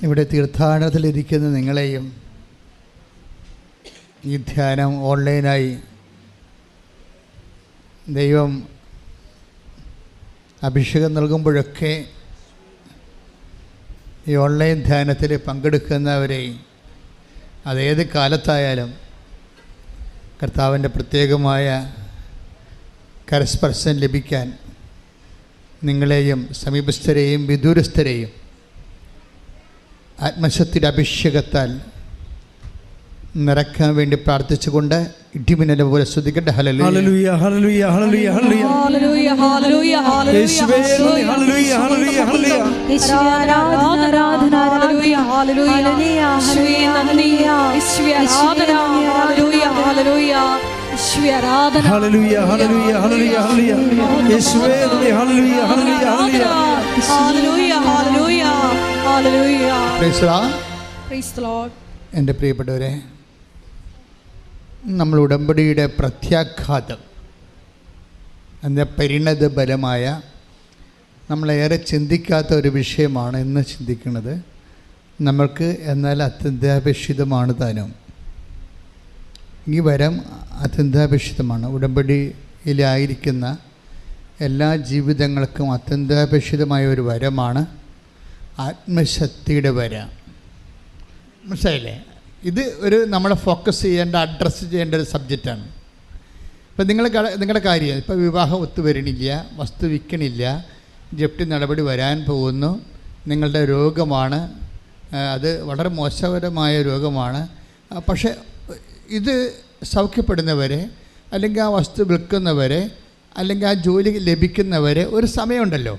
ഇവിടെ തീർത്ഥാടനത്തിലിരിക്കുന്ന നിങ്ങളെയും ഈ ധ്യാനം ഓൺലൈനായി ദൈവം അഭിഷേകം നൽകുമ്പോഴൊക്കെ ഈ ഓൺലൈൻ ധ്യാനത്തിൽ പങ്കെടുക്കുന്നവരെ അതേത് കാലത്തായാലും കർത്താവിൻ്റെ പ്രത്യേകമായ കരസ്പർശം ലഭിക്കാൻ നിങ്ങളെയും സമീപസ്ഥരെയും വിദൂരസ്ഥരെയും ആത്മശക്തിയുടെ അഭിഷേകത്താൽ നിറയ്ക്കാൻ വേണ്ടി പ്രാർത്ഥിച്ചുകൊണ്ട് ഇടിമിന്നലെ പോലെ സ്തുതിക്കട്ടെ. ഹല്ലേലൂയ ഹല്ലേലൂയ ഹല്ലേലൂയ ഹല്ലേലൂയ ഹല്ലേലൂയ യേശുവേ ഹല്ലേലൂയ ഹല്ലേലൂയ ഹല്ലേലൂയ യേശുവേ ആരാധന ഹല്ലേലൂയ ഹല്ലേലൂയ യേശുവേ നന്ദി യേശുവേ ആരാധന ഹല്ലേലൂയ ഹല്ലേലൂയ യേശുവേ ആരാധന ഹല്ലേലൂയ ഹല്ലേലൂയ ഹല്ലേലൂയ ഹല്ലേലൂയ യേശുവേ നന്ദി ഹല്ലേലൂയ ഹല്ലേലൂയ ഹല്ലേലൂയ ഹല്ലേലൂയ ഹല്ലേലൂയ പ്രൈസ് ദി ലോർഡ്. എൻ്റെ പ്രിയപ്പെട്ടവരെ, നമ്മൾ ഉടമ്പടിയുടെ പ്രത്യാഘാതം എന്ന പരിണത ഫലമായ നമ്മളേറെ ചിന്തിക്കാത്ത ഒരു വിഷയമാണ് ഇന്ന് ചിന്തിക്കുന്നത്. നമ്മൾക്ക് എന്നാൽ അത്യന്താപേക്ഷിതമാണ് താനും. ഈ വരം അത്യന്താപേക്ഷിതമാണ്. ഉടമ്പടിയിലായിരിക്കുന്ന എല്ലാ ജീവിതങ്ങൾക്കും അത്യന്താപേക്ഷിതമായ ഒരു വരമാണ് ആത്മശക്തിയുടെ വരം. മനസ്സിലായില്ലേ? ഇത് ഒരു നമ്മൾ ഫോക്കസ് ചെയ്യേണ്ട, അഡ്രസ്സ് ചെയ്യേണ്ട ഒരു സബ്ജക്റ്റാണ്. ഇപ്പം നിങ്ങളുടെ കാര്യം ഇപ്പോൾ വിവാഹം ഒത്തുവരണില്ല, വസ്തു വിൽക്കണില്ല, ജപ്തി നടപടി വരാൻ പോകുന്നു, നിങ്ങളുടെ രോഗമാണ്, അത് വളരെ മോശകരമായ രോഗമാണ്. പക്ഷേ ഇത് സൗഖ്യപ്പെടുന്നവരെ, അല്ലെങ്കിൽ ആ വസ്തു വിൽക്കുന്നവരെ, അല്ലെങ്കിൽ ആ ജോലി ലഭിക്കുന്നവരെ ഒരു സമയമുണ്ടല്ലോ.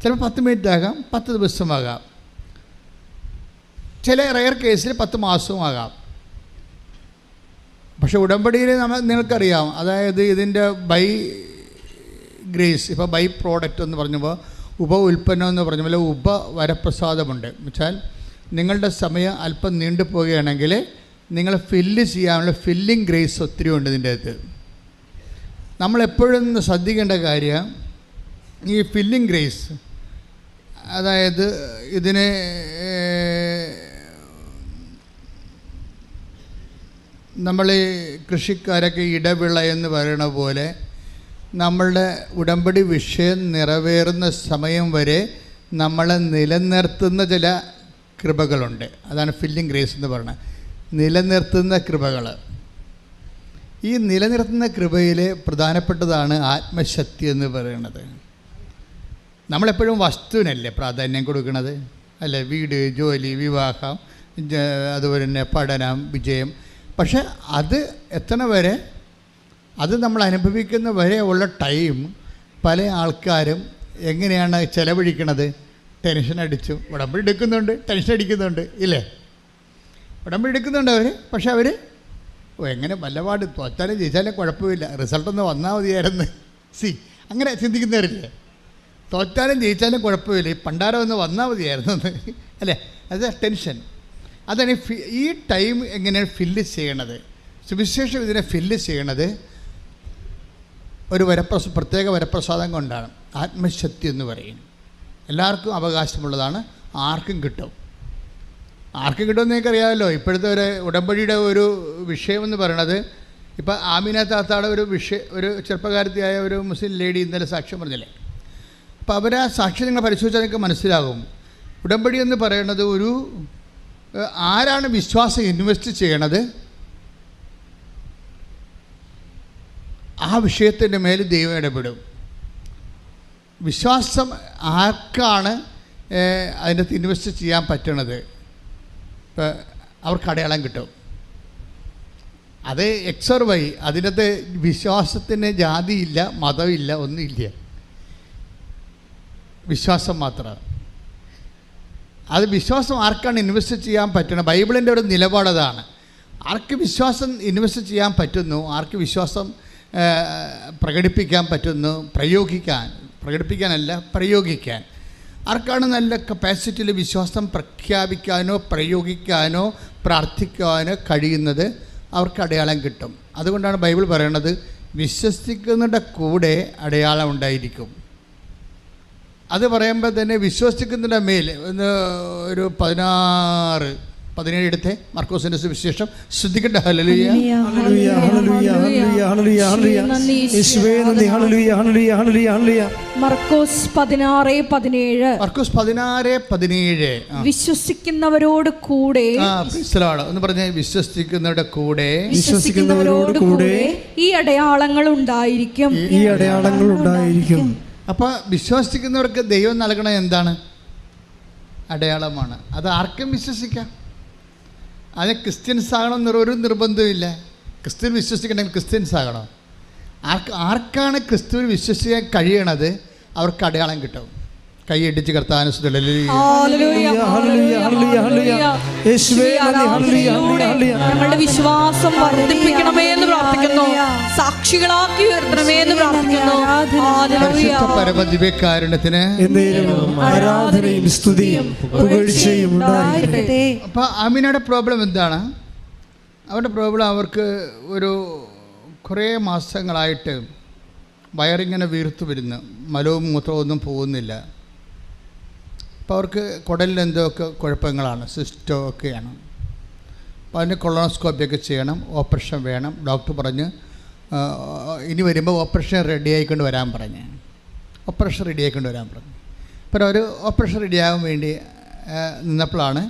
ചിലപ്പോൾ 10 മിനിറ്റ് ആകാം, 10 ദിവസമാകാം, ചില റെയർ കേസിൽ 10 മാസവും ആകാം. പക്ഷേ ഉടമ്പടിയിൽ നിങ്ങൾക്കറിയാം, അതായത് ഇതിൻ്റെ ബൈ ഗ്രേസ്, ഇപ്പോൾ ബൈ പ്രോഡക്റ്റ് എന്ന് പറഞ്ഞപ്പോൾ ഉപ ഉൽപ്പന്നം എന്ന് പറഞ്ഞ പോലെ ഉപവരപ്രസാദമുണ്ട്. എന്നുവെച്ചാൽ നിങ്ങളുടെ സമയം അല്പം നീണ്ടു പോവുകയാണെങ്കിൽ നിങ്ങൾ ഫില്ല് ചെയ്യാനുള്ള ഫില്ലിംഗ് ഗ്രേസ് ഒത്തിരി ഉണ്ട് ഇതിൻ്റെ അകത്ത്. നമ്മളെപ്പോഴും ശ്രദ്ധിക്കേണ്ട കാര്യം ഈ ഫില്ലിംഗ് ഗ്രേസ്, അതായത് ഇതിനെ നമ്മൾ കൃഷിക്കാരൊക്കെ ഇടവിള എന്ന് പറയുന്ന പോലെ നമ്മളുടെ ഉടമ്പടി വിഷയം നിറവേറുന്ന സമയം വരെ നമ്മളെ നിലനിർത്തുന്ന ചില കൃപകളുണ്ട്. അതാണ് ഫില്ലിംഗ് ഗ്രേസ് എന്ന് പറയുന്നത്. നിലനിർത്തുന്ന കൃപകൾ. ഈ നിലനിർത്തുന്ന കൃപയിൽ പ്രധാനപ്പെട്ടതാണ് ആത്മശക്തി എന്ന് പറയുന്നത്. നമ്മളെപ്പോഴും വസ്തുവിനല്ലേ പ്രാധാന്യം കൊടുക്കുന്നത്, അല്ലേ? വീട്, ജോലി, വിവാഹം, അതുപോലെ തന്നെ പഠനം, വിജയം. പക്ഷെ അത് എത്തണ വരെ, അത് നമ്മൾ അനുഭവിക്കുന്ന വരെ ഉള്ള ടൈം പല ആൾക്കാരും എങ്ങനെയാണ് ചിലവഴിക്കണത്? ടെൻഷൻ അടിച്ചു. ഉടമ്പടി എടുക്കുന്നുണ്ട്, ടെൻഷൻ അടിക്കുന്നുണ്ട്, ഇല്ലേ? ഉടമ്പടി എടുക്കുന്നുണ്ട് അവർ. പക്ഷെ അവർ എങ്ങനെ വല്ലപാട് തോറ്റാലും ജയിച്ചാലും കുഴപ്പമില്ല, റിസൾട്ടൊന്ന് വന്നാൽ മതിയായിരുന്നു. അങ്ങനെ ചിന്തിക്കുന്നവരില്ലേ? തോറ്റാലും ജയിച്ചാലും കുഴപ്പമില്ല, ഈ പണ്ടാരം ഒന്ന് വന്നാൽ മതിയായിരുന്നു, അല്ലേ? അത് ടെൻഷൻ. അതാണ് ഈ ടൈം എങ്ങനെയാണ് ഫില്ല് ചെയ്യണത്. സുവിശേഷം ഇതിനെ ഫില്ല് ചെയ്യണത് ഒരു പ്രത്യേക വരപ്രസാദം കൊണ്ടാണ്. ആത്മശക്തി എന്ന് പറയും. എല്ലാവർക്കും അവകാശമുള്ളതാണ്, ആർക്കും കിട്ടും. ആർക്കും കിട്ടുമെന്ന് നിങ്ങൾക്കറിയാമല്ലോ. ഇപ്പോഴത്തെ ഒരു ഉടമ്പടിയുടെ ഒരു വിഷയമെന്ന് പറയണത്, ഇപ്പം ആമിന താത്താടെ ഒരു ചെറുപ്പക്കാരത്തിയായ ഒരു മുസ്ലിം ലേഡി ഇന്നലെ സാക്ഷ്യം പറഞ്ഞില്ലേ? അപ്പോൾ അവർ ആ സാക്ഷ്യം നിങ്ങൾ പരിശോധിച്ചാൽ നിങ്ങൾക്ക് മനസ്സിലാകും. ഉടമ്പടി എന്ന് പറയുന്നത് ആരാണ് വിശ്വാസം ഇൻവെസ്റ്റ് ചെയ്യണത്, ആ വിഷയത്തിൻ്റെ മേൽ ദൈവം ഇടപെടും. വിശ്വാസം ആർക്കാണ് അതിനകത്ത് ഇൻവെസ്റ്റ് ചെയ്യാൻ പറ്റണത്, ഇപ്പോൾ അവർക്ക് അടയാളം കിട്ടും. അത് എക്സ് ഓർ വൈ, അതിനകത്ത് വിശ്വാസത്തിന് ജാതിയില്ല, മതമില്ല, ഒന്നുമില്ല. വിശ്വാസം മാത്രം. അത് വിശ്വാസം ആർക്കാണ് ഇൻവെസ്റ്റ് ചെയ്യാൻ പറ്റണം? ബൈബിളിൻ്റെ ഒരു നിലപാടതാണ്. ആർക്ക് വിശ്വാസം ഇൻവെസ്റ്റ് ചെയ്യാൻ പറ്റുന്നു, ആർക്ക് വിശ്വാസം പ്രകടിപ്പിക്കാൻ പറ്റുന്നു, പ്രകടിപ്പിക്കാനല്ല പ്രയോഗിക്കാൻ, ആർക്കാണ് നല്ല കപ്പാസിറ്റിയിൽ വിശ്വാസം പ്രഖ്യാപിക്കാനോ പ്രയോഗിക്കാനോ പ്രാർത്ഥിക്കാനോ കഴിയുന്നത്, അവർക്ക് അടയാളം കിട്ടും. അതുകൊണ്ടാണ് ബൈബിൾ പറയണത്, വിശ്വസിക്കുന്നതിൻ്റെ കൂടെ അടയാളം ഉണ്ടായിരിക്കും. അത് പറയുമ്പോൾ തന്നെ വിശ്വസിക്കുന്നതിൻ്റെ മേൽ ഒരു 16-17 എടുത്തേ. മർക്കോസിന്റെ സുവിശേഷം. ശ്രദ്ധിക്കട്ടെ. ഹല്ലേലൂയ ഹല്ലേലൂയ ഹല്ലേലൂയ ഹല്ലേലൂയ ഹല്ലേലൂയ യേശുവേ നന്ദി. ഹല്ലേലൂയ ഹല്ലേലൂയ ഹല്ലേലൂയ ഹല്ലേലൂയ. മർക്കോസ് 16:17. മർക്കോസ് 16:17. വിശ്വസിക്കുന്നവരോട് കൂടെ ഒന്ന് പറഞ്ഞേ. വിശ്വസിക്കുന്നവരുടെ കൂടെ ഈ അടയാളങ്ങൾ ഉണ്ടായിരിക്കും. ഈ അടയാളങ്ങൾ ഉണ്ടായിരിക്കും. അപ്പോൾ വിശ്വസിക്കുന്നവർക്ക് ദൈവം നൽകണ എന്താണ്? അടയാളമാണ്. അത് ആർക്കും വിശ്വസിക്കാം. അത് ക്രിസ്ത്യൻസ് ആകണമെന്ന് ഒരു നിർബന്ധമില്ല. ക്രിസ്ത്യൻ വിശ്വസിക്കണമെങ്കിൽ ക്രിസ്ത്യൻസ് ആകണം. ആർക്കാണ് ക്രിസ്തുവിൽ വിശ്വസിക്കാൻ കഴിയണത് അവർക്ക് അടയാളം കിട്ടും. കൈയടിച്ച് കർത്താവിനെ ഞങ്ങളുടെ വിശ്വാസം വർദ്ധിപ്പിക്കണമേ എന്ന് പ്രാർത്ഥിക്കുന്നു. സാക്ഷികളാക്കി ഉയർത്തണമേ എന്ന് പ്രാർത്ഥിക്കുന്നു. പരമദിവ്യകാരുണ്യത്തിന് ആരാധനയും സ്തുതിയും പുകഴ്ചയും ഉണ്ടായിരിക്കട്ടെ. അപ്പോൾ അമീനയുടെ പ്രോബ്ലം എന്താണ്? അവരുടെ പ്രോബ്ലം അവർക്ക് ഒരു കുറേ മാസങ്ങളായിട്ട് വയറിങ്ങനെ വീർത്തു വരുന്നു. മലവും മൂത്രവും ഒന്നും പോകുന്നില്ല. അപ്പോൾ അവർക്ക് കുടലിൽ എന്തൊക്കെ കുഴപ്പങ്ങളാണ്, സിസ്റ്റോ ഒക്കെയാണ്. അപ്പോൾ അതിന് കൊളോണോസ്കോപ്പിയൊക്കെ ചെയ്യണം, ഓപ്പറേഷൻ വേണം. ഡോക്ടർ പറഞ്ഞ് ഇനി വരുമ്പോൾ ഓപ്പറേഷൻ റെഡി ആയിക്കൊണ്ട് വരാൻ പറഞ്ഞു. അപ്പോൾ അവർ ഓപ്പറേഷൻ റെഡിയാകാൻ വേണ്ടി നിന്നപ്പോഴാണ്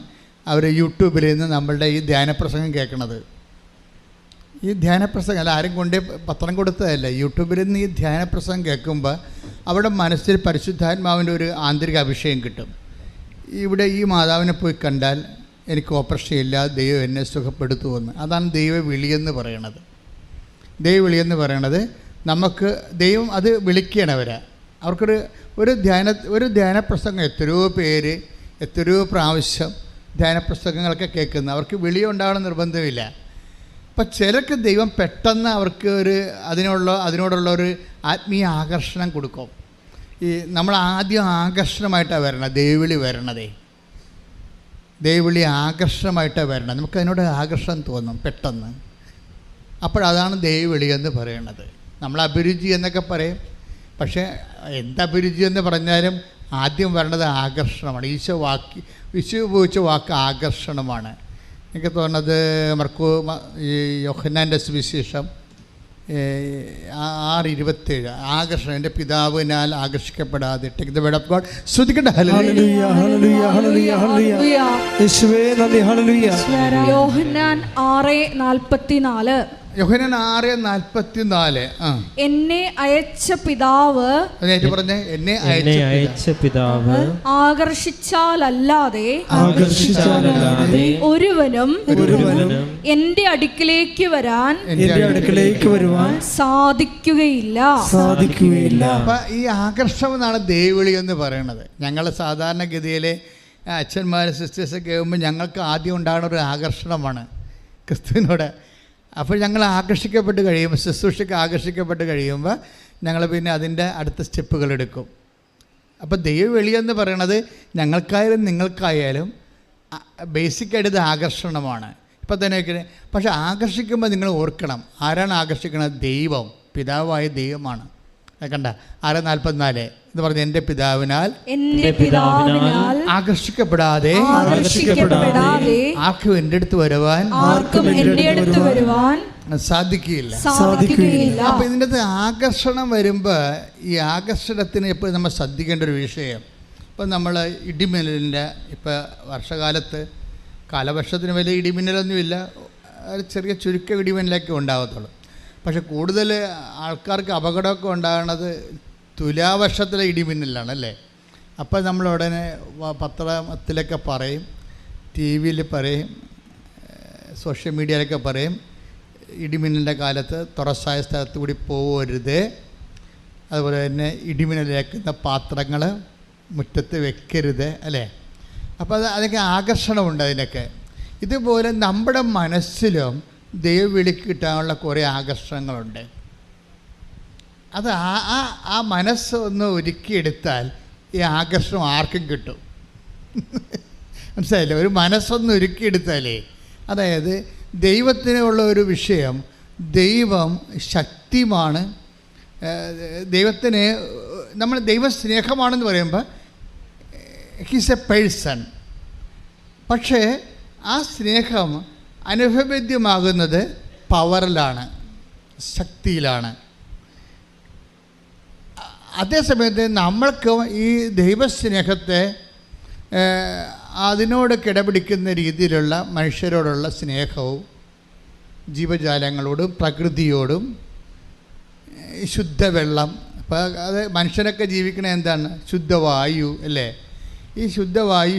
അവർ യൂട്യൂബിൽ നിന്ന് നമ്മളുടെ ഈ ധ്യാനപ്രസംഗം കേൾക്കണത്. ഈ ധ്യാനപ്രസംഗം അല്ല, ആരും കൊണ്ടേ പത്രം കൊടുത്തതല്ല. യൂട്യൂബിൽ നിന്ന് ഈ ധ്യാനപ്രസംഗം കേൾക്കുമ്പോൾ അവിടെ മനസ്സിൽ പരിശുദ്ധാത്മാവിൻ്റെ ഒരു ആന്തരിക അഭിഷേകം കിട്ടും. ഇവിടെ ഈ മാതാവിനെ പോയി കണ്ടാൽ എനിക്ക് ഓപ്പറേഷൻ ഇല്ല, ദൈവം എന്നെ സുഖപ്പെടുത്തുമെന്ന്. അതാണ് ദൈവവിളിയെന്ന് പറയണത്. നമുക്ക് ദൈവം അത് വിളിക്കണവരാ. അവർക്കൊരു ധ്യാനപ്രസംഗം എത്രയോ പ്രാവശ്യം ധ്യാനപ്രസംഗങ്ങളൊക്കെ കേൾക്കുന്നു. അവർക്ക് വിളിയുണ്ടാവണം നിർബന്ധമില്ല. അപ്പം ചിലർക്ക് ദൈവം പെട്ടെന്ന് അവർക്ക് അതിനോടുള്ള ഒരു ആത്മീയ ആകർഷണം കൊടുക്കും. ഈ നമ്മൾ ആദ്യം ആകർഷണമായിട്ടാണ് വരണം. ദൈവവിളി ആകർഷണമായിട്ടാണ് വരണം. നമുക്കതിനോട് ആകർഷണം തോന്നും പെട്ടെന്ന്. അപ്പോഴതാണ് ദൈവവിളി എന്ന് പറയണത്. നമ്മൾ അഭിരുചി എന്നൊക്കെ പറയും. പക്ഷേ എന്തഭിരുചി എന്ന് പറഞ്ഞാലും ആദ്യം വരണത് ആകർഷണമാണ്. ഈശോ ഉപയോഗിച്ച വാക്ക് ആകർഷണമാണ്. എനിക്ക് തോന്നുന്നത് യോഹന്നാൻ്റെ സുവിശേഷം 6:27 ആകർഷണം. എൻ്റെ പിതാവിനാൽ ആകർഷിക്കപ്പെടാതെ take the word of God. ശ്രദ്ധിക്കട്ടെ. ഹല്ലേലൂയ ഹല്ലേലൂയ ഹല്ലേലൂയ ഹല്ലേലൂയ യേശുവേ നന്ദി. ഹല്ലേലൂയ. യോഹന്നാൻ 6:44. യോഹന്നാൻ 6:44. എന്നെ അയച്ച പിതാവ് എന്നെ അയച്ച പിതാവ് ആകർഷിച്ചാലല്ലാതെ ഒരുവനും എന്റെ അടുക്കിലേക്ക് വരാൻ സാധിക്കുകയില്ല. അപ്പൊ ഈ ആകർഷണം എന്നാണ് ദൈവവിളി എന്ന് പറയുന്നത്. ഞങ്ങൾ സാധാരണഗതിയിലെ അച്ഛന്മാർ സിസ്റ്റേഴ്സൊക്കെ ആകുമ്പോൾ ഞങ്ങൾക്ക് ആദ്യം ഉണ്ടാകുന്ന ഒരു ആകർഷണമാണ് ക്രിസ്തുവിനോട്. അപ്പോൾ ഞങ്ങൾ ആകർഷിക്കപ്പെട്ട് കഴിയുമ്പോൾ, ശുശ്രൂഷയ്ക്ക് ആകർഷിക്കപ്പെട്ട് കഴിയുമ്പോൾ ഞങ്ങൾ പിന്നെ അതിൻ്റെ അടുത്ത സ്റ്റെപ്പുകൾ എടുക്കും. അപ്പോൾ ദൈവവിളിയെന്ന് പറയണത് ഞങ്ങൾക്കായാലും നിങ്ങൾക്കായാലും ബേസിക്കായിട്ട് ഇത് ആകർഷണമാണ്. ഇപ്പം തന്നെ പക്ഷെ ആകർഷിക്കുമ്പോൾ നിങ്ങൾ ഓർക്കണം, ആരാണ് ആകർഷിക്കുന്നത്? ദൈവം, പിതാവായ ദൈവമാണ്. കണ്ട 6:44 എന്ന് പറഞ്ഞ എൻ്റെ പിതാവിനാൽ ആകർഷിക്കപ്പെടാതെ ആർക്കും എൻ്റെ അടുത്ത് വരുവാൻ സാധിക്കുകയില്ല. അപ്പൊ ഇതിൻ്റെ അകത്ത് ആകർഷണം വരുമ്പോൾ ഈ ആകർഷണത്തിന് ഇപ്പോൾ നമ്മൾ ശ്രദ്ധിക്കേണ്ട ഒരു വിഷയം, ഇപ്പം നമ്മൾ ഇടിമിന്നലിൻ്റെ ഇപ്പോൾ വർഷകാലത്ത് കാലവർഷത്തിന് വലിയ ഇടിമിന്നലൊന്നുമില്ല, ചെറിയ ചുരുക്കം ഇടിമിന്നലൊക്കെ ഉണ്ടാകത്തുള്ളൂ. പക്ഷെ കൂടുതൽ ആൾക്കാർക്ക് അപകടമൊക്കെ ഉണ്ടാകുന്നത് തുലാവർഷത്തിലെ ഇടിമിന്നലാണ് അല്ലേ. അപ്പോൾ നമ്മൾ ഉടനെ പത്രത്തിലൊക്കെ പറയും, ടി വിയിൽ പറയും, സോഷ്യൽ മീഡിയയിലൊക്കെ പറയും, ഇടിമിന്നലിൻ്റെ കാലത്ത് തുറസായ സ്ഥലത്ത് കൂടി പോകരുത്. അതുപോലെ തന്നെ ഇടിമിന്നലേക്കുന്ന പാത്രങ്ങൾ മുറ്റത്ത് വെക്കരുത് അല്ലേ. അപ്പോൾ അതൊക്കെ ആകർഷണമുണ്ട് അതിനൊക്കെ. ഇതുപോലെ നമ്മുടെ മനസ്സിലും ദൈവവിളിക്ക് കിട്ടാനുള്ള കുറേ ആകർഷണങ്ങളുണ്ട്. അത് ആ മനസ്സ് ഒന്ന് ഒരുക്കിയെടുത്താൽ ഈ ആകർഷണം ആർക്കും കിട്ടും. മനസ്സിലായില്ലേ? ഒരു മനസ്സൊന്ന് ഒരുക്കിയെടുത്താലേ, അതായത് ദൈവത്തിനുള്ള ഒരു വിഷയം, ദൈവം ശക്തിമാണ്, ദൈവത്തിന് നമ്മൾ ദൈവസ്നേഹമാണെന്ന് പറയുമ്പോൾ ഹീസ് എ പേഴ്സൺ. പക്ഷേ ആ സ്നേഹം അനുഭവേദ്യമാകുന്നത് പവറിലാണ്, ശക്തിയിലാണ്. അതേസമയത്ത് നമ്മൾക്ക് ഈ ദൈവസ്നേഹത്തെ അതിനോട് കിടപിടിക്കുന്ന രീതിയിലുള്ള മനുഷ്യരോടുള്ള സ്നേഹവും ജീവജാലങ്ങളോടും പ്രകൃതിയോടും ശുദ്ധവെള്ളം, ഇപ്പോൾ അത് മനുഷ്യരൊക്കെ ജീവിക്കണത് എന്താണ്? ശുദ്ധവായു അല്ലേ? ഈ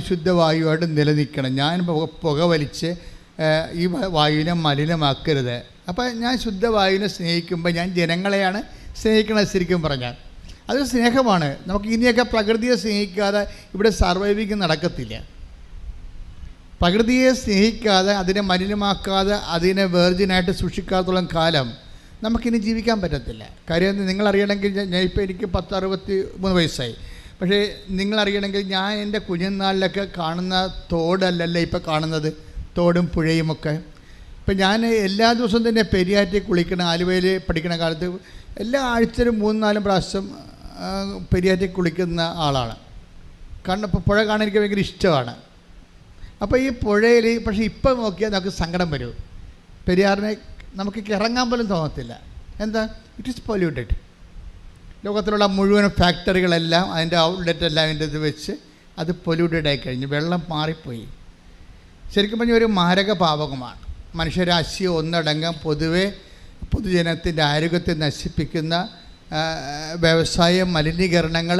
ശുദ്ധവായുവായിട്ട് നിലനിൽക്കണം. ഞാൻ പുക വലിച്ച് ഈ വായുവിനെ മലിനമാക്കരുത്. അപ്പോൾ ഞാൻ ശുദ്ധവായുവിനെ സ്നേഹിക്കുമ്പോൾ ഞാൻ ജനങ്ങളെയാണ് സ്നേഹിക്കണത്. ശരിക്കും പറഞ്ഞാൽ അത് സ്നേഹമാണ്. നമുക്ക് ഇനിയൊക്കെ പ്രകൃതിയെ സ്നേഹിക്കാതെ ഇവിടെ സർവൈവിങ് നടക്കത്തില്ല. പ്രകൃതിയെ സ്നേഹിക്കാതെ, അതിനെ മലിനമാക്കാതെ, അതിനെ വെർജിനായിട്ട് സൂക്ഷിക്കാത്തോളം കാലം നമുക്കിനി ജീവിക്കാൻ പറ്റത്തില്ല. കാര്യം നിങ്ങളറിയണമെങ്കിൽ, ഞാൻ ഇപ്പോൾ എനിക്ക് 63 വയസ്സായി. പക്ഷേ നിങ്ങളറിയണമെങ്കിൽ ഞാൻ എൻ്റെ കുഞ്ഞുനാളിലൊക്കെ കാണുന്ന തോടല്ലല്ലോ ഇപ്പോൾ കാണുന്നത്, തോടും പുഴയുമൊക്കെ. ഇപ്പം ഞാൻ എല്ലാ ദിവസവും തന്നെ പെരിയാറ്റിൽ കുളിക്കണം. ആലുവയിൽ പഠിക്കുന്ന കാലത്ത് എല്ലാ ആഴ്ചയിലും 3-4 പ്രാവശ്യം പെരിയാറ്റിൽ കുളിക്കുന്ന ആളാണ്. കാരണം ഇപ്പോൾ പുഴ കാണാൻ എനിക്ക് ഭയങ്കര ഇഷ്ടമാണ്. അപ്പോൾ ഈ പുഴയിൽ പക്ഷേ ഇപ്പം നോക്കിയാൽ നമുക്ക് സങ്കടം വരും. പെരിയാറിനെ നമുക്ക് ഇറങ്ങാൻ പോലും തോന്നത്തില്ല. എന്താ? It is polluted. ലോകത്തിലുള്ള മുഴുവൻ ഫാക്ടറികളെല്ലാം അതിൻ്റെ ഔട്ട്ലെറ്റ് എല്ലാം അതിൻ്റെ ഇത് വെച്ച് അത് പൊല്യൂട്ടഡ് ആയി കഴിഞ്ഞു. വെള്ളം മാറിപ്പോയി. ശരിക്കും പറഞ്ഞാൽ ഒരു മാരക പാപകമാണ്. മനുഷ്യരാശി ഒന്നടങ്കം പൊതുവെ പൊതുജനത്തിൻ്റെ ആരോഗ്യത്തെ നശിപ്പിക്കുന്ന വ്യവസായ മലിനീകരണങ്ങൾ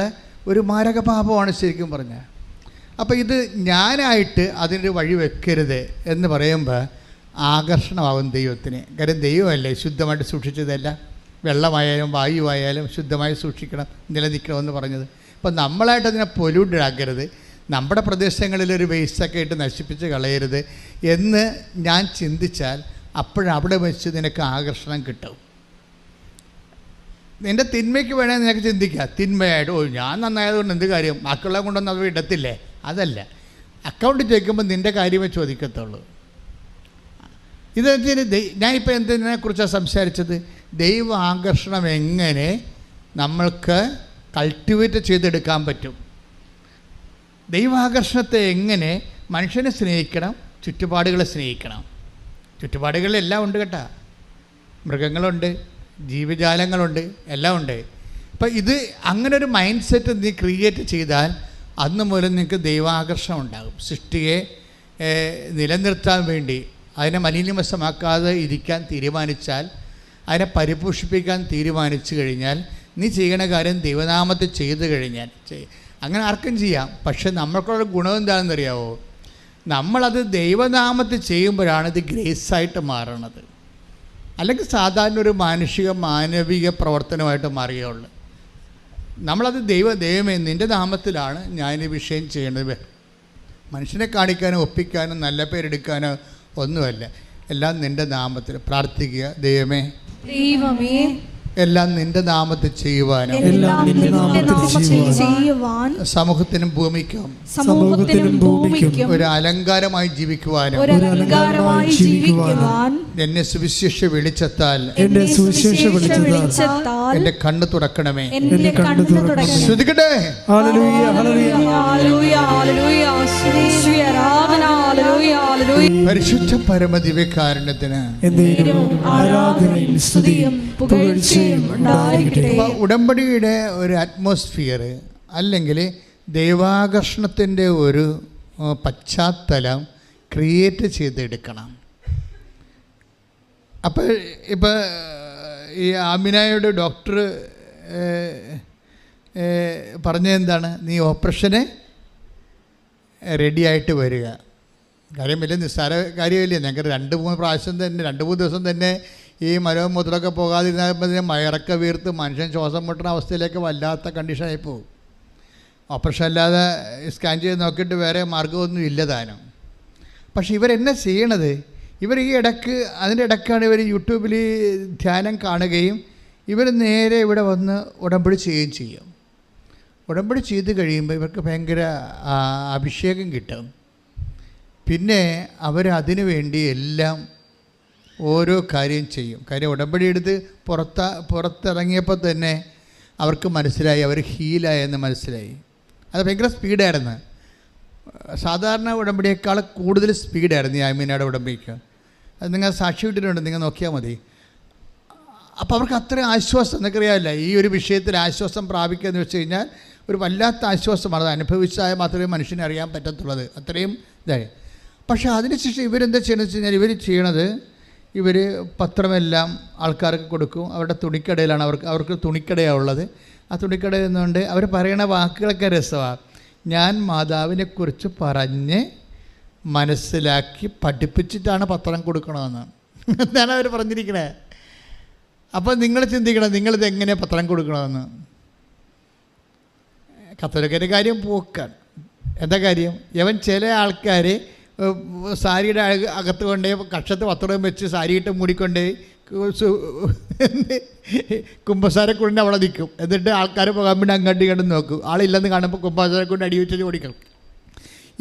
ഒരു മാരക പാപമാണ് ശരിക്കും പറഞ്ഞാൽ. അപ്പോൾ ഇത് ഞാനായിട്ട് അതിനൊരു വഴി വെക്കരുത് എന്ന് പറയുമ്പോൾ ആകർഷണമാകും ദൈവത്തിന്. കാര്യം ദൈവമല്ലേ ശുദ്ധമായിട്ട് സൂക്ഷിച്ചതല്ല. വെള്ളമായാലും വായുവായാലും ശുദ്ധമായി സൂക്ഷിക്കണം, നിലനിൽക്കണമെന്ന് പറഞ്ഞത്. അപ്പോൾ നമ്മളായിട്ട് അതിനെ പൊല്യൂട്ടഡ് ആക്കരുത്, നമ്മുടെ പ്രദേശങ്ങളിലൊരു വേസ്റ്റൊക്കെ ഇട്ട് നശിപ്പിച്ച് കളയരുത് എന്ന് ഞാൻ ചിന്തിച്ചാൽ അപ്പോഴവിടെ വെച്ച് നിനക്ക് ആകർഷണം കിട്ടും. നിൻ്റെ തിന്മയ്ക്ക് വേണേൽ നിനക്ക് ചിന്തിക്കാം, തിന്മയായിട്ട് ഞാൻ നന്നായതുകൊണ്ട് എന്ത് കാര്യം, ബാക്കിയുള്ളത് കൊണ്ടൊന്നും അത് ഇടത്തില്ലേ? അതല്ല, അക്കൗണ്ട് ചോദിക്കുമ്പോൾ നിൻ്റെ കാര്യമേ ചോദിക്കത്തുള്ളൂ. ഇതെന്തിന് ഞാനിപ്പോൾ എന്തിനെക്കുറിച്ചാണ് സംസാരിച്ചത്? ദൈവ ആകർഷണം എങ്ങനെ നമ്മൾക്ക് കൾട്ടിവേറ്റ് ചെയ്തെടുക്കാൻ പറ്റും, ദൈവാകർഷണത്തെ എങ്ങനെ മനുഷ്യനെ സ്നേഹിക്കണം, ചുറ്റുപാടുകളെ സ്നേഹിക്കണം. ചുറ്റുപാടുകളിലെല്ലാം ഉണ്ട് കേട്ടോ, മൃഗങ്ങളുണ്ട്, ജീവജാലങ്ങളുണ്ട്, എല്ലാം ഉണ്ട്. അപ്പം ഇത് അങ്ങനെ ഒരു മൈൻഡ് സെറ്റ് നീ ക്രിയേറ്റ് ചെയ്താൽ അന്ന് മൂലം നിങ്ങൾക്ക് ദൈവാകർഷണം ഉണ്ടാകും. സൃഷ്ടിയെ നിലനിർത്താൻ വേണ്ടി, അതിനെ മലിനവശമാക്കാതെ ഇരിക്കാൻ തീരുമാനിച്ചാൽ, അതിനെ പരിപോഷിപ്പിക്കാൻ തീരുമാനിച്ചു കഴിഞ്ഞാൽ, നീ ചെയ്യണ കാര്യം ദൈവനാമത്തിൽ ചെയ്തു കഴിഞ്ഞാൽ, അങ്ങനെ ആർക്കും ചെയ്യാം. പക്ഷെ നമ്മൾക്കുള്ള ഗുണം എന്താണെന്നറിയാവോ? നമ്മളത് ദൈവനാമത്തിൽ ചെയ്യുമ്പോഴാണ് ഇത് ഗ്രേസായിട്ട് മാറണത്. അല്ലെങ്കിൽ സാധാരണ ഒരു മാനവിക പ്രവർത്തനമായിട്ട് മാറുകയുള്ളു. നമ്മളത് ദൈവമേ നിൻ്റെ നാമത്തിലാണ് ഞാൻ ഈ വിഷയം ചെയ്യേണ്ടത്. മനുഷ്യനെ കാണിക്കാനോ ഒപ്പിക്കാനോ നല്ല പേരെടുക്കാനോ ഒന്നുമല്ല, എല്ലാം നിൻ്റെ നാമത്തിൽ പ്രാർത്ഥിക്കുക. ദൈവമേ എല്ലാം നിൻ്റെ നാമത്തിൽ ചെയ്യുവാനും സമൂഹത്തിനും ഭൂമിക്കും ഒരു അലങ്കാരമായി ജീവിക്കുവാനും എന്നെ സുവിശേഷ വെളിച്ചത്താൽ എന്റെ കണ്ണ് തുറക്കണമേ. ശ്രദ്ധിക്കട്ടെ. പരിശുദ്ധ പരമദിവ്യകാരുണ്യത്തിന് ഉടമ്പടിയുടെ ഒരു അറ്റ്മോസ്ഫിയർ അല്ലെങ്കിൽ ദൈവാകർഷണത്തിൻ്റെ ഒരു പശ്ചാത്തലം ക്രിയേറ്റ് ചെയ്തെടുക്കണം. അപ്പോൾ ഇപ്പോൾ ഈ ആമിനയുടെ ഡോക്ടർ പറഞ്ഞതെന്താണ്? നീ ഓപ്പറേഷന് റെഡിയായിട്ട് വരിക. കാര്യം വലിയ നിസ്സാര കാര്യമില്ല. ഞങ്ങൾക്ക് 2-3 പ്രാവശ്യം തന്നെ 2-3 ദിവസം തന്നെ ഈ മരവും മുതലൊക്കെ പോകാതിരുന്നപ്പോൾ മയറൊക്കെ വീർത്ത് മനുഷ്യൻ ശ്വാസം മുട്ടുന്ന അവസ്ഥയിലേക്ക് വല്ലാത്ത കണ്ടീഷനായി പോകും. ഓപ്പറേഷൻ അല്ലാതെ സ്കാൻ ചെയ്ത് നോക്കിയിട്ട് വേറെ മാർഗ്ഗമൊന്നും ഇല്ല താനും. പക്ഷെ ഇവരെന്നെ ചെയ്യണത്, ഇവർ ഈ അതിൻ്റെ ഇടയ്ക്കാണ് ഇവർ യൂട്യൂബിൽ ധ്യാനം കാണുകയും ഇവർ നേരെ ഇവിടെ വന്ന് ഉടമ്പടി ചെയ്യുകയും ചെയ്യും. ഉടമ്പടി ചെയ്ത് കഴിയുമ്പോൾ ഇവർക്ക് ഭയങ്കര അഭിഷേകം കിട്ടും. പിന്നെ അവരതിനു വേണ്ടി എല്ലാം ഓരോ കാര്യം ചെയ്യും. കാര്യം ഉടമ്പടി എടുത്ത് പുറത്തിറങ്ങിയപ്പോൾ തന്നെ അവർക്ക് മനസ്സിലായി, അവർ ഹീലായെന്ന് മനസ്സിലായി. അത് ഭയങ്കര സ്പീഡായിരുന്നു. സാധാരണ ഉടമ്പടിയേക്കാൾ കൂടുതൽ സ്പീഡായിരുന്നു ഈ ആമീനയുടെ ഉടമ്പടിക്ക്. അത് നിങ്ങൾ സാക്ഷി വിട്ടിട്ടുണ്ട്, നിങ്ങൾ നോക്കിയാൽ മതി. അപ്പോൾ അവർക്ക് അത്രയും ആശ്വാസം, നിങ്ങൾക്കറിയാമല്ല, ഈ ഒരു വിഷയത്തിൽ ആശ്വാസം പ്രാപിക്കുക എന്ന് വെച്ച് കഴിഞ്ഞാൽ ഒരു വല്ലാത്ത ആശ്വാസമാണ്. അത് അനുഭവിച്ചാൽ മാത്രമേ മനുഷ്യനെ അറിയാൻ പറ്റത്തുള്ളത്, അത്രയും ഇതായി. പക്ഷേ അതിനുശേഷം ഇവരെന്താ ചെയ്യണമെന്ന് വെച്ച് കഴിഞ്ഞാൽ, ഇവർ ചെയ്യണത്, ഇവർ പത്രമെല്ലാം ആൾക്കാർക്ക് കൊടുക്കും. അവരുടെ തുണിക്കടയിലാണ്, അവർക്ക് തുണിക്കടയാണ് ഉള്ളത്. ആ തുണിക്കടയിൽ നിന്നുകൊണ്ട് അവർ പറയണ വാക്കുകളൊക്കെ രസമാണ്. ഞാൻ മാതാവിനെക്കുറിച്ച് പറഞ്ഞ് മനസ്സിലാക്കി പഠിപ്പിച്ചിട്ടാണ് പത്രം കൊടുക്കണമെന്ന്. എന്താണ് അവർ പറഞ്ഞിരിക്കണേ? അപ്പോൾ നിങ്ങൾ ചിന്തിക്കണം, നിങ്ങളിത് എങ്ങനെയാണ് പത്രം കൊടുക്കണമെന്ന്. കത്തോലിക്കരുടെ കാര്യം പോക്കാൻ. എന്താ കാര്യം? യവൻ ചില ആൾക്കാർ സാരിയുടെ അകത്ത് കൊണ്ടേ കക്ഷത്ത് പത്രം വെച്ച് സാരിയിട്ട് മൂടിക്കൊണ്ടേ കുമ്പസാരക്കുണ്ടിൻ്റെ അവിടെ നിൽക്കും. എന്നിട്ട് ആൾക്കാർ പോകാൻ വേണ്ടി അങ്ങോട്ട് ഇങ്ങോട്ട് നോക്കും. ആളില്ലെന്ന് കാണുമ്പോൾ കുമ്പസാരക്കുണ്ട് അടി വെച്ച് ഓടിക്കണം.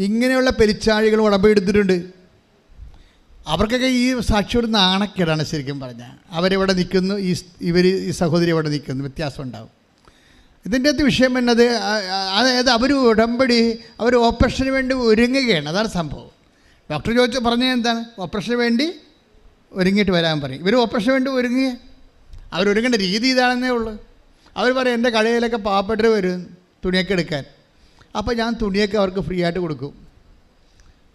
ഇങ്ങനെയുള്ള പെരിച്ചാഴികൾ ഉടമ്പടി എടുത്തിട്ടുണ്ട്. അവർക്കൊക്കെ ഈ സാക്ഷിയോട് നാണക്കേടാണ് ശരിക്കും പറഞ്ഞാൽ. അവരെവിടെ നിൽക്കുന്നു, ഈ സഹോദരി എവിടെ നിൽക്കുന്നു, വ്യത്യാസം ഉണ്ടാവും. ഇതിൻ്റെ അകത്ത് വിഷയം എന്നത്, അതായത് അവർ ഉടമ്പടി, അവർ ഓപ്പറേഷന് വേണ്ടി ഒരുങ്ങുകയാണ്. അതാണ് സംഭവം. ഡോക്ടർ പറഞ്ഞത് എന്താണ്? ഓപ്പറേഷന് വേണ്ടി ഒരുങ്ങിയിട്ട് വരാൻ പറയും. ഇവർ ഓപ്പറേഷന് വേണ്ടി ഒരുങ്ങുക. അവരൊരുങ്ങേണ്ട രീതി ഇതാണെന്നേ ഉള്ളൂ. അവർ പറയും, എൻ്റെ കടയിലൊക്കെ പാവപ്പെട്ടവർ വരും തുണിയൊക്കെ എടുക്കാൻ. അപ്പോൾ ഞാൻ തുണിയൊക്കെ അവർക്ക് ഫ്രീ ആയിട്ട് കൊടുക്കും.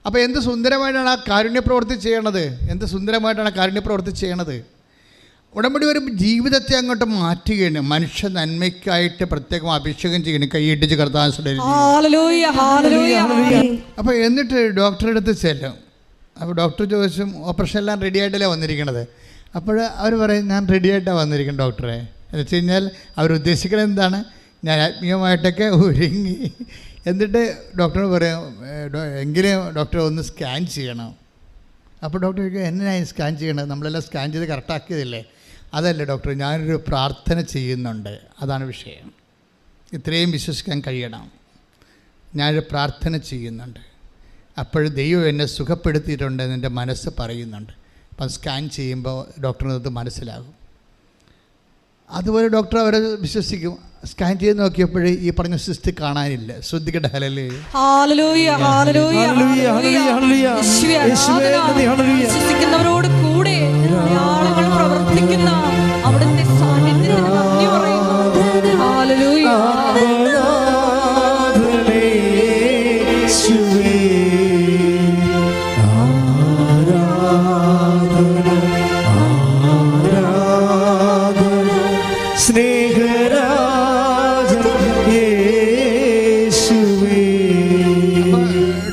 അപ്പോൾ എന്ത് സുന്ദരമായിട്ടാണ് ആ കാരുണ്യപ്രവൃത്തി ചെയ്യണത്, എന്ത് സുന്ദരമായിട്ടാണ് കാരുണ്യപ്രവൃത്തി ചെയ്യണത്. ഉടമ്പടി ഒരു ജീവിതത്തെ അങ്ങോട്ട് മാറ്റുകയാണ്. മനുഷ്യ നന്മയ്ക്കായിട്ട് പ്രത്യേകം അഭിഷേകം ചെയ്യണം. കൈയിട്ടിച്ച് കർത്താൻ. അപ്പോൾ എന്നിട്ട് ഡോക്ടറുടെ അടുത്ത് ചെല്ലും. അപ്പോൾ ഡോക്ടർ ചോദിച്ചും, ഓപ്പറേഷൻ എല്ലാം റെഡി ആയിട്ടല്ലേ വന്നിരിക്കണത്? അപ്പോൾ അവർ പറയും, ഞാൻ റെഡി ആയിട്ടാണ് വന്നിരിക്കുന്നത് ഡോക്ടറെ. എന്ന് വെച്ച് കഴിഞ്ഞാൽ അവരുദ്ദേശിക്കുന്നത് എന്താണ്? ഞാൻ ആത്മീയമായിട്ടൊക്കെ ഒരുങ്ങി. എന്നിട്ട് ഡോക്ടർ പറയും, എങ്കിലും ഡോക്ടർ ഒന്ന് സ്കാൻ ചെയ്യണം. അപ്പോൾ ഡോക്ടർ ചോദിക്കും, എന്നായി സ്കാൻ ചെയ്യണത്? നമ്മളെല്ലാം സ്കാൻ ചെയ്ത് കറക്റ്റാക്കിയതില്ലേ? അതല്ലേ ഡോക്ടർ, ഞാനൊരു പ്രാർത്ഥന ചെയ്യുന്നുണ്ട്, അതാണ് വിഷയം. ഇത്രയും വിശ്വസിക്കാൻ കഴിയണം. ഞാനൊരു പ്രാർത്ഥന ചെയ്യുന്നുണ്ട്, അപ്പോഴും ദൈവം എന്നെ സുഖപ്പെടുത്തിയിട്ടുണ്ടെന്ന് എൻ്റെ മനസ്സ് പറയുന്നുണ്ട്. അപ്പം സ്കാൻ ചെയ്യുമ്പോൾ ഡോക്ടറിനത് മനസ്സിലാകും. അതുപോലെ ഡോക്ടർ അവരെ വിശ്വസിക്കും. സ്കാൻ ചെയ്ത് നോക്കിയപ്പോഴേ ഈ പറഞ്ഞ സിസ്റ്റ് കാണാനില്ല. ശ്രദ്ധിക്കട്ടെ. വിശ്വസിക്കുന്നവരോട് കൂടെ അടയാളങ്ങൾ പ്രവർത്തിക്കുന്ന അവിടുത്തെ സാന്നിധ്യത്തിന് നന്ദി പറയുന്നു. ഹല്ലേലൂയ.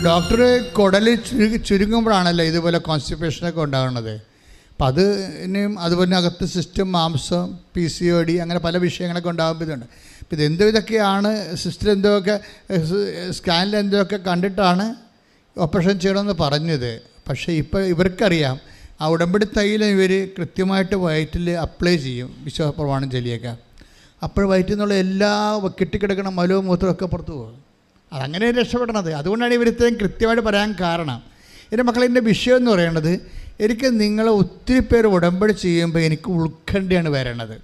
ഡോക്ടർ കുടൽ ചുരുങ്ങുമ്പോഴാണല്ലോ ഇതുപോലെ കോൺസ്റ്റിപ്പേഷനൊക്കെ ഉണ്ടാകുന്നത്. അപ്പം അതുപോലെ അകത്ത് സിസ്റ്റം, മാംസം, PCOD, അങ്ങനെ പല വിഷയങ്ങളൊക്കെ ഉണ്ടാകുമ്പോഴുണ്ട്. അപ്പം ഇതൊക്കെയാണ് സിസ്റ്റർ എന്തൊക്കെ സ്കാനിൽ എന്തൊക്കെ കണ്ടിട്ടാണ് ഓപ്പറേഷൻ ചെയ്യണമെന്ന് പറഞ്ഞത്. പക്ഷേ ഇപ്പോൾ ഇവർക്കറിയാം, ആ ഉടമ്പടി തൈലം ഇവർ കൃത്യമായിട്ട് വയറ്റിൽ അപ്ലൈ ചെയ്യും, വിശ്വാസപ്രമാണം ചൊല്ലിയൊക്കെ. അപ്പോൾ വയറ്റിൽ നിന്നുള്ള എല്ലാ കെട്ടിക്കിടക്കുന്ന മലവും മൂത്രമൊക്കെ പുറത്തു പോകും. അതങ്ങനെ രക്ഷപ്പെടണത്. അതുകൊണ്ടാണ് ഇവരിത്രയും കൃത്യമായിട്ട് പറയാൻ കാരണം. എൻ്റെ മക്കളെ, എൻ്റെ വിഷയം എന്ന് പറയുന്നത്, എനിക്ക് നിങ്ങളെ ഒത്തിരി പേര് ഉടമ്പടി ചെയ്യുമ്പോൾ എനിക്ക് ഉത്കണ്ഠയാണ് വരണത്.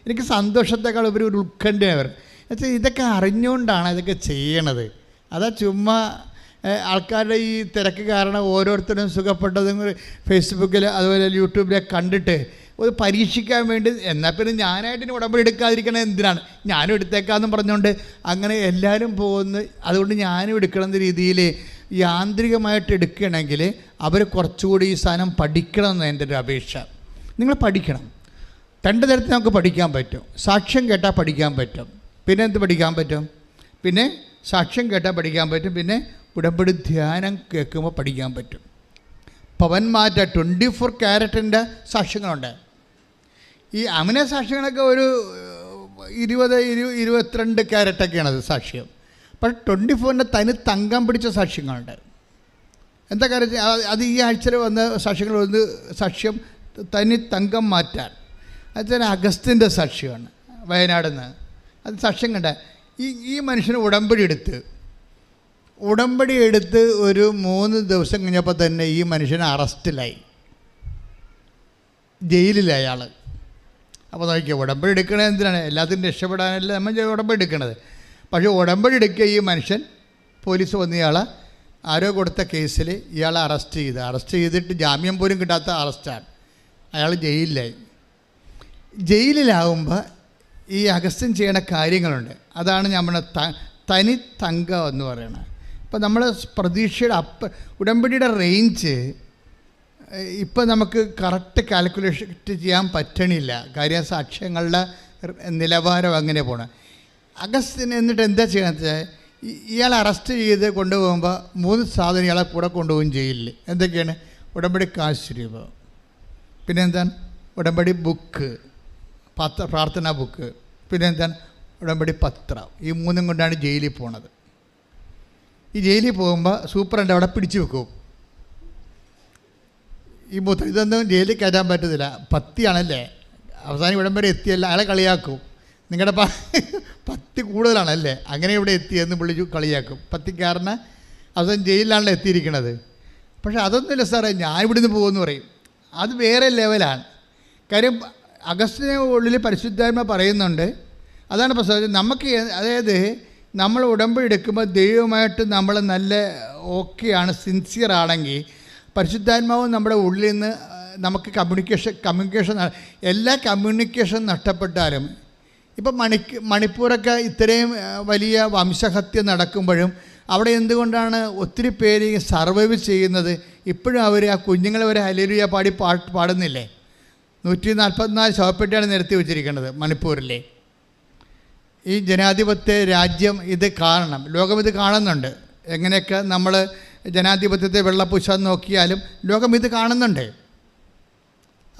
എനിക്ക് സന്തോഷത്തെക്കാൾ ഉപരി ഒരു ഉത്കണ്ഠയാണ് വരുന്നത്. എന്നുവെച്ചാൽ ഇതൊക്കെ അറിഞ്ഞുകൊണ്ടാണ് ഇതൊക്കെ ചെയ്യണത്. അതാ ചുമ്മാ ആൾക്കാരുടെ ഈ തിരക്ക് കാരണം ഓരോരുത്തരും സുഖപ്പെട്ടതും ഫേസ്ബുക്കിൽ അതുപോലെ യൂട്യൂബിലൊക്കെ കണ്ടിട്ട് ഒരു പരീക്ഷിക്കാൻ വേണ്ടി, എന്നാൽ പിന്നെ ഞാനായിട്ട് ഉടമ്പടി എടുക്കാതിരിക്കണത് എന്തിനാണ്, ഞാനും എടുത്തേക്കാമെന്നും പറഞ്ഞുകൊണ്ട് അങ്ങനെ എല്ലാവരും പോകുന്നു. അതുകൊണ്ട് ഞാനും എടുക്കണമെന്ന രീതിയിൽ യാന്ത്രികമായിട്ട് എടുക്കണമെങ്കിൽ അവർ കുറച്ചുകൂടി ഈ സാധനം പഠിക്കണമെന്ന് എൻ്റെ ഒരു അപേക്ഷ. നിങ്ങൾ പഠിക്കണം. 2 തരത്തിൽ നമുക്ക് പഠിക്കാൻ പറ്റും. സാക്ഷ്യം കേട്ടാൽ പഠിക്കാൻ പറ്റും. പിന്നെ എന്ത് പഠിക്കാൻ പറ്റും? പിന്നെ സാക്ഷ്യം കേട്ടാൽ പഠിക്കാൻ പറ്റും. പിന്നെ ഉടമ്പടി ധ്യാനം കേൾക്കുമ്പോൾ പഠിക്കാൻ പറ്റും. പവന്മാറ്റ 24 ക്യാരറ്റിൻ്റെ സാക്ഷ്യങ്ങളുണ്ട്. ഈ അമിന സാക്ഷ്യങ്ങളൊക്കെ ഒരു 20-22 ക്യാരറ്റൊക്കെയാണത് സാക്ഷ്യം. പക്ഷേ 24ൻ്റെ തനി തങ്കം പിടിച്ച സാക്ഷ്യങ്ങളുണ്ട്. എന്താ കാര്യം? അത് ഈ ആഴ്ചയിൽ വന്ന സാക്ഷ്യങ്ങൾ ഒന്ന് സാക്ഷ്യം തനി തങ്കം മാറ്റാൻ. അതുപോലെ അഗസ്റ്റിൻ്റെ സാക്ഷ്യമാണ് വയനാട് നിന്ന്. അത് സാക്ഷ്യം കണ്ട ഈ മനുഷ്യന് ഉടമ്പടി എടുത്ത് ഒരു 3 ദിവസം കഴിഞ്ഞപ്പോൾ തന്നെ ഈ മനുഷ്യൻ അറസ്റ്റിലായി, ജയിലിലായി. അയാൾ അപ്പോൾ നോക്കിയോ, ഉടമ്പടി എടുക്കണത് എന്തിനാണ്? എല്ലാത്തിനും രക്ഷപ്പെടാനല്ല നമ്മൾ ഉടമ്പടി എടുക്കണത്. പക്ഷേ ഉടമ്പടി എടുക്കുക ഈ മനുഷ്യൻ, പോലീസ് വന്ന് ഇയാളെ ആരോ കൊടുത്ത കേസിൽ ഇയാളെ അറസ്റ്റ് ചെയ്തിട്ട് ജാമ്യം പോലും കിട്ടാത്ത അറസ്റ്റാണ്. അയാൾ ജയിലിലായി. ജയിലിലാവുമ്പോൾ ഈ അഗസ്ത്യൻ ചെയ്യേണ്ട കാര്യങ്ങളുണ്ട്. അതാണ് നമ്മുടെ തനി തങ്കം എന്ന് പറയുന്നത്. ഇപ്പം നമ്മൾ പ്രതീക്ഷയുടെ ഉടമ്പടിയുടെ റേഞ്ച് ഇപ്പം നമുക്ക് കറക്റ്റ് കാൽക്കുലേഷൻ ചെയ്യാൻ പറ്റണില്ല. കാര്യം സാക്ഷ്യങ്ങളുടെ നിലവാരം അങ്ങനെ പോകണം. അഗസ്ത്യൻ എന്നിട്ട് എന്താ ചെയ്യണമെന്ന് വെച്ചാൽ ഇയാളെ അറസ്റ്റ് ചെയ്ത് കൊണ്ടുപോകുമ്പോൾ 3 സാധനം ഇയാളെ കൂടെ കൊണ്ടുപോകും ജയിലിൽ. എന്തൊക്കെയാണ്? ഉടമ്പടി കാശ് രൂപ, പിന്നെ എന്താണ് ഉടമ്പടി ബുക്ക്, പ്രാർത്ഥനാ ബുക്ക്, പിന്നെ എന്താണ് ഉടമ്പടി പത്രം. ഈ 3 കൊണ്ടാണ് ജയിലിൽ പോണത്. ഈ ജയിലിൽ പോകുമ്പോൾ സൂപ്രണ്ട് അവിടെ പിടിച്ചു വെക്കും. ഈ ഇതൊന്നും ജയിലിൽ കയറ്റാൻ പറ്റത്തില്ല. പത്തിയാണല്ലേ, അവസാനം ഇവിടം വരെ എത്തിയല്ല, അയാളെ കളിയാക്കും. നിങ്ങളുടെ പത്തി കൂടുതലാണല്ലേ, അങ്ങനെ ഇവിടെ എത്തിയെന്ന് വിളിച്ചു കളിയാക്കും. പത്തിക്കാരന് അവസാനം ജയിലിലാണല്ലോ എത്തിയിരിക്കണത്. പക്ഷേ അതൊന്നുമില്ല സാറേ, ഞാൻ ഇവിടുന്ന് പോകുമെന്ന് പറയും. അത് വേറെ ലെവലാണ്. കാര്യം അഗസ്റ്റിന് ഉള്ളിൽ പരിശുദ്ധാത്മ പറയുന്നുണ്ട്. അതാണ് പ്രശ്നം. നമുക്ക് അതായത് നമ്മൾ ഉടമ്പടി എടുക്കുമ്പോൾ ദൈവമായിട്ട് നമ്മൾ നല്ല ഓക്കെയാണ്, സിൻസിയർ ആണെങ്കിൽ പരിശുദ്ധാത്മാവും നമ്മുടെ ഉള്ളിൽ നിന്ന് നമുക്ക് കമ്മ്യൂണിക്കേഷൻ എല്ലാ കമ്മ്യൂണിക്കേഷൻ നഷ്ടപ്പെട്ടാലും, ഇപ്പം മണിപ്പൂരൊക്കെ ഇത്രയും വലിയ വംശഹത്യ നടക്കുമ്പോഴും അവിടെ എന്തുകൊണ്ടാണ് ഒത്തിരി പേര് സർവൈവ് ചെയ്യുന്നത്? ഇപ്പോഴും അവർ ആ കുഞ്ഞുങ്ങളെ ഒരു ഹല്ലേലൂയ പാടുന്നില്ലേ? 144 ശവപ്പെട്ടിയാണ് നിരത്തി വെച്ചിരിക്കുന്നത് മണിപ്പൂരിലെ. ഈ ജനാധിപത്യ രാജ്യം ഇത് കാണണം, ലോകം ഇത് കാണുന്നുണ്ട്. എങ്ങനെയൊക്കെ നമ്മൾ ജനാധിപത്യത്തെ വെള്ളപ്പൂശാൻ നോക്കിയാലും ലോകം ഇത് കാണുന്നുണ്ട്.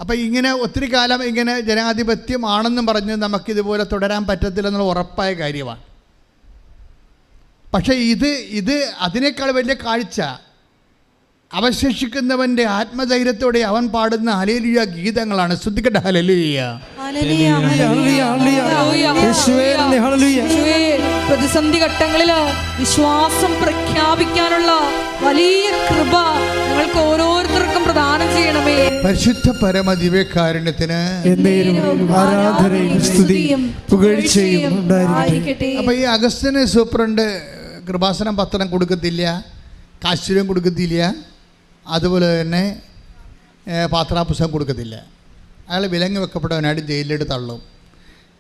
അപ്പോൾ ഇങ്ങനെ ഒത്തിരി കാലം ഇങ്ങനെ ജനാധിപത്യമാണെന്നും പറഞ്ഞ് നമുക്കിതുപോലെ തുടരാൻ പറ്റത്തില്ലെന്നുള്ള ഉറപ്പായ കാര്യമാണ്. പക്ഷേ ഇത് അതിനേക്കാൾ വലിയ കാഴ്ച അവശേഷിക്കുന്നവൻ്റെ ആത്മധൈര്യത്തോടെ അവൻ പാടുന്ന ഹല്ലേലൂയ ഗീതങ്ങളാണ്. ശ്രദ്ധിക്കട്ടെ, ഹല്ലേലൂയ. പ്രതിസന്ധി ഘട്ടങ്ങളിൽ വിശ്വാസം പ്രഖ്യാപിക്കാനുള്ള വലിയ കൃപ ഞങ്ങൾക്ക് ഓരോരുത്തർക്കും പ്രദാനം ചെയ്യണമേ. പരിശുദ്ധ പരമ ദിവ്യകാരുണ്യത്തിന് ആരാധനയും സ്തുതിയും പുകഴ്ചയും ഉണ്ടായിരിക്കട്ടെ. അപ്പോൾ ഈ അഗസ്ത്യന് സൂപ്രണ്ട് കൃപാസനം പത്രം കൊടുക്കത്തില്ല, കാശുരം കൊടുക്കത്തില്ല, അതുപോലെ തന്നെ പാത്രാപുസ്തകം കൊടുക്കത്തില്ല. അയാൾ വിലങ്ങ് വെക്കപ്പെട്ടവനായിട്ട് ജയിലിലിട്ട് തള്ളും.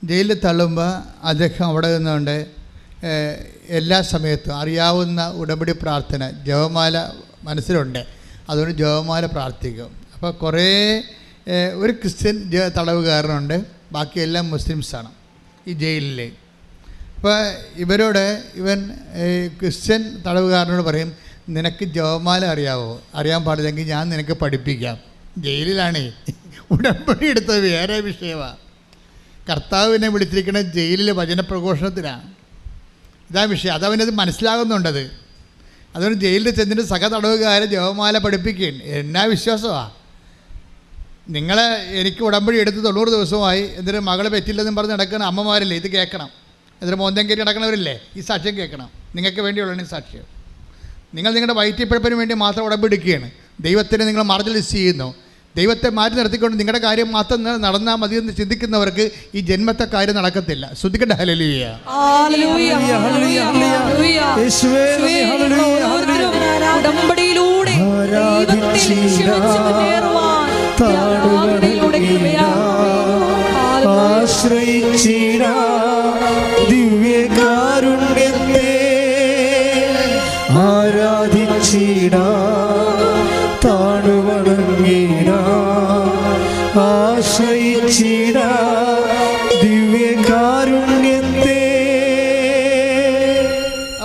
ജയിലിൽ തള്ളുമ്പോൾ അദ്ദേഹം അവിടെ നിന്നുകൊണ്ട് എല്ലാ സമയത്തും അറിയാവുന്ന ഉടമ്പടി പ്രാർത്ഥന, ജപമാല മനസ്സിലുണ്ട്. അതുകൊണ്ട് ജപമാല പ്രാർത്ഥിക്കും. അപ്പോൾ കുറേ ഒരു ക്രിസ്ത്യൻ തടവുകാരനുണ്ട്, ബാക്കിയെല്ലാം മുസ്ലിംസാണ് ഈ ജയിലിൽ. അപ്പോൾ ഇവൻ ക്രിസ്ത്യൻ തടവുകാരനോട് പറയും, നിനക്ക് ജപമാല അറിയാൻ പാടില്ലെങ്കിൽ ഞാൻ നിനക്ക് പഠിപ്പിക്കാം. ജയിലിലാണേ, ഉടമ്പടി എടുത്തത് വേറെ വിഷയമാണ്. കർത്താവിനെ വിളിച്ചിരിക്കുന്ന ജയിലിൽ വചനപ്രഘോഷണത്തിനാണ്. ഇതാ വിഷയം. അതവനത് മനസ്സിലാകുന്നുണ്ടത്. അതുകൊണ്ട് ജയിലിൽ ചെന്നിട്ട് തടവുകാരെ ജപമാല പഠിപ്പിക്കുകയാണ്. എന്നാ വിശ്വാസമാണ് എനിക്ക് ഉടമ്പടി എടുത്ത് 90 ദിവസമായി, എന്നിട്ട് മകളെ പറ്റില്ലെന്നും പറഞ്ഞ് നടക്കുന്ന അമ്മമാരില്ലേ, ഇത് കേൾക്കണം. എന്നിട്ട് മോന്തം കയറ്റി നടക്കണവരില്ലേ, ഈ സാക്ഷ്യം കേൾക്കണം. നിങ്ങൾക്ക് വേണ്ടിയുള്ളതാണ് ഈ സാക്ഷ്യം. നിങ്ങൾ നിങ്ങളുടെ വയറ്റിപ്പഴപ്പിന് വേണ്ടി മാത്രം ഉടമ്പെടുക്കുകയാണ്. ദൈവത്തിനെ നിങ്ങൾ മാർജിനലൈസ് ചെയ്യുന്നു. ദൈവത്തെ മാറ്റി നിർത്തിക്കൊണ്ട് നിങ്ങളുടെ കാര്യം മാത്രം നടന്നാൽ മതി എന്ന് ചിന്തിക്കുന്നവർക്ക് ഈ ജന്മത്തെ കാര്യം നടക്കത്തില്ല. ശ്രദ്ധിക്കട്ടെ, ഹല്ലേലൂയ. ഉടമ്പടിയിലൂടെ ദിവ്യകാരുണ്യത്തെ ആരാധിച്ചിടാ, താണുവണങ്ങിടാ, ആശ്രയിച്ചിടാ ദിവ്യകാരുണ്യത്തെ.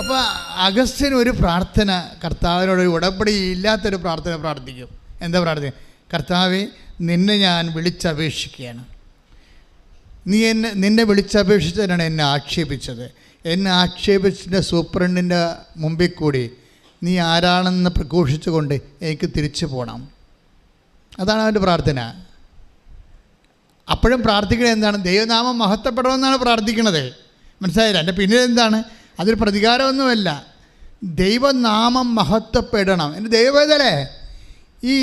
അപ്പോൾ അഗസ്ത്യൻ ഒരു പ്രാർത്ഥന, കർത്താവിനോട് ഉടമ്പടി ഇല്ലാത്തൊരു പ്രാർത്ഥന പ്രാർത്ഥിക്കും. എന്താ പ്രാർത്ഥന? കർത്താവെ, നിന്നെ ഞാൻ വിളിച്ചപേക്ഷിക്കുകയാണ്. നിന്നെ വിളിച്ചപേക്ഷിച്ചതിനാണ് എന്നെ ആക്ഷേപിച്ചത്. എന്നെ ആക്ഷേപിച്ചിൻ്റെ സൂപ്രണ്ടിൻ്റെ മുമ്പിൽ കൂടി നീ ആരാണെന്ന് പ്രഘോഷിച്ചുകൊണ്ട് എനിക്ക് തിരിച്ചു പോകണം. അതാണ് അവൻ്റെ പ്രാർത്ഥന. അപ്പോഴും പ്രാർത്ഥിക്കുന്നത് എന്താണ്? ദൈവനാമം മഹത്വപ്പെടണമെന്നാണ് പ്രാർത്ഥിക്കുന്നത്. മനസ്സിലായില്ല? എൻ്റെ പിന്നിൽ എന്താണ്? അതൊരു പ്രതികാരമൊന്നുമല്ല. ദൈവനാമം മഹത്വപ്പെടണം. എൻ്റെ ദൈവവേദലേ, ഈ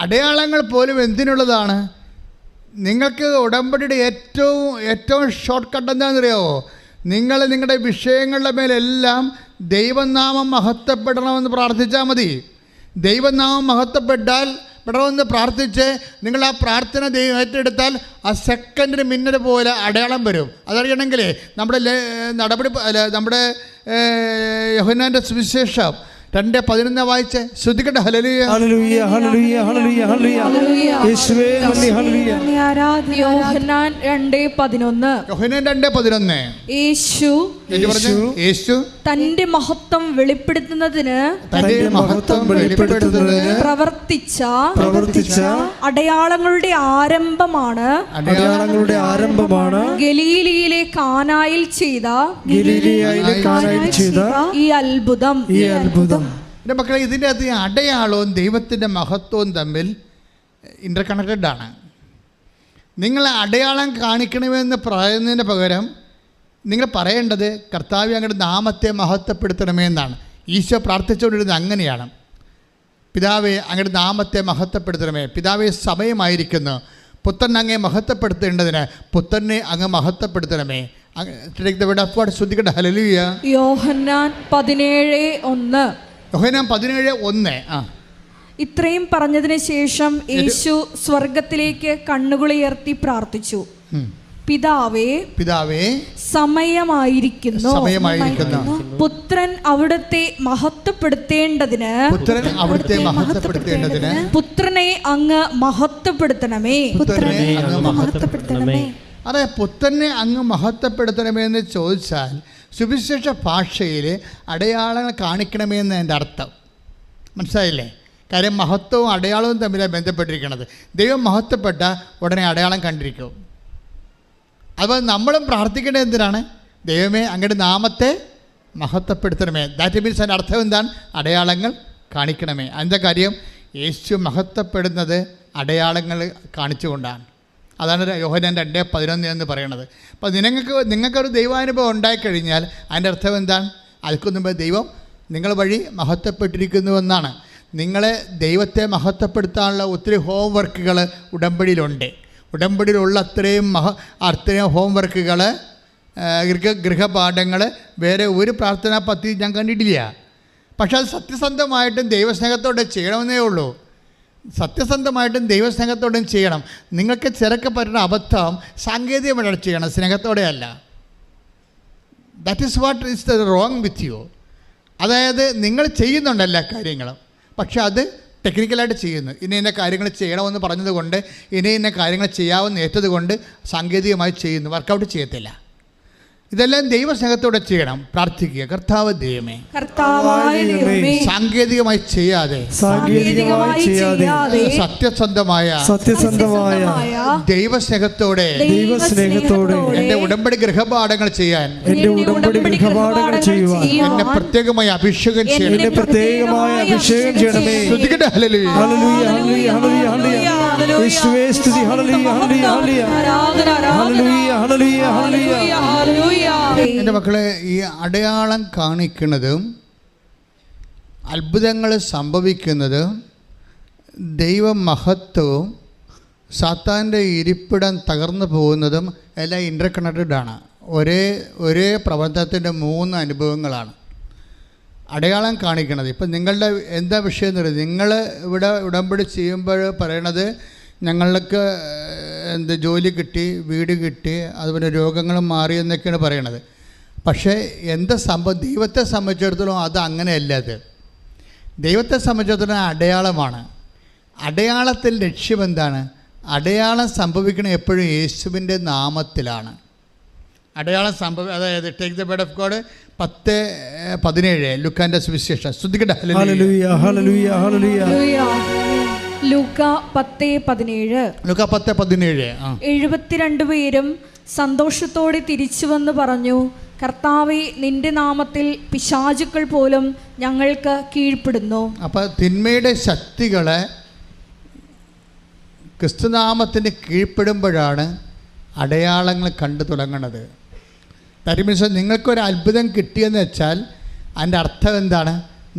അടയാളങ്ങൾ പോലും എന്തിനുള്ളതാണ്? നിങ്ങൾക്ക് ഉടമ്പടിയുടെ ഏറ്റവും ഷോർട്ട് കട്ട് എന്താണെന്നറിയാമോ? നിങ്ങൾ നിങ്ങളുടെ വിഷയങ്ങളുടെ മേലെല്ലാം ദൈവനാമം മഹത്വപ്പെടണമെന്ന് പ്രാർത്ഥിച്ചാൽ മതി. ദൈവനാമം മഹത്വപ്പെടണമെന്ന് പ്രാർത്ഥിച്ച് നിങ്ങൾ ആ പ്രാർത്ഥന ദൈവം ഏറ്റെടുത്താൽ ആ സെക്കൻഡിന് മിന്നൽ പോലെ അടയാളം വരും. അതറിയണമെങ്കിൽ നമ്മുടെ യോഹന്നാൻ്റെ സുവിശേഷം 2:11 വായിച്ച് ശ്രദ്ധിക്കട്ടെ. ഹല്ലേലൂയ ഹല്ലേലൂയ ഹല്ലേലൂയ ഹല്ലേലൂയ ഹല്ലേലൂയ യേശുവേ നന്ദി. ഹല്ലേലൂയ. യോഹന്നാൻ 2:11 യേശു തന്റെ മഹത്വം വെളിപ്പെടുത്തുന്നതിന് പ്രവർത്തിച്ച അടയാളങ്ങളുടെ ആരംഭമാണ് ഗലീലയിലെ കാനായിൽ ചെയ്ത ഈ അത്ഭുതം. എൻ്റെ മക്കളെ, ഇതിൻ്റെ അകത്ത് അടയാളവും ദൈവത്തിൻ്റെ മഹത്വവും തമ്മിൽ ഇൻ്റർ കണക്റ്റഡ് ആണ്. നിങ്ങൾ അടയാളം കാണിക്കണമെന്ന് പറയുന്നതിന് പകരം നിങ്ങൾ പറയേണ്ടത് കർത്താവേ അങ്ങയുടെ നാമത്തെ മഹത്വപ്പെടുത്തണമേ എന്നാണ്. ഈശോ പ്രാർത്ഥിച്ചുകൊണ്ടിരുന്നത് അങ്ങനെയാണ്. പിതാവേ അങ്ങയുടെ നാമത്തെ മഹത്വപ്പെടുത്തണമേ. പിതാവേ സമയമായിരിക്കുന്നു, പുത്രൻ അങ്ങേ മഹത്വപ്പെടുത്തേണ്ടതിന് പുത്രനെ അങ്ങ് മഹത്വപ്പെടുത്തണമേ. ശ്രദ്ധിക്കട്ടെ. ഹല്ലേലൂയ. യോഹന്നാൻ 17:1. യോഹന്നാൻ 17:1. ഇത്രയും പറഞ്ഞതിന് ശേഷം യേശു സ്വർഗത്തിലേക്ക് കണ്ണുകളുയർത്തി പ്രാർത്ഥിച്ചു, പിതാവേ സമയമായിരിക്കുന്നു, പുത്രൻ അവിടുത്തെ മഹത്വപ്പെടുത്തേണ്ടതിന് പുത്രനെ അങ്ങ് മഹത്വപ്പെടുത്തണമേ. അതെ, പുത്രനെ അങ്ങ് മഹത്വപ്പെടുത്തണമേ എന്ന് ചോദിച്ചാൽ സുവിശേഷ ഭാഷയിൽ അടയാളങ്ങൾ കാണിക്കണമേ എന്ന് എൻ്റെ അർത്ഥം മനസ്സിലായില്ലേ? കാര്യം മഹത്വവും അടയാളവും തമ്മിലാണ് ബന്ധപ്പെട്ടിരിക്കുന്നത്. ദൈവം മഹത്വപ്പെട്ട ഉടനെ അടയാളം കണ്ടിരിക്കും. അപ്പോൾ നമ്മളും പ്രാർത്ഥിക്കേണ്ടത് എന്തിനാണ്? ദൈവമേ അങ്ങയുടെ നാമത്തെ മഹത്വപ്പെടുത്തണമേ. ദാറ്റ് മീൻസ് അതിൻ്റെ അർത്ഥം എന്താണ്? അടയാളങ്ങൾ കാണിക്കണമേ. അതിൻ്റെ കാര്യം യേശു മഹത്വപ്പെടുന്നത് അടയാളങ്ങൾ കാണിച്ചുകൊണ്ടാണ്. അതാണ് യോഹന്നാൻ 2:11 എന്ന് പറയുന്നത്. അപ്പോൾ നിങ്ങൾക്കൊരു ദൈവാനുഭവം ഉണ്ടായിക്കഴിഞ്ഞാൽ അതിൻ്റെ അർത്ഥം എന്താണ്? അതിൽക്കൊന്നും മുമ്പ് ദൈവം നിങ്ങൾ വഴി മഹത്വപ്പെട്ടിരിക്കുന്നുവെന്നാണ്. നിങ്ങളെ ദൈവത്തെ മഹത്വപ്പെടുത്താനുള്ള ഒത്തിരി ഹോം വർക്കുകൾ ഉടമ്പടിയിലുണ്ട്. ഉടമ്പടിയിലുള്ള അത്രയും ഹോം വർക്കുകൾ, ഗൃഹപാഠങ്ങൾ വേറെ ഒരു പ്രാർത്ഥനാ പദ്ധതി ഞാൻ കണ്ടിട്ടില്ല. പക്ഷെ അത് സത്യസന്ധമായിട്ടും ദൈവസ്നേഹത്തോടെ ചെയ്യണമെന്നേ ഉള്ളൂ. സത്യസന്ധമായിട്ടും ദൈവസ്നേഹത്തോടെയും ചെയ്യണം. നിങ്ങൾക്ക് ചിലക്ക് പറ്റുന്ന അബദ്ധം സാങ്കേതികമായിട്ട് ചെയ്യണം, സ്നേഹത്തോടെയല്ല. That is what is the wrong with you. അതായത് നിങ്ങൾ ചെയ്യുന്നുണ്ട് എല്ലാ കാര്യങ്ങളും, പക്ഷെ അത് ടെക്നിക്കലായിട്ട് ചെയ്യുന്നു. ഇന്ന കാര്യങ്ങൾ ചെയ്യണമെന്ന് പറഞ്ഞതുകൊണ്ട് ഇന്ന കാര്യങ്ങൾ ചെയ്യാമെന്ന് ഏറ്റതുകൊണ്ട് സാങ്കേതികമായി ചെയ്യുന്നു, വർക്കൗട്ട് ചെയ്യത്തില്ല. ഇതെല്ലാം ദൈവസ്നേഹത്തോടെ ചെയ്യണം. പ്രാർത്ഥിക്കുക, കർത്താവ് ദൈവമേ, സാങ്കേതികമായി ചെയ്യാതെ സത്യസന്ധമായ ദൈവസ്നേഹത്തോടെ എന്റെ ഉടമ്പടി ഗൃഹപാഠങ്ങൾ ചെയ്യാൻ എന്നെ പ്രത്യേകമായി അഭിഷേകം ചെയ്യണമേ. ശ്രദ്ധിക്കട്ടെ. ഹല്ലേലൂയ. എൻ്റെ മക്കളെ, ഈ അടയാളം കാണിക്കുന്നതും അത്ഭുതങ്ങൾ സംഭവിക്കുന്നതും ദൈവമഹത്വവും സാത്താൻ്റെ ഇരിപ്പിടം തകർന്നു പോകുന്നതും എല്ലാം ഇൻ്റർ കണക്റ്റഡ് ആണ്. ഒരേ പ്രബന്ധത്തിൻ്റെ 3 അനുഭവങ്ങളാണ് അടയാളം കാണിക്കുന്നത്. ഇപ്പം നിങ്ങളുടെ എന്താ വിഷയം എന്ന് പറയുന്നത്? നിങ്ങൾ ഇവിടെ ഉടമ്പടി ചെയ്യുമ്പോൾ പറയണത് ഞങ്ങൾക്ക് ജോലി കിട്ടി, വീട് കിട്ടി, അതുപോലെ രോഗങ്ങളും മാറി എന്നൊക്കെയാണ് പറയണത്. പക്ഷേ ദൈവത്തെ സംബന്ധിച്ചിടത്തോളം അത് അങ്ങനെയല്ല. അത് ദൈവത്തെ സംബന്ധിച്ചിടത്തോളം അടയാളമാണ്. അടയാളത്തിൽ ലക്ഷ്യം എന്താണ്? അടയാളം സംഭവിക്കണ എപ്പോഴും യേശുവിൻ്റെ നാമത്തിലാണ്. അടയാളം അതായത് take the word of God 10:17 ലൂക്കാന്റെ സുവിശേഷം. ശ്രദ്ധിക്കട്ടെ. ഹല്ലേലൂയ ഹല്ലേലൂയ ഹല്ലേലൂയ. ലൂക്ക 10:17. 72 പേരും സന്തോഷത്തോടെ തിരിച്ചു വന്ന് പറഞ്ഞു, കർത്താവേ, നിന്റെ നാമത്തിൽ പിശാചുക്കൾ പോലും ഞങ്ങൾക്ക് കീഴ്പ്പെടുന്നു. അപ്പം തിന്മയുടെ ശക്തികളെ ക്രിസ്തുനാമത്തിന് കീഴ്പ്പെടുമ്പോഴാണ് അടയാളങ്ങൾ കണ്ടു തുടങ്ങുന്നത്. ദാറ്റ് മീൻസ് നിങ്ങൾക്കൊരു അത്ഭുതം കിട്ടിയെന്ന് വെച്ചാൽ അതിൻ്റെ അർത്ഥം എന്താണ്?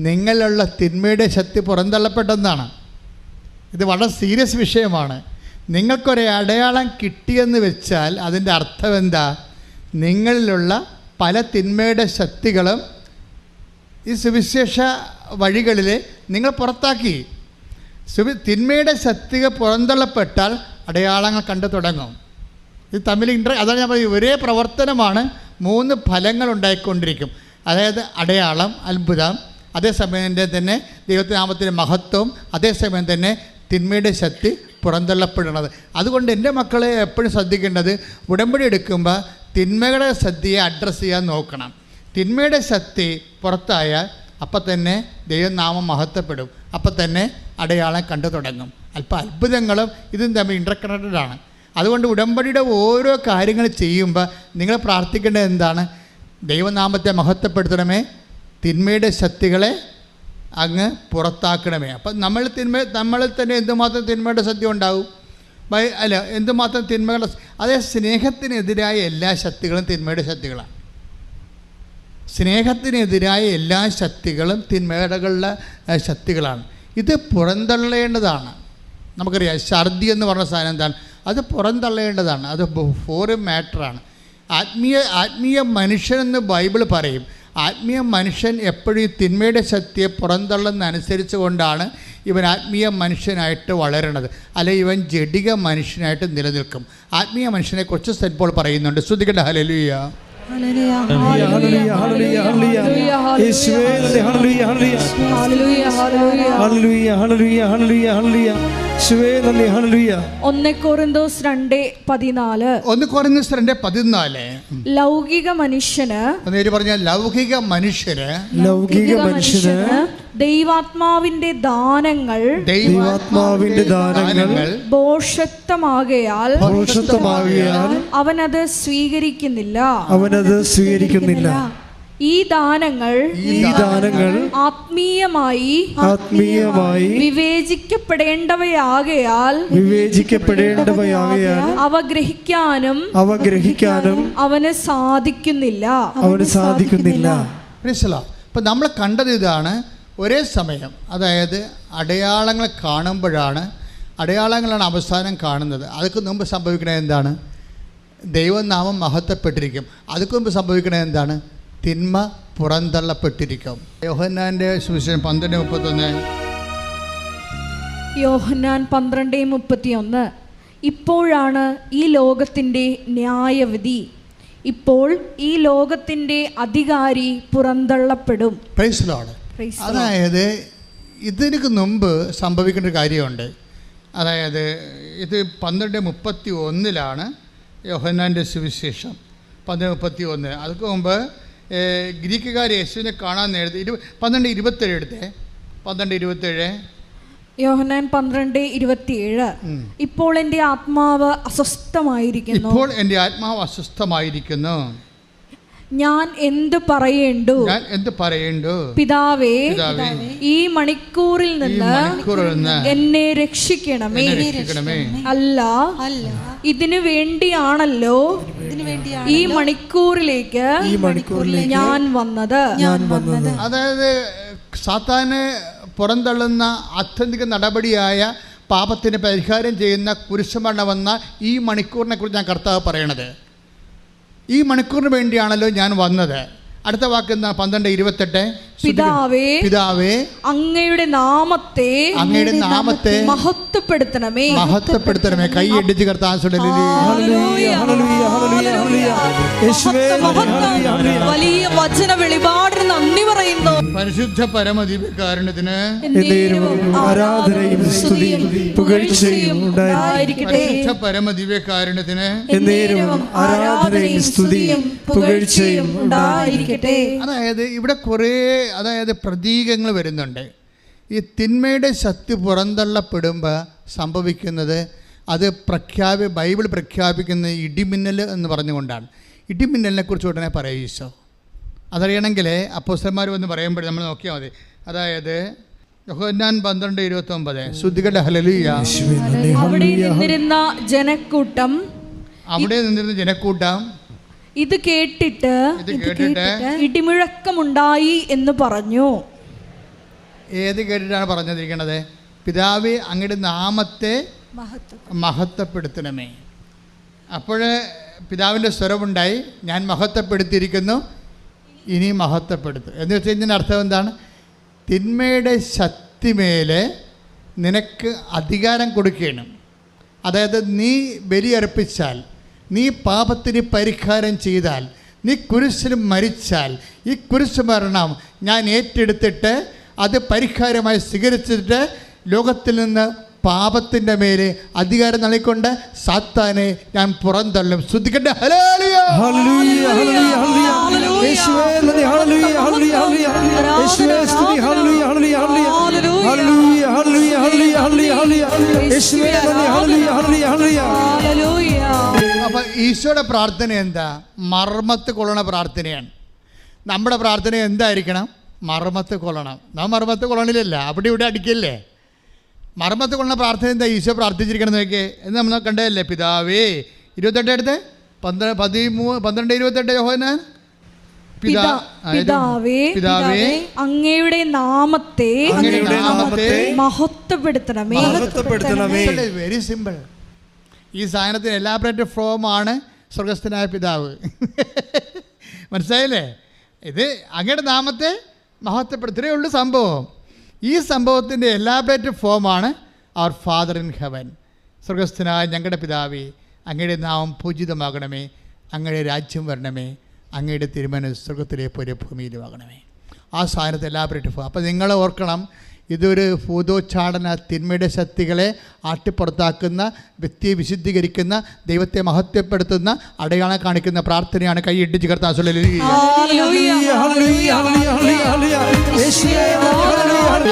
നിങ്ങളിലുള്ള തിന്മയുടെ ശക്തി പുറന്തള്ളപ്പെട്ടെന്നാണ്. ഇത് വളരെ സീരിയസ് വിഷയമാണ്. നിങ്ങൾക്കൊരു അടയാളം കിട്ടിയെന്ന് വെച്ചാൽ അതിൻ്റെ അർത്ഥം എന്താ? നിങ്ങളിലുള്ള പല തിന്മയുടെ ശക്തികളും ഈ സുവിശേഷ വഴികളിൽ നിങ്ങൾ പുറത്താക്കി. തിന്മയുടെ ശക്തികൾ പുറന്തള്ളപ്പെട്ടാൽ അടയാളങ്ങൾ കണ്ടു തുടങ്ങും. ഇത് തമ്മിൽ അതാണ് ഞാൻ പറയുന്നത്, ഒരേ പ്രവർത്തനമാണ്, 3 ഫലങ്ങൾ ഉണ്ടായിക്കൊണ്ടിരിക്കും. അതായത് അടയാളം, അത്ഭുതം, അതേസമയം തന്നെ ദൈവത്തിൻ്റെ നാമത്തിൻ്റെ മഹത്വം, അതേസമയം തന്നെ തിന്മയുടെ ശക്തി പുറന്തള്ളപ്പെടുന്നത്. അതുകൊണ്ട് എൻ്റെ മക്കളെ എപ്പോഴും ശ്രദ്ധിക്കേണ്ടത്, ഉടമ്പടി എടുക്കുമ്പോൾ തിന്മയുടെ ശക്തിയെ അഡ്രസ്സ് ചെയ്യാൻ നോക്കണം. തിന്മയുടെ ശക്തി പുറത്തായാൽ അപ്പം തന്നെ ദൈവനാമം മഹത്വപ്പെടും, അപ്പം തന്നെ അടയാളം കണ്ടു തുടങ്ങും. അല്പം അത്ഭുതങ്ങളും ഇതും തമ്മിൽ ഇൻ്റർകണക്റ്റഡാണ്. അതുകൊണ്ട് ഉടമ്പടിയുടെ ഓരോ കാര്യങ്ങൾ ചെയ്യുമ്പോൾ നിങ്ങൾ പ്രാർത്ഥിക്കേണ്ടത് എന്താണ്? ദൈവനാമത്തെ മഹത്വപ്പെടുത്തണമേ, തിന്മയുടെ ശക്തികളെ അങ്ങ് പുറത്താക്കണമേ. അപ്പം നമ്മളിൽ തന്നെ എന്തുമാത്രം തിന്മയുടെ ശക്തി ഉണ്ടാവും? അല്ല, എന്തുമാത്രം തിന്മകളുടെ, അതേ സ്നേഹത്തിനെതിരായ എല്ലാ ശക്തികളും തിന്മയുടെ ശക്തികളാണ്. സ്നേഹത്തിനെതിരായ എല്ലാ ശക്തികളും തിന്മകളുടെ ശക്തികളാണ്. ഇത് പുറന്തള്ളേണ്ടതാണ്. നമുക്കറിയാം, ഛർദി എന്ന് പറഞ്ഞ സാധനം എന്താണ്? അത് പുറന്തള്ളേണ്ടതാണ്. അത് ഫോറിൻ മാറ്ററാണ്. ആത്മീയ മനുഷ്യനെന്ന് ബൈബിൾ പറയും. ആത്മീയ മനുഷ്യൻ എപ്പോഴും തിന്മയുടെ ശക്തിയെ പുറന്തള്ളുന്നതനുസരിച്ച് കൊണ്ടാണ് ഇവൻ ആത്മീയ മനുഷ്യനായിട്ട് വളരണത്. അല്ലെ ഇവൻ ജഡിക മനുഷ്യനായിട്ട് നിലനിൽക്കും. ആത്മീയ മനുഷ്യനെക്കുറിച്ച് സെന്റ് പോൾ പറയുന്നുണ്ട്. ശ്രുതികട്ടെ ഹല്ലേലൂയ. കൊരിന്തോസ് 2:14 ലൗകിക മനുഷ്യന് ദൈവാത്മാവിന്റെ ദാനങ്ങൾ ഭോഷത്വമാകയാൽ അവനത് സ്വീകരിക്കുന്നില്ല. ഈ ദാനങ്ങൾ ആത്മീയമായി വിവേചിക്കപ്പെടേണ്ടവയാകയാൽ അവ ഗ്രഹിക്കാനും അവന് സാധിക്കുന്നില്ല. ഇപ്പം നമ്മൾ കണ്ടത് ഇതാണ്. ഒരേ സമയം, അതായത് അടയാളങ്ങൾ കാണുമ്പോഴാണ്, അടയാളങ്ങളാണ് അവസാനം കാണുന്നത്. അതൊക്കെ മുമ്പ് സംഭവിക്കണത് എന്താണ്? ദൈവനാമം മഹത്വപ്പെട്ടിരിക്കും. അതൊക്കെ മുമ്പ് സംഭവിക്കണത് എന്താണ്? തിന്മ പുറന്തള്ളപ്പെട്ടിരിക്കും. യോഹന്നാൻ്റെ സുവിശേഷം 12:31. യോഹന്നാൻ 12:31 ഇപ്പോഴാണ് ഈ ലോകത്തിൻ്റെ ന്യായവിധി. ഇപ്പോൾ ഈ ലോകത്തിൻ്റെ അധികാരി പുറന്തള്ളപ്പെടും. Praise Lord. അതായത് ഇതിനു മുമ്പ് സംഭവിക്കേണ്ട ഒരു കാര്യമുണ്ട്. അതായത് ഇത് 12:31 യോഹന്നാൻ്റെ സുവിശേഷം 12:31. അതിന് മുമ്പ് ഗ്രീക്കുകാർ യേശുവിനെ കാണാൻ നേരത്തെ 12:27 എടുത്തേ. 12:27 യോഹന്നാൻ 12:27 ഇപ്പോൾ എൻ്റെ ആത്മാവ് അസ്വസ്ഥമായിരിക്കുന്നു. ഞാൻ എന്ത് പറയേണ്ടു? പിതാവേ, ഈ മണിക്കൂറിൽ നിന്ന് എന്നെ രക്ഷിക്കണമേ. അല്ല, ഇതിനു വേണ്ടിയാണല്ലോ ഈ മണിക്കൂറിലേക്ക് ഞാൻ വന്നത്. അതായത് സാത്താനെ പുറന്തള്ളുന്ന ആത്യന്തിക നടപടിയായ പാപത്തിന് പരിഹാരം ചെയ്യുന്ന കുരിശുമരണം വന്ന ഈ മണിക്കൂറിനെ കുറിച്ച് ഞാൻ കർത്താവ് പറയണത്. ഈ മണിക്കൂറിന് വേണ്ടിയാണല്ലോ ഞാൻ വന്നത്. അടുത്ത വാക്ക് എന്താ? 12:28 പിതാവേ, അങ്ങയുടെ നാമത്തെ മഹത്വപ്പെടുത്തണമേ. കൈയടിച്ച് കർത്താവ് വലിയ വചന വെളിപാടിന് നന്ദി പറയുന്നു. പരിശുദ്ധ പരമദിവ്യകാരുണ്യത്തിന് ആരാധനയും സ്തുതിയും പുകഴ്ചയും ഉണ്ടായിരിക്കട്ടെ. പരിശുദ്ധ പരമദിവ്യകാരുണ്യത്തിന് ആരാധനയും സ്തുതിയും പുകഴ്ചയും ഉണ്ടായിരിക്കട്ടെ. അതായത് ഇവിടെ കുറേ പ്രതീകങ്ങൾ വരുന്നുണ്ട്. ഈ തിന്മയുടെ ശക്തി പുറന്തള്ളപ്പെടുമ്പോൾ സംഭവിക്കുന്നത് അത് ബൈബിൾ പ്രഖ്യാപിക്കുന്ന ഇടിമിന്നൽ എന്ന് പറഞ്ഞുകൊണ്ടാണ്. ഇടിമിന്നലിനെ കുറിച്ച് ഉടനെ പറയും ഈശോ. അതറിയണമെങ്കിൽ അപ്പോസ്തലന്മാർ വന്ന് പറയുമ്പോൾ നമ്മൾ നോക്കിയാൽ മതി. അതായത് യോഹന്നാൻ 12:29 ശ്രുതികട്ടെ ഹല്ലേലൂയ. അവിടെ നിന്നിരുന്ന ജനക്കൂട്ടം ഇത് കേട്ടിട്ട് ഇടിമുഴക്കമുണ്ടായി എന്ന് പറഞ്ഞു. ഏത് കേട്ടിട്ടാണ് പറഞ്ഞിരിക്കണത്? പിതാവേ, അങ്ങയുടെ നാമത്തെ മഹത്വപ്പെടുത്തണമേ. അപ്പോൾ പിതാവിൻ്റെ സ്വരമുണ്ടായി, ഞാൻ മഹത്വപ്പെടുത്തിയിരിക്കുന്നു, ഇനി മഹത്വപ്പെടുത്തും എന്ന് വെച്ച് കഴിഞ്ഞാൽ അർത്ഥം എന്താണ്? തിന്മയുടെ ശക്തിമേലെ നിനക്ക് അധികാരം കൊടുക്കുകയാണ്. അതായത് നീ ബലിയർപ്പിച്ചാൽ, നീ പാപത്തിന് പരിഹാരം ചെയ്താൽ, നീ കുരിശിൽ മരിച്ചാൽ, ഈ കുരിശ് മരണം ഞാൻ ഏറ്റെടുത്തിട്ട് അത് പരിഹാരമായി സ്വീകരിച്ചിട്ട് ലോകത്തിൽ നിന്ന് പാപത്തിൻ്റെ മേലെ അധികാരം നൽകിക്കൊണ്ട് സാത്താനെ ഞാൻ പുറന്തള്ളും. ശ്രദ്ധിക്കട്ടെ. ഹല്ലേലൂയ, ഹല്ലേലൂയ, ഹല്ലേലൂയ, ഹല്ലേലൂയ. യേശുവേ നന്ദി. ഹല്ലേലൂയ, ഹല്ലേലൂയ, ഹല്ലേലൂയ. യേശുവേ സ്തുതി. ഹല്ലേലൂയ, ഹല്ലേലൂയ, ഹല്ലേലൂയ. ഹല്ലേലൂയ, ഹല്ലേലൂയ, ഹല്ലേലൂയ, ഹല്ലേലൂയ. യേശുവേ നന്ദി. ഹല്ലേലൂയ, ഹല്ലേലൂയ, ഹല്ലേലൂയ. അപ്പം ഈശോയുടെ പ്രാർത്ഥന എന്താ? മർമ്മത്ത് കൊള്ളണ പ്രാർത്ഥനയാണ്. നമ്മുടെ പ്രാർത്ഥന എന്തായിരിക്കണം? മർമ്മത്ത് കൊള്ളണം. നാം മർമ്മത്ത് കൊള്ളണില്ലല്ല, അവിടെ ഇവിടെ അടിക്കല്ലേ. മർമ്മത്ത് കൊള്ളുന്ന പ്രാർത്ഥന എന്താ ഈശോ പ്രാർത്ഥിച്ചിരിക്കണം നോക്കിയേ എന്ന് നമ്മൾ കണ്ടതല്ലേ? പിതാവേ 28 എടുത്ത് 12-28 യോഹന്നാൻ. പിതാവേ അങ്ങയുടെ നാമത്തെ മഹത്വപ്പെടുത്തണമേ. Very simple. ഈ സാധനത്തിന് എലാബറേറ്റ് ഫോമാണ് സ്വർഗസ്ഥനായ പിതാവ്. മനസ്സിലായില്ലേ? ഇത് അങ്ങയുടെ നാമത്തെ മഹത്വപ്പെടുത്തേ ഉള്ളൂ സംഭവം. ഈ സംഭവത്തിൻ്റെ എലാബറേറ്റ് ഫോമാണ് അവർ ഫാദർ ഇൻ ഹെവൻ. സ്വർഗസ്ഥനായ ഞങ്ങളുടെ പിതാവേ, അങ്ങയുടെ നാമം പൂജിതമാകണമേ, അങ്ങയുടെ രാജ്യം വരണമേ, അങ്ങയുടെ തിരുമനസ്സ് സ്വർഗത്തിലെ പോലെ ഭൂമിയിലുമാകണമേ. ആ സാധനത്തെ എലാബറേറ്റ് ഫോം. അപ്പോൾ നിങ്ങൾ ഓർക്കണം, ഇതൊരു ഭൂതോച്ചാടന, തിന്മയുടെ ശക്തികളെ ആട്ടിപ്പുറത്താക്കുന്ന, വ്യക്തിയെ വിശുദ്ധീകരിക്കുന്ന, ദൈവത്തെ മഹത്വപ്പെടുത്തുന്ന, അടയാളം കാണിക്കുന്ന പ്രാർത്ഥനയാണ്. കൈ ഇട്ടിച്ച് കർത്താൻ.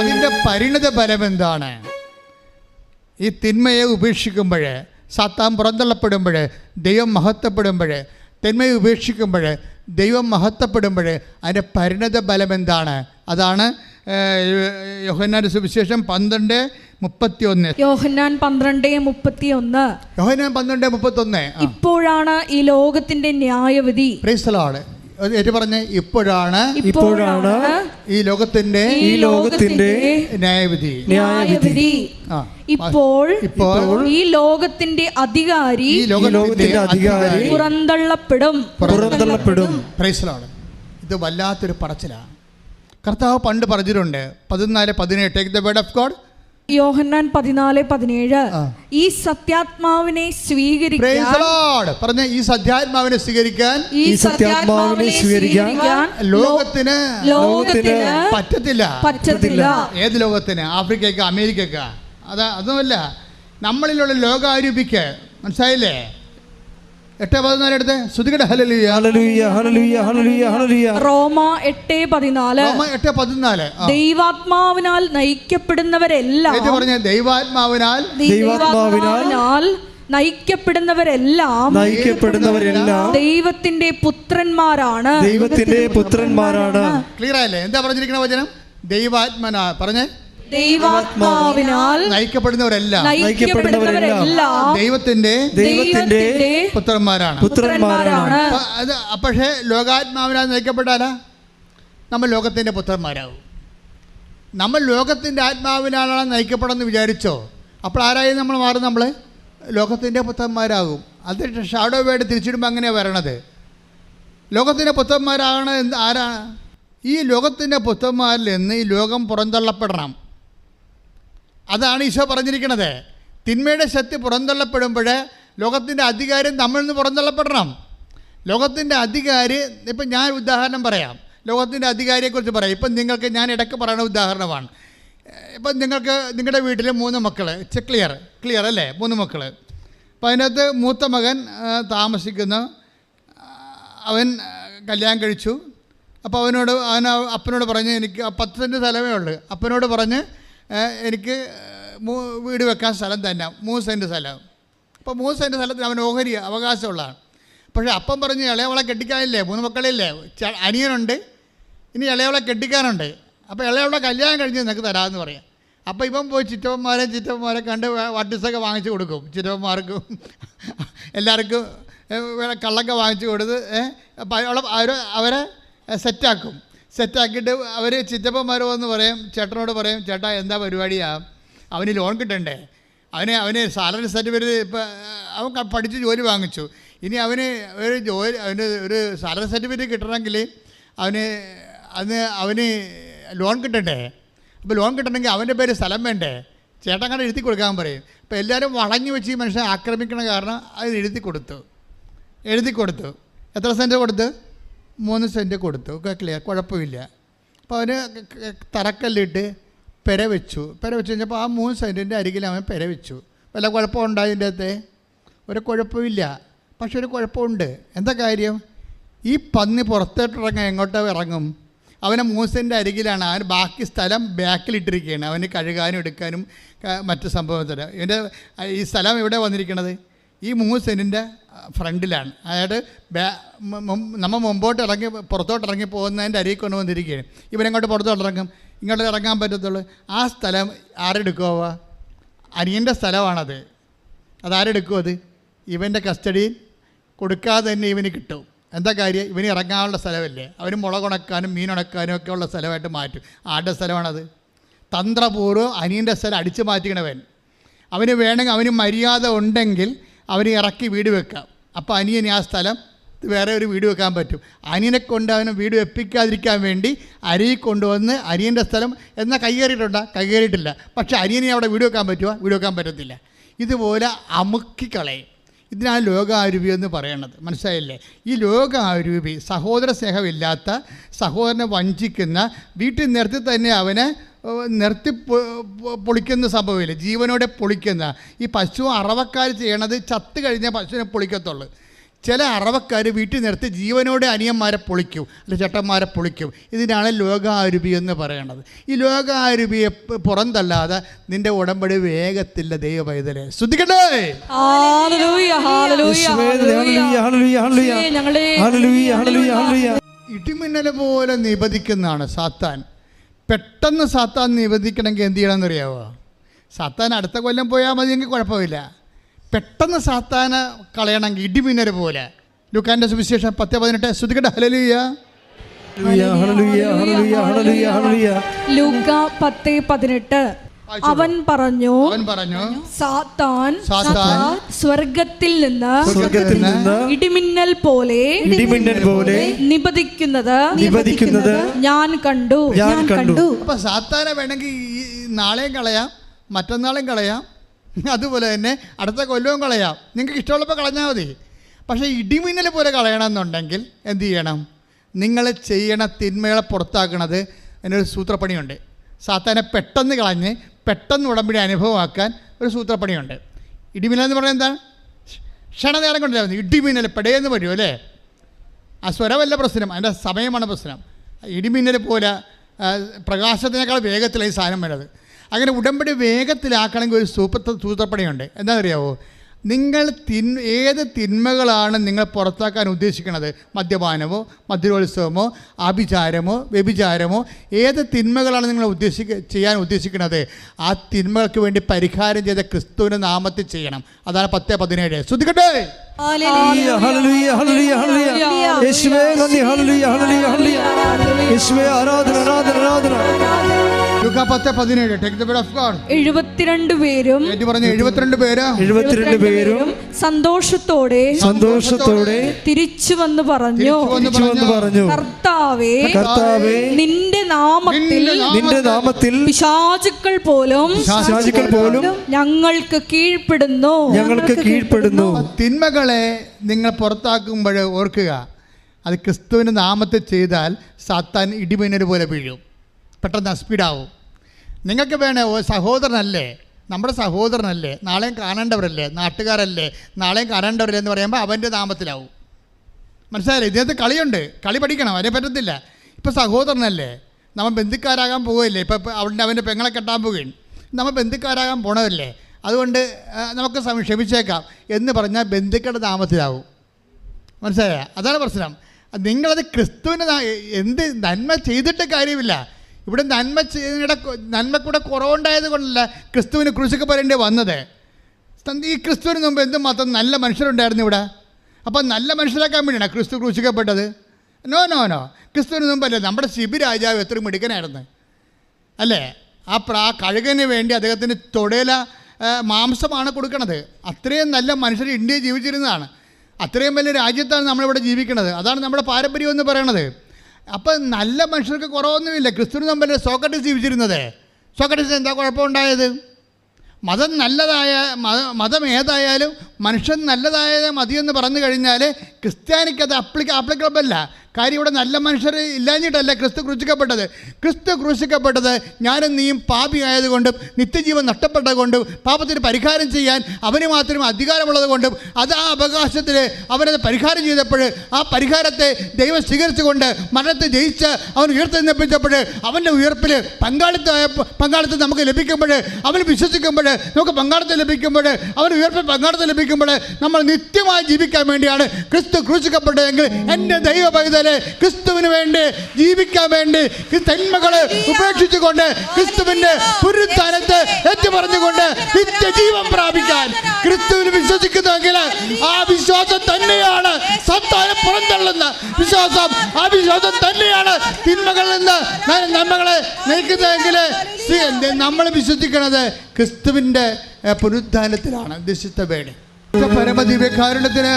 അതിൻ്റെ പരിണിത ഫലം എന്താണ്? ഈ തിന്മയെ ഉപേക്ഷിക്കുമ്പോൾ, സാത്താൻ പുറന്തള്ളപ്പെടുമ്പോൾ, ദൈവം മഹത്വപ്പെടുമ്പോൾ, തിന്മയെ ഉപേക്ഷിക്കുമ്പോൾ, ദൈവം മഹത്വപ്പെടുമ്പോൾ അതിൻ്റെ പരിണിത ഫലം എന്താണ്? അതാണ് യോഹന്നാന്റെ സുവിശേഷം 12:31. യോഹന്നാൻ 12:31. യോഹന്നാൻ 12:31. ഇപ്പോഴാണ് ഈ ലോകത്തിന്റെ ന്യായവിധി. Price the Lord. ഏറ്റു പറഞ്ഞേ, ഇപ്പോഴാണ് ഈ ലോകത്തിന്റെ ന്യായവിധി. ഇപ്പോൾ ഈ ലോകത്തിന്റെ അധികാരി പുറന്തള്ളപ്പെടും. Price the Lord. ഇത് വല്ലാത്തൊരു പറച്ചിലാണ്. കർത്താവ് പണ്ട് പറഞ്ഞിട്ടുണ്ട് 14:17. Take the word of God. യോഹന്നാൻ 14:17. ഈ സത്യാത്മാവിനെ സ്വീകരിക്കാൻ പറഞ്ഞ ഈ സത്യാത്മാവിനെ സ്വീകരിക്കാൻ ലോകത്തിന് പറ്റത്തില്ല. ഏത് ലോകത്തിന്? ആഫ്രിക്കയ്ക്ക്, അമേരിക്കയ്ക്ക്? അതൊന്നുമല്ല, നമ്മളിലുള്ള ലോകാരൂപിക്ക്. മനസ്സിലായില്ലേ? 8:14 എടുത്ത് ശ്രുതികട. ഹല്ലേലൂയ, ഹല്ലേലൂയ, ഹല്ലേലൂയ, ഹല്ലേലൂയ, ഹല്ലേലൂയ. റോമ 8:14. ദൈവാത്മാവിനാൽ നയിക്കപ്പെടുന്നവരെല്ലാം. പറഞ്ഞ ദൈവാത്മാവിനാൽ നയിക്കപ്പെടുന്നവരെല്ലാം ദൈവത്തിന്റെ പുത്രന്മാരാണ്. ക്ലിയർ ആയല്ലേ? എന്താ പറഞ്ഞിരിക്കുന്ന വചനം? ദൈവാത്മനാ. പറഞ്ഞേ, ദൈവാത്മാവിനാൽ നയിക്കപ്പെടുന്നവരെല്ലാം ദൈവത്തിന്റെ പുത്രന്മാരാണ്. പക്ഷേ ലോകാത്മാവിനാൽ നയിക്കപ്പെട്ടാലാ നമ്മൾ ലോകത്തിന്റെ പുത്രന്മാരാകും. നമ്മൾ ലോകത്തിന്റെ ആത്മാവിനാലാണ് നയിക്കപ്പെടുമെന്ന് വിചാരിച്ചോ, അപ്പോൾ ആരായി നമ്മൾ മാറും? നമ്മൾ ലോകത്തിന്റെ പുത്രന്മാരാകും. അത് ഷാഡോ വേർഡ് തിരിച്ചിടുമ്പോൾ അങ്ങനെയാണ് വരണത്. ലോകത്തിന്റെ പുത്രന്മാരാണ്. ആരാണ് ഈ ലോകത്തിന്റെ പുത്രന്മാരിൽ നിന്ന്? ഈ ലോകം പുറന്തള്ളപ്പെടണം. അതാണ് ഈശോ പറഞ്ഞിരിക്കുന്നത്. തിന്മയുടെ ശക്തി പുറന്തള്ളപ്പെടുമ്പോൾ ലോകത്തിൻ്റെ അധികാരം നമ്മളിൽ നിന്ന് പുറന്തള്ളപ്പെടണം. ലോകത്തിൻ്റെ അധികാരി, ഇപ്പം ഞാൻ ഉദാഹരണം പറയാം, ലോകത്തിൻ്റെ അധികാരിയെക്കുറിച്ച് പറയാം. ഇപ്പം നിങ്ങൾക്ക് ഞാൻ ഇടയ്ക്ക് പറയുന്ന ഉദാഹരണമാണ്. ഇപ്പം നിങ്ങൾക്ക് നിങ്ങളുടെ വീട്ടിൽ 3 മക്കൾ. ക്ലിയർ അല്ലേ? 3 മക്കൾ. അപ്പം അതിനകത്ത് മൂത്ത മകൻ താമസിക്കുന്ന, അവൻ കല്യാണം കഴിച്ചു. അപ്പോൾ അപ്പനോട് പറഞ്ഞ്, എനിക്ക് 10 സെൻറ്റ് സ്ഥലമേ ഉള്ളൂ. അപ്പനോട് പറഞ്ഞ് എനിക്ക് വീട് വെക്കാൻ സ്ഥലം തന്നെ 3 സെൻറ്റ് സ്ഥലം. അപ്പോൾ 3 സെൻറ്റ് സ്ഥലത്തിന് അവൻ ഓഹരി അവകാശമുള്ളതാണ്. പക്ഷേ അപ്പം പറഞ്ഞ് ഇളയവളെ കെട്ടിക്കാനില്ലേ, 3 മക്കളില്ലേ, അനിയനുണ്ട്, ഇനി ഇളയവളെ കെട്ടിക്കാനുണ്ട്. അപ്പോൾ ഇളയവളെ കല്യാണം കഴിഞ്ഞ് നിനക്ക് തരാമെന്ന് പറയാം. അപ്പോൾ ഇപ്പം പോയി ചിറ്റപ്പന്മാരെ കണ്ട് വട്ടിസൊക്കെ വാങ്ങിച്ചു കൊടുക്കും. ചിറ്റപ്പന്മാർക്കും എല്ലാവർക്കും കള്ളൊക്കെ വാങ്ങിച്ചു കൊടുത്ത് അപ്പോൾ അവരെ സെറ്റാക്കിയിട്ട് ചിറ്റപ്പന്മാർ വന്ന് പറയും, ചേട്ടനോട് പറയും, ചേട്ടാ എന്താ പരിപാടിയാണ്, അവന് ലോൺ കിട്ടണ്ടേ, അവന് സാലറി സർട്ടിഫിക്കറ്റ് ഇപ്പം അവൻ പഠിച്ച് ജോലി വാങ്ങിച്ചു. ഇനി അവന് ഒരു സാലറി സർട്ടിഫിക്കറ്റ് കിട്ടണമെങ്കിൽ അവന് ലോൺ കിട്ടണ്ടേ? അപ്പോൾ ലോൺ കിട്ടണമെങ്കിൽ അവൻ്റെ പേര് സ്ഥലം വേണ്ടേ? ചേട്ടൻ കണ്ട് എഴുതി കൊടുക്കാൻ പറയും. അപ്പോൾ എല്ലാവരും വളഞ്ഞു വെച്ച് ഈ മനുഷ്യനെ ആക്രമിക്കണ കാരണം അത് എഴുതി കൊടുത്തു. എത്ര സെൻറ്റ് കൊടുത്ത്? 3 സെൻറ്റ് കൊടുത്തു. ക്ലിയർ, കുഴപ്പമില്ല. അപ്പോൾ അവന് തറക്കല്ലിട്ട് പെര വെച്ചു കഴിഞ്ഞപ്പോൾ ആ 3 സെൻറ്റിൻ്റെ അരികിൽ അവൻ പെര വെച്ചു. വല്ല കുഴപ്പമുണ്ടായി ഇതിൻ്റെ അകത്തെ? ഒരു കുഴപ്പമില്ല. പക്ഷെ ഒരു കുഴപ്പമുണ്ട്. എന്താ കാര്യം? ഈ പന്നി പുറത്തോട്ടിറങ്ങാൻ എങ്ങോട്ടോ ഇറങ്ങും. അവനെ 3 സെൻറ്റ് അരികിലാണ്. അവന് ബാക്കി സ്ഥലം ബാക്കിലിട്ടിരിക്കുകയാണ്. അവന് കഴുകാനും എടുക്കാനും മറ്റ് സംഭവത്തിൽ. ഇവൻ്റെ ഈ സ്ഥലം എവിടെ വന്നിരിക്കണത്? ഈ 3 സെൻറ്റിൻ്റെ ഫ്രണ്ടിലാണ്. അതായത് നമ്മൾ മുമ്പോട്ട് പുറത്തോട്ട് ഇറങ്ങി പോകുന്നതിൻ്റെ അരികിൽ കൊണ്ട് വന്നിരിക്കുകയാണ്. ഇവനെങ്ങോട്ട് പുറത്തോട്ട് ഇറങ്ങും? ഇങ്ങോട്ട് ഇറങ്ങാൻ പറ്റത്തുള്ളൂ. ആ സ്ഥലം ആരെടുക്കുമോ? അനിയൻ്റെ സ്ഥലമാണത്. അതാരെടുക്കും? അത് ഇവൻ്റെ കസ്റ്റഡിയിൽ കൊടുക്കാതെ തന്നെ ഇവന് കിട്ടും. എന്താ കാര്യം? ഇവന് ഇറങ്ങാനുള്ള സ്ഥലമല്ലേ? അവന് മുളകുണക്കാനും മീനുണക്കാനും ഒക്കെ ഉള്ള സ്ഥലമായിട്ട് മാറ്റും. ആരുടെ സ്ഥലമാണത്? തന്ത്രപൂർവ്വം അനിയൻ്റെ സ്ഥലം അടിച്ചു മാറ്റിക്കണവൻ. അവന് വേണമെങ്കിൽ അവന് മര്യാദ ഉണ്ടെങ്കിൽ അവന് ഇറക്കി വീട് വെക്കാം. അപ്പോൾ അനിയന് ആ സ്ഥലം വേറെ ഒരു വീട് വെക്കാൻ പറ്റും. അനിയനെ കൊണ്ട് അവന് വീട് വെപ്പിക്കാതിരിക്കാൻ വേണ്ടി അരിയിൽ കൊണ്ടുവന്ന് അനിയൻ്റെ സ്ഥലം എന്നാൽ കൈകേറിയിട്ടില്ല. പക്ഷേ അനിയനെ അവിടെ വീട് വെക്കാൻ പറ്റുമോ? വീട് വെക്കാൻ പറ്റത്തില്ല. ഇതുപോലെ അമുക്കിക്കളയും. ഇതിനാണ് ലോകാരൂപി എന്ന് പറയണത്. മനസ്സിലായില്ലേ? ഈ ലോകാരൂപി സഹോദര സ്നേഹമില്ലാത്ത, സഹോദരനെ വഞ്ചിക്കുന്ന, വീട്ടിൽ നിർത്തി തന്നെ അവനെ പൊളിക്കുന്ന സംഭവമില്ല, ജീവനോടെ പൊളിക്കുന്ന. ഈ പശു അറവക്കാർ ചെയ്യണത് ചത്ത് കഴിഞ്ഞാൽ പശുവിനെ പൊളിക്കത്തുള്ളൂ. ചില അറവക്കാർ വീട്ടിൽ നിർത്തി ജീവനോടെ അനിയന്മാരെ പൊളിക്കും, അല്ലെ ചേട്ടന്മാരെ പൊളിക്കും. ഇതിനാണ് ലോകാരൂപി എന്ന് പറയണത്. ഈ ലോകാരൂപിയെ പുറന്തല്ലാതെ നിന്റെ ഉടമ്പടി വേഗത്തില്ല. ദൈവ പൈതലേ, ശ്രദ്ധിക്കട്ടെ. ഇടിമിന്നൽ പോലെ നിബന്ധിക്കുന്നതാണ് സാത്താൻ. പെട്ടെന്ന് സാത്താൻ നിബന്ധിക്കണമെങ്കിൽ എന്ത് ചെയ്യണമെന്ന് അറിയാവോ? സാത്താൻ അടുത്ത കൊല്ലം പോയാൽ മതിയെങ്കിൽ കുഴപ്പമില്ല. പെട്ടെന്ന് സാത്താനെ കളയണമെങ്കിൽ ഇടിമിന്നൽ പോലെ. ലൂക്കാന്റെ സുവിശേഷം 10:18. ശ്രദ്ധിക്കട്ടെ. ഹല്ലേലൂയ. ലൂക്ക 10:18. അവൻ പറഞ്ഞു സാത്താൻ സ്വർഗത്തിൽ നിന്ന് ഇടിമിന്നൽ പോലെ നിബന്ധിക്കുന്നത് ഞാൻ കണ്ടു. അപ്പൊ സാത്താനെ വേണമെങ്കിൽ നാളെയും കളയാം, മറ്റന്നാളും കളയാം, അതുപോലെ തന്നെ അടുത്ത കൊല്ലവും കളയാം. നിങ്ങൾക്ക് ഇഷ്ടമുള്ളപ്പോൾ കളഞ്ഞാൽ മതി. പക്ഷേ ഇടിമിന്നൽ പോലെ കളയണമെന്നുണ്ടെങ്കിൽ എന്ത് ചെയ്യണം? നിങ്ങൾ ചെയ്യണ തിന്മകളെ പുറത്താക്കണത് അതിനൊരു സൂത്രപ്പണിയുണ്ട്. സാത്താനെ പെട്ടെന്ന് കളഞ്ഞ് പെട്ടെന്ന് ഉടമ്പടി അനുഭവമാക്കാൻ ഒരു സൂത്രപ്പണിയുണ്ട്. ഇടിമിന്നൽ എന്ന് പറഞ്ഞാൽ എന്താണ്? ക്ഷണനേരം കൊണ്ടില്ലായിരുന്നു. ഇടിമിന്നൽ പെടയെന്ന് വരും അല്ലേ? ആ സ്വരമല്ല പ്രശ്നം, അതിൻ്റെ സമയമാണ് പ്രശ്നം. ഇടിമിന്നൽ പോലെ പ്രകാശത്തിനേക്കാൾ വേഗത്തിലാണ് ഈ സാധനം വരുന്നത്. അങ്ങനെ ഉടമ്പടി വേഗത്തിലാക്കണമെങ്കിൽ ഒരു സൂത്രപ്പണിയുണ്ട്. എന്താണെന്നറിയാവോ? നിങ്ങൾ ഏത് തിന്മകളാണ് നിങ്ങൾ പുറത്താക്കാൻ ഉദ്ദേശിക്കുന്നത്? മദ്യപാനമോ മദ്യോത്സവമോ ആഭിചാരമോ വ്യഭിചാരമോ ഏത് തിന്മകളാണ് നിങ്ങൾ ചെയ്യാൻ ഉദ്ദേശിക്കുന്നത്? ആ തിന്മകൾക്ക് വേണ്ടി പരിഹാരം ചെയ്ത ക്രിസ്തുവിൻ്റെ നാമത്തിൽ ചെയ്യണം. അതാണ് 10:17. ശ്രദ്ധിക്കട്ടെ. Luka 10:17. Take the word of God. 72 പേരും 72 പേരും സന്തോഷത്തോടെ തിരിച്ചു വന്ന് പറഞ്ഞു, കർത്താവേ നിന്റെ നാമത്തിൽ പിശാചുക്കൾ പോലും ഞങ്ങൾക്ക് കീഴ്പ്പെടുന്നു. തിന്മകളെ നിങ്ങൾ പുറത്താക്കുമ്പോൾ ഓർക്കുക, അത് ക്രിസ്തുവിന്റെ നാമത്തിൽ ചെയ്താൽ സാത്താൻ ഇടിമിന്നൽ പോലെ വീഴും, പെട്ടെന്ന് സ്പീഡാവും. നിങ്ങൾക്ക് വേണേ സഹോദരനല്ലേ, നമ്മുടെ സഹോദരനല്ലേ, നാളെയും കാണേണ്ടവരല്ലേ, നാട്ടുകാരല്ലേ, നാളെയും കാണേണ്ടവരല്ലേ എന്ന് പറയുമ്പോൾ അവൻ്റെ നാമത്തിലാവും. മനസ്സിലായില്ലേ? ഇതിനകത്ത് കളിയുണ്ട്, കളി പഠിക്കണം, അതിനെ പറ്റത്തില്ല. ഇപ്പോൾ സഹോദരനല്ലേ, നമ്മൾ ബന്ധുക്കാരാകാൻ പോകുകയില്ലേ? ഇപ്പോൾ അവൻ്റെ പെങ്ങളെ കെട്ടാൻ പോവുകയാണ്, നമ്മൾ ബന്ധുക്കാരാകാൻ പോണതല്ലേ, അതുകൊണ്ട് നമുക്ക് ക്ഷമിച്ചേക്കാം എന്ന് പറഞ്ഞാൽ ബന്ധുക്കളുടെ നാമത്തിലാവും. മനസ്സിലായ? അതാണ് പ്രശ്നം. നിങ്ങളത് ക്രിസ്തുവിൻ്റെ എന്ത് നന്മ ചെയ്തിട്ട് കാര്യമില്ല. ഇവിടെ നന്മ കൂടെ കുറവുണ്ടായത് കൊണ്ടല്ല ക്രിസ്തുവിന് ക്രൂശിക്കപ്പെടേണ്ടി വന്നത്. ഈ ക്രിസ്തുവിന് മുമ്പ് എന്തുമാത്രം നല്ല മനുഷ്യരുണ്ടായിരുന്നു ഇവിടെ. അപ്പം നല്ല മനുഷ്യരാക്കാൻ വേണ്ടിയാണ് ക്രിസ്തു ക്രൂശിക്കപ്പെട്ടത്? നോ. ക്രിസ്തുവിന് മുമ്പല്ലേ നമ്മുടെ ശിബി രാജാവ് എത്ര മിടുക്കനായിരുന്നു അല്ലേ? ആ കഴുകന് വേണ്ടി അദ്ദേഹത്തിന് തൊടയില മാംസമാണ് കൊടുക്കുന്നത്. അത്രയും നല്ല മനുഷ്യർ ഇന്ത്യയിൽ ജീവിച്ചിരുന്നതാണ്. അത്രയും വലിയ രാജ്യത്താണ് നമ്മളിവിടെ ജീവിക്കുന്നത്. അതാണ് നമ്മുടെ പാരമ്പര്യം എന്ന് പറയണത്. അപ്പം നല്ല മനുഷ്യർക്ക് കുറവൊന്നുമില്ല. ക്രിസ്തുവിന് മുമ്പല്ലേ സോക്രട്ടീസ് ജീവിച്ചിരുന്നത്. സോക്രട്ടീസിന് എന്താ കുഴപ്പമുണ്ടായത്? മതം നല്ലതായ മതം ഏതായാലും മനുഷ്യൻ നല്ലതായത് മതിയെന്ന് പറഞ്ഞു കഴിഞ്ഞാൽ ക്രിസ്ത്യാനിക്ക് അത് ആപ്ലിക്കബിൾ അല്ല. കാര്യം ഇവിടെ നല്ല മനുഷ്യർ ഇല്ലാഞ്ഞിട്ടല്ല ക്രിസ്തു ക്രൂശിക്കപ്പെട്ടത്. ക്രിസ്തു ക്രൂശിക്കപ്പെട്ടത് ഞാനും നീയും പാപിയായതുകൊണ്ടും നിത്യജീവൻ നഷ്ടപ്പെട്ടതുകൊണ്ടും പാപത്തിന് പരിഹാരം ചെയ്യാൻ അവന് മാത്രം അധികാരമുള്ളത് കൊണ്ടും അത് ആ അവകാശത്തിൽ അവനത് പരിഹാരം ചെയ്തപ്പോൾ ആ പരിഹാരത്തെ ദൈവം സ്വീകരിച്ചുകൊണ്ട് മരണത്തെ ജയിച്ച് അവൻ ഉയർത്തെഴുന്നേൽപ്പിച്ചപ്പോൾ അവൻ്റെ ഉയർപ്പിൽ പങ്കാളിത്തം നമുക്ക് ലഭിക്കുമ്പോൾ, അവൻ വിശ്വസിക്കുമ്പോൾ നമുക്ക് പങ്കാളിത്തം ലഭിക്കുമ്പോൾ, അവൻ ഉയർപ്പിൽ പങ്കാളിത്തം ലഭിക്കുമ്പോൾ നമ്മൾ നിത്യമായി ജീവിക്കാൻ വേണ്ടിയാണ് ക്രിസ്തു ക്രൂശിക്കപ്പെട്ടതെങ്കിൽ എൻ്റെ ദൈവ പൈതൽ ക്രിസ്തുവിന് വേണ്ടി ജീവിക്കാൻ വേണ്ടി തിന്മകളെ ഉപേക്ഷിച്ചുകൊണ്ട് ക്രിസ്തുവിന്റെ പുനരുത്ഥാനത്തെ ഏറ്റുപറഞ്ഞുകൊണ്ട് നിത്യജീവൻ പ്രാപിക്കാൻ ക്രിസ്തുവിന് വിശ്വസിക്കുന്നെങ്കിൽ ആ വിശ്വാസം തന്നെയാണ് സത്താനെ പുറന്തള്ളുന്ന വിശ്വാസം. ആ വിശ്വാസം തന്നെയാണ് തിന്മകളിൽ നിന്ന് നന്മകളെ നയിക്കുന്നതെങ്കിൽ നമ്മൾ വിശ്വസിക്കുന്നത് ക്രിസ്തുവിന്റെ പുനരുത്ഥാനത്തിലാണ്. ദിസ് വേണ്ടി പരമദിവ്യകാരുണ്യത്തിന്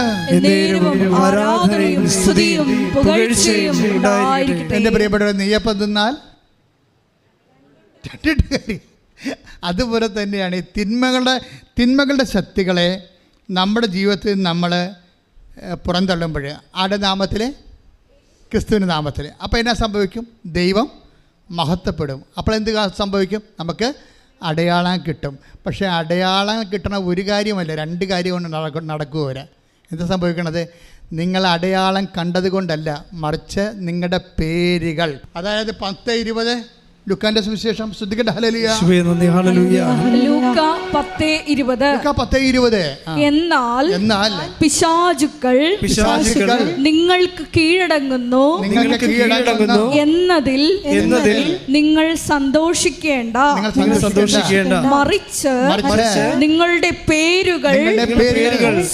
എൻ്റെ പ്രിയപ്പെട്ടവർ, നെയ്യപ്പം തിന്നാൽ അതുപോലെ തന്നെയാണ് ഈ തിന്മകളുടെ ശക്തികളെ നമ്മുടെ ജീവിതത്തിൽ നമ്മൾ പുറന്തള്ളുമ്പോൾ ആരുടെ നാമത്തിൽ? ക്രിസ്തുവിൻ്റെ നാമത്തിൽ. അപ്പോൾ എന്നാ സംഭവിക്കും? ദൈവം മഹത്വപ്പെടും. അപ്പോൾ എന്ത് സംഭവിക്കും? നമുക്ക് അടയാളം കിട്ടും. പക്ഷേ അടയാളം കിട്ടണ ഒരു കാര്യമല്ല, രണ്ട് കാര്യം കൊണ്ട് നടക്കുക. എന്താ സംഭവിക്കണത്? നിങ്ങൾ അടയാളം കണ്ടത് കൊണ്ടല്ല, മറിച്ച് നിങ്ങളുടെ പേരുകൾ. അതായത് 10:20 ലൂക്കാന്റെ സുവിശേഷം. ശ്രദ്ധിക്കട്ടെ. ഹല്ലേലൂയ. ലൂക്ക 10:20. എന്നാൽ പിശാചുക്കൾ നിങ്ങൾക്ക് കീഴടങ്ങുന്നു എന്നതിൽ നിങ്ങൾ സന്തോഷിക്കേണ്ട, മറിച്ച് നിങ്ങളുടെ പേരുകൾ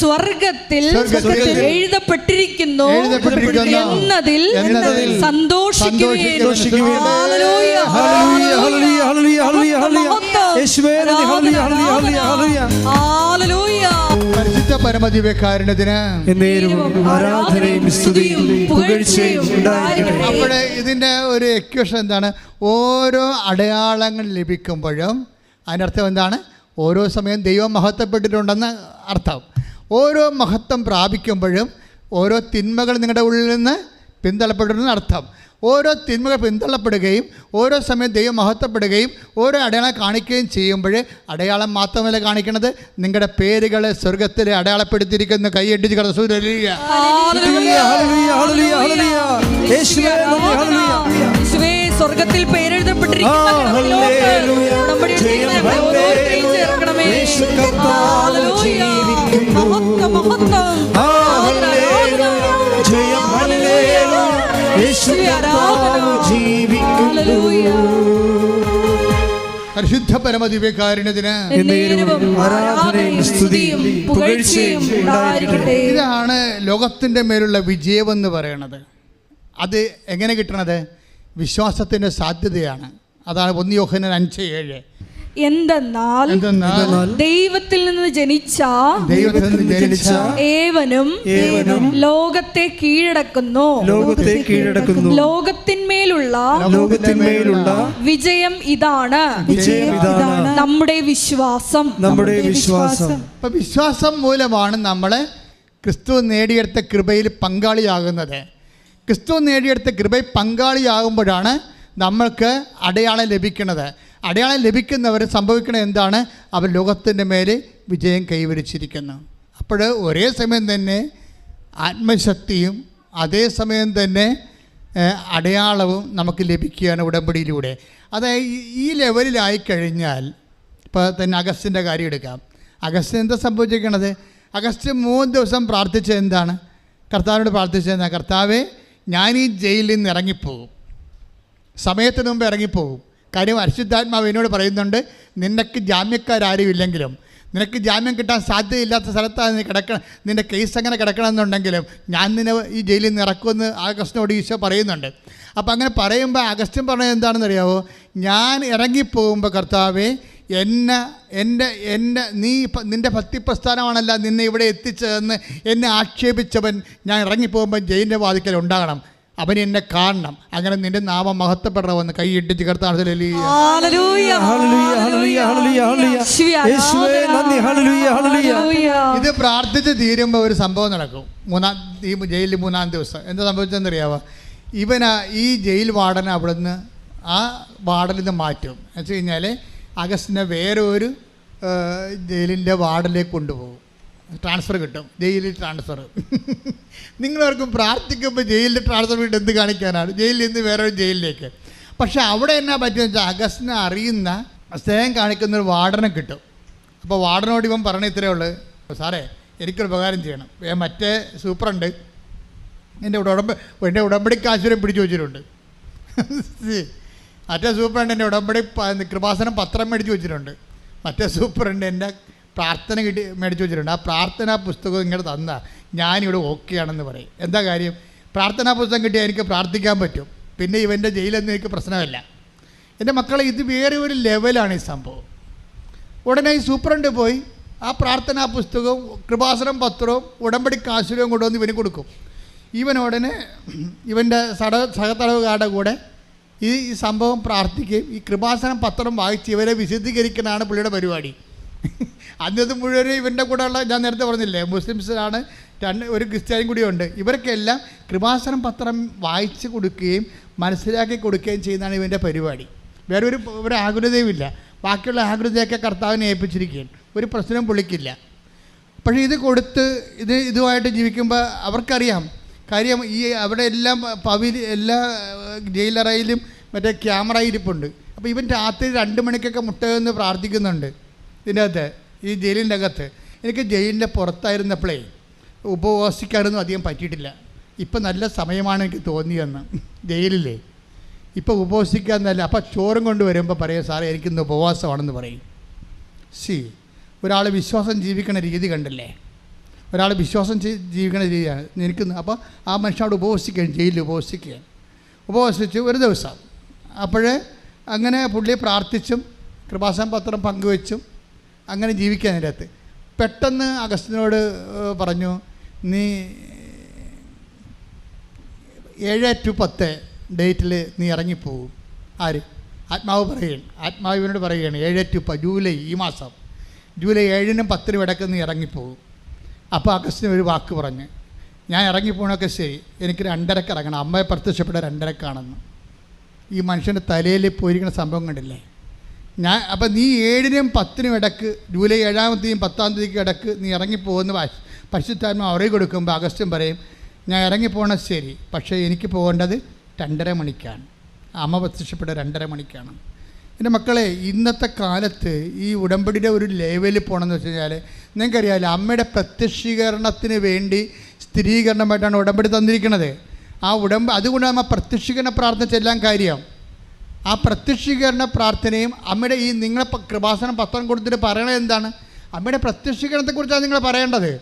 സ്വർഗത്തിൽ എഴുതപ്പെട്ടിരിക്കുന്നു എന്നതിൽ സന്തോഷിക്കുകയും. പരിശുദ്ധ പരമദിവ്യകാരുണ്യത്തിന് അവിടെ ഇതിന്റെ ഒരു എക്വേഷൻ എന്താണ്? ഓരോ അടയാളങ്ങൾ ലഭിക്കുമ്പോഴും അതിനർത്ഥം എന്താണ്? ഓരോ സമയം ദൈവം മഹത്വപ്പെട്ടിട്ടുണ്ടെന്ന് അർത്ഥം. ഓരോ മഹത്വം പ്രാപിക്കുമ്പോഴും ഓരോ തിന്മകൾ നിങ്ങളുടെ ഉള്ളിൽ നിന്ന് പിന്തള്ളപ്പെട്ടിരുന്ന അർത്ഥം. ഓരോ തിന്മകൾ പിന്തള്ളപ്പെടുകയും ഓരോ സമയം ദൈവം മഹത്വപ്പെടുകയും ഓരോ അടയാളം കാണിക്കുകയും ചെയ്യുമ്പോൾ അടയാളം മാത്രമല്ല കാണിക്കുന്നത്, നിങ്ങളുടെ പേരുകളെ സ്വർഗത്തിൽ അടയാളപ്പെടുത്തിയിരിക്കുന്ന കൈയടിച്ച് സ്വർഗത്തിൽ പേരെഴുതപ്പെട്ടിരിക്കുന്നു. പരിശുദ്ധ പരമദിവ്യകാരുണ്യത്തിന് ഇതാണ് ലോകത്തിൻ്റെ മേലുള്ള വിജയമെന്ന് പറയണത്. അത് എങ്ങനെ കിട്ടണത്? വിശ്വാസത്തിൻ്റെ സാധ്യതയാണ്. അതാണ് 1 യോഹന്നാൻ 5:7. എന്തെന്നാൽ ദൈവത്തിൽ നിന്ന് ജനിച്ച ഏവനും ലോകത്തെ കീഴടക്കുന്നു. ലോകത്തിന്മേലുള്ള വിജയം ഇതാണ് നമ്മുടെ വിശ്വാസം. അപ്പൊ വിശ്വാസം മൂലമാണ് നമ്മളെ ക്രിസ്തു നേടിയെടുത്ത കൃപയിൽ പങ്കാളിയാകുന്നത്. ക്രിസ്തു നേടിയെടുത്ത കൃപയിൽ പങ്കാളിയാകുമ്പോഴാണ് നമ്മൾക്ക് അടയാളം ലഭിക്കുന്നത്. അടയാളം ലഭിക്കുന്നവർ സംഭവിക്കുന്നത് എന്താണ്? അവർ ലോകത്തിൻ്റെ മേലെ വിജയം കൈവരിച്ചിരിക്കുന്നു. അപ്പോൾ ഒരേ സമയം തന്നെ ആത്മശക്തിയും അതേസമയം തന്നെ അടയാളവും നമുക്ക് ലഭിക്കുകയാണ് ഉടമ്പടിയിലൂടെ. അതായത് ഈ ലെവലിലായിക്കഴിഞ്ഞാൽ ഇപ്പോൾ തന്നെ അഗസ്റ്റിൻ്റെ കാര്യം എടുക്കാം. അഗസ്റ്റിന് എന്താ സംഭവിച്ചിരിക്കണത്? അഗസ്റ്റ് 3 ദിവസം പ്രാർത്ഥിച്ചത് എന്താണ്? കർത്താവിനോട് പ്രാർത്ഥിച്ചത് എന്താ? കർത്താവേ, ഞാൻ ഈ ജയിലിൽ നിന്ന് ഇറങ്ങിപ്പോകും, സമയത്തിന് മുമ്പ് ഇറങ്ങിപ്പോകും. കാര്യം പരിശുദ്ധാത്മാവ് എന്നോട് പറയുന്നുണ്ട്, നിനക്ക് ജാമ്യക്കാരും ഇല്ലെങ്കിലും, നിനക്ക് ജാമ്യം കിട്ടാൻ സാധ്യതയില്ലാത്ത സ്ഥലത്താണ് നീ നിൻ്റെ കേസ് അങ്ങനെ കിടക്കണമെന്നുണ്ടെങ്കിലും ഞാൻ നിന്നെ ഈ ജയിലിൽ നിന്ന് ഇറക്കുമെന്ന് അഗസ്റ്റിനോട് ഈശോ പറയുന്നുണ്ട്. അപ്പോൾ അങ്ങനെ പറയുമ്പോൾ അഗസ്റ്റിൻ പറഞ്ഞത് എന്താണെന്ന് അറിയാമോ? ഞാൻ ഇറങ്ങിപ്പോകുമ്പോൾ കർത്താവേ, നിൻ്റെ ഭക്തിപ്രസ്ഥാനമാണല്ല നിന്നെ ഇവിടെ എത്തിച്ചതെന്ന് എന്നെ ആക്ഷേപിച്ചവൻ ഞാൻ ഇറങ്ങിപ്പോകുമ്പോൾ ജയിലിൻ്റെ വാതിക്കൽ ഉണ്ടാകണം, അവൻ എന്നെ കാണണം, അങ്ങനെ നിന്റെ നാമം മഹത്വപ്പെടണമെന്ന് കൈ ഇട്ടിച്ച് കർത്താവ്. ഇത് പ്രാർത്ഥിച്ച് തീരുമ്പോൾ ഒരു സംഭവം നടക്കും. ഈ ജയിലിൽ 3-ാം ദിവസം എന്താ സംഭവിച്ചതെന്നറിയാവോ? ഈ ജയിൽ വാർഡനെ അവിടുന്ന് ആ വാർഡിൽ നിന്ന് മാറ്റും. എന്ന് വെച്ച് കഴിഞ്ഞാൽ അഗസ്റ്റിനെ വേറെ ഒരു ജയിലിൻ്റെ വാർഡിലേക്ക് കൊണ്ടുപോകും. ട്രാൻസ്ഫർ കിട്ടും, ജയിലിൽ ട്രാൻസ്ഫർ. നിങ്ങളവർക്കും പ്രാർത്ഥിക്കുമ്പോൾ ജയിലിൽ ട്രാൻസ്ഫർ കിട്ടും എന്ത് കാണിക്കാനാണ്? ജയിലിൽ നിന്ന് വേറെ ഒരു ജയിലിലേക്ക്. പക്ഷേ അവിടെ എന്നാ പറ്റുമെന്ന് വെച്ചാൽ അഗസ്റ്റിനെ അറിയുന്ന സ്നേഹം കാണിക്കുന്നൊരു വാർഡനെ കിട്ടും. അപ്പോൾ വാർഡനോട് ഇവൻ പറഞ്ഞ ഇത്രയേ ഉള്ളൂ, സാറേ എനിക്കൊരു ഉപകാരം ചെയ്യണം, മറ്റേ സൂപ്രണ്ട് എൻ്റെ ഉടമ്പടി കാശുരം പിടിച്ചു വെച്ചിട്ടുണ്ട്. മറ്റേ സൂപ്രണ്ട് എൻ്റെ ഉടമ്പടി കൃപാസനം പത്രം മേടിച്ച് വെച്ചിട്ടുണ്ട്. മറ്റേ സൂപ്രണ്ട് എൻ്റെ പ്രാർത്ഥന മേടിച്ച് വെച്ചിട്ടുണ്ട്. ആ പ്രാർത്ഥനാ പുസ്തകം ഇങ്ങനെ തന്നാൽ ഞാനിവിടെ ഓക്കെയാണെന്ന് പറയും. എന്താ കാര്യം? പ്രാർത്ഥനാ പുസ്തകം കിട്ടിയാൽ എനിക്ക് പ്രാർത്ഥിക്കാൻ പറ്റും, പിന്നെ ഇവൻ്റെ ജയിലൊന്നും എനിക്ക് പ്രശ്നമല്ല. എൻ്റെ മക്കളെ, ഇത് വേറെ ഒരു ലെവലാണ് ഈ സംഭവം. ഉടനെ ഈ സൂപ്രണ്ട് പോയി ആ പ്രാർത്ഥനാ പുസ്തകവും കൃപാസനം പത്രവും ഉടമ്പടി കാശുരവും കൊണ്ടുവന്ന് ഇവന് കൊടുക്കും. ഇവനുടനെ ഇവൻ്റെ സഹതടവുകാരുടെ കൂടെ ഈ സംഭവം പ്രാർത്ഥിക്കുകയും ഈ കൃപാസനം പത്രം വായിച്ച് ഇവരെ വിശദീകരിക്കണതാണ് പുള്ളിയുടെ പരിപാടി. അന്നത് മുഴുവനും ഇവൻ്റെ കൂടെയുള്ള, ഞാൻ നേരത്തെ പറഞ്ഞില്ലേ, മുസ്ലിംസിലാണ്, ഒരു ക്രിസ്ത്യാനിയും കൂടിയുണ്ട്. ഇവർക്കെല്ലാം കൃപാസനം പത്രം വായിച്ച് കൊടുക്കുകയും മനസ്സിലാക്കി കൊടുക്കുകയും ചെയ്യുന്നതാണ് ഇവൻ്റെ പരിപാടി. വേറെ ഒരു ആകുലതയുമില്ല. ബാക്കിയുള്ള ആകുലതയൊക്കെ കർത്താവിനെ ഏൽപ്പിച്ചിരിക്കുകയാണ്, ഒരു പ്രശ്നവും പുള്ളിക്കില്ല. പക്ഷേ ഇത് കൊടുത്ത് ഇതുമായിട്ട് ജീവിക്കുമ്പോൾ അവർക്കറിയാം കാര്യം. ഈ അവിടെ എല്ലാം എല്ലാ ജയിലറയിലും മറ്റേ ക്യാമറ ഇരിപ്പുണ്ട്. അപ്പോൾ ഇവൻ രാത്രി 2 മണിക്കൊക്കെ മുട്ടയെന്ന് പ്രാർത്ഥിക്കുന്നുണ്ട് ഇതിൻ്റെ അകത്ത്, ഈ ജയിലിൻ്റെ അകത്ത്. എനിക്ക് ജയിലിൻ്റെ പുറത്തായിരുന്നപ്പോഴേ ഉപവാസിക്കാനൊന്നും അധികം പറ്റിയിട്ടില്ല. ഇപ്പം നല്ല സമയമാണ് എനിക്ക് തോന്നിയെന്ന്. ജയിലില്ലേ ഇപ്പോൾ ഉപവസിക്കാൻ നല്ല. അപ്പോൾ ചോറും കൊണ്ട് വരുമ്പോൾ പറയും, സാറേ എനിക്കിന്ന് ഉപവാസമാണെന്ന് പറയും. ഒരാൾ വിശ്വാസം ജീവിക്കണ രീതി കണ്ടില്ലേ? ഒരാൾ വിശ്വാസം ജീവിക്കണ രീതിയാണ് എനിക്കൊന്ന്. അപ്പോൾ ആ മനുഷ്യനോട് ഉപവസിക്കുകയാണ്, ജയിലിൽ ഉപവസിച്ച് ഒരു ദിവസം. അപ്പോഴേ അങ്ങനെ പുള്ളി പ്രാർത്ഥിച്ചും കൃപാസന പത്രം പങ്കുവെച്ചും അങ്ങനെ ജീവിക്കാൻ അതിനകത്ത്. പെട്ടെന്ന് അഗസ്റ്റിനോട് പറഞ്ഞു, നീ 7 to 10 ഡേറ്റിൽ നീ ഇറങ്ങിപ്പോവും. ആര്? ആത്മാവ് പറയുകയാണ്. ആത്മാവിനോട് പറയുകയാണ് 7 to 10 ജൂലൈ, ഈ മാസം ജൂലൈ 7-നും 10-നും ഇടയ്ക്ക് നീ ഇറങ്ങിപ്പോവും. അപ്പോൾ അഗസ്റ്റിന് ഒരു വാക്ക് പറഞ്ഞ്, ഞാൻ ഇറങ്ങിപ്പോണൊക്കെ ശരി, എനിക്ക് 2:30 ഇറങ്ങണം, അമ്മയെ പ്രത്യക്ഷപ്പെട്ട 2:30 ഈ മനുഷ്യൻ്റെ തലയിൽ പോയിരിക്കുന്ന സംഭവം കണ്ടില്ലേ? അപ്പോൾ നീ 7-നും 10-നും ഇടയ്ക്ക്, ജൂലൈ 7-ാം തീയതിയും 10-ാം തീയതിക്ക് ഇടയ്ക്ക് നീ ഇറങ്ങിപ്പോകുന്ന പരിശുദ്ധാത്മാ അറിവ് കൊടുക്കുമ്പോൾ അഗസ്റ്റിൻ പറയും, ഞാൻ ഇറങ്ങിപ്പോകണത് ശരി, പക്ഷേ എനിക്ക് പോകേണ്ടത് 2:30 മണിക്കാണ്, അമ്മ പ്രത്യക്ഷപ്പെട്ട 2:30 മണിക്കാണ്. എൻ്റെ മക്കളെ, ഇന്നത്തെ കാലത്ത് ഈ ഉടമ്പടിയുടെ ഒരു ലെവലിൽ പോകണമെന്ന് വെച്ച് കഴിഞ്ഞാൽ നിങ്ങൾക്കറിയാമല്ലോ, അമ്മയുടെ പ്രത്യക്ഷീകരണത്തിന് വേണ്ടി സ്ഥിരീകരണമായിട്ടാണ് ഉടമ്പടി തന്നിരിക്കുന്നത്. അതുകൊണ്ട് അമ്മ പ്രത്യക്ഷീകരണ പ്രാർത്ഥന ചെല്ലാൻ കാര്യം. ആ പ്രത്യക്ഷീകരണ പ്രാർത്ഥനയും അമ്മയുടെ ഈ നിങ്ങളെ കൃപാസനം പത്രം കൊടുത്തിട്ട് പറയണത് എന്താണ്? അമ്മയുടെ പ്രത്യക്ഷീകരണത്തെക്കുറിച്ചാണ് നിങ്ങൾ പറയേണ്ടത്.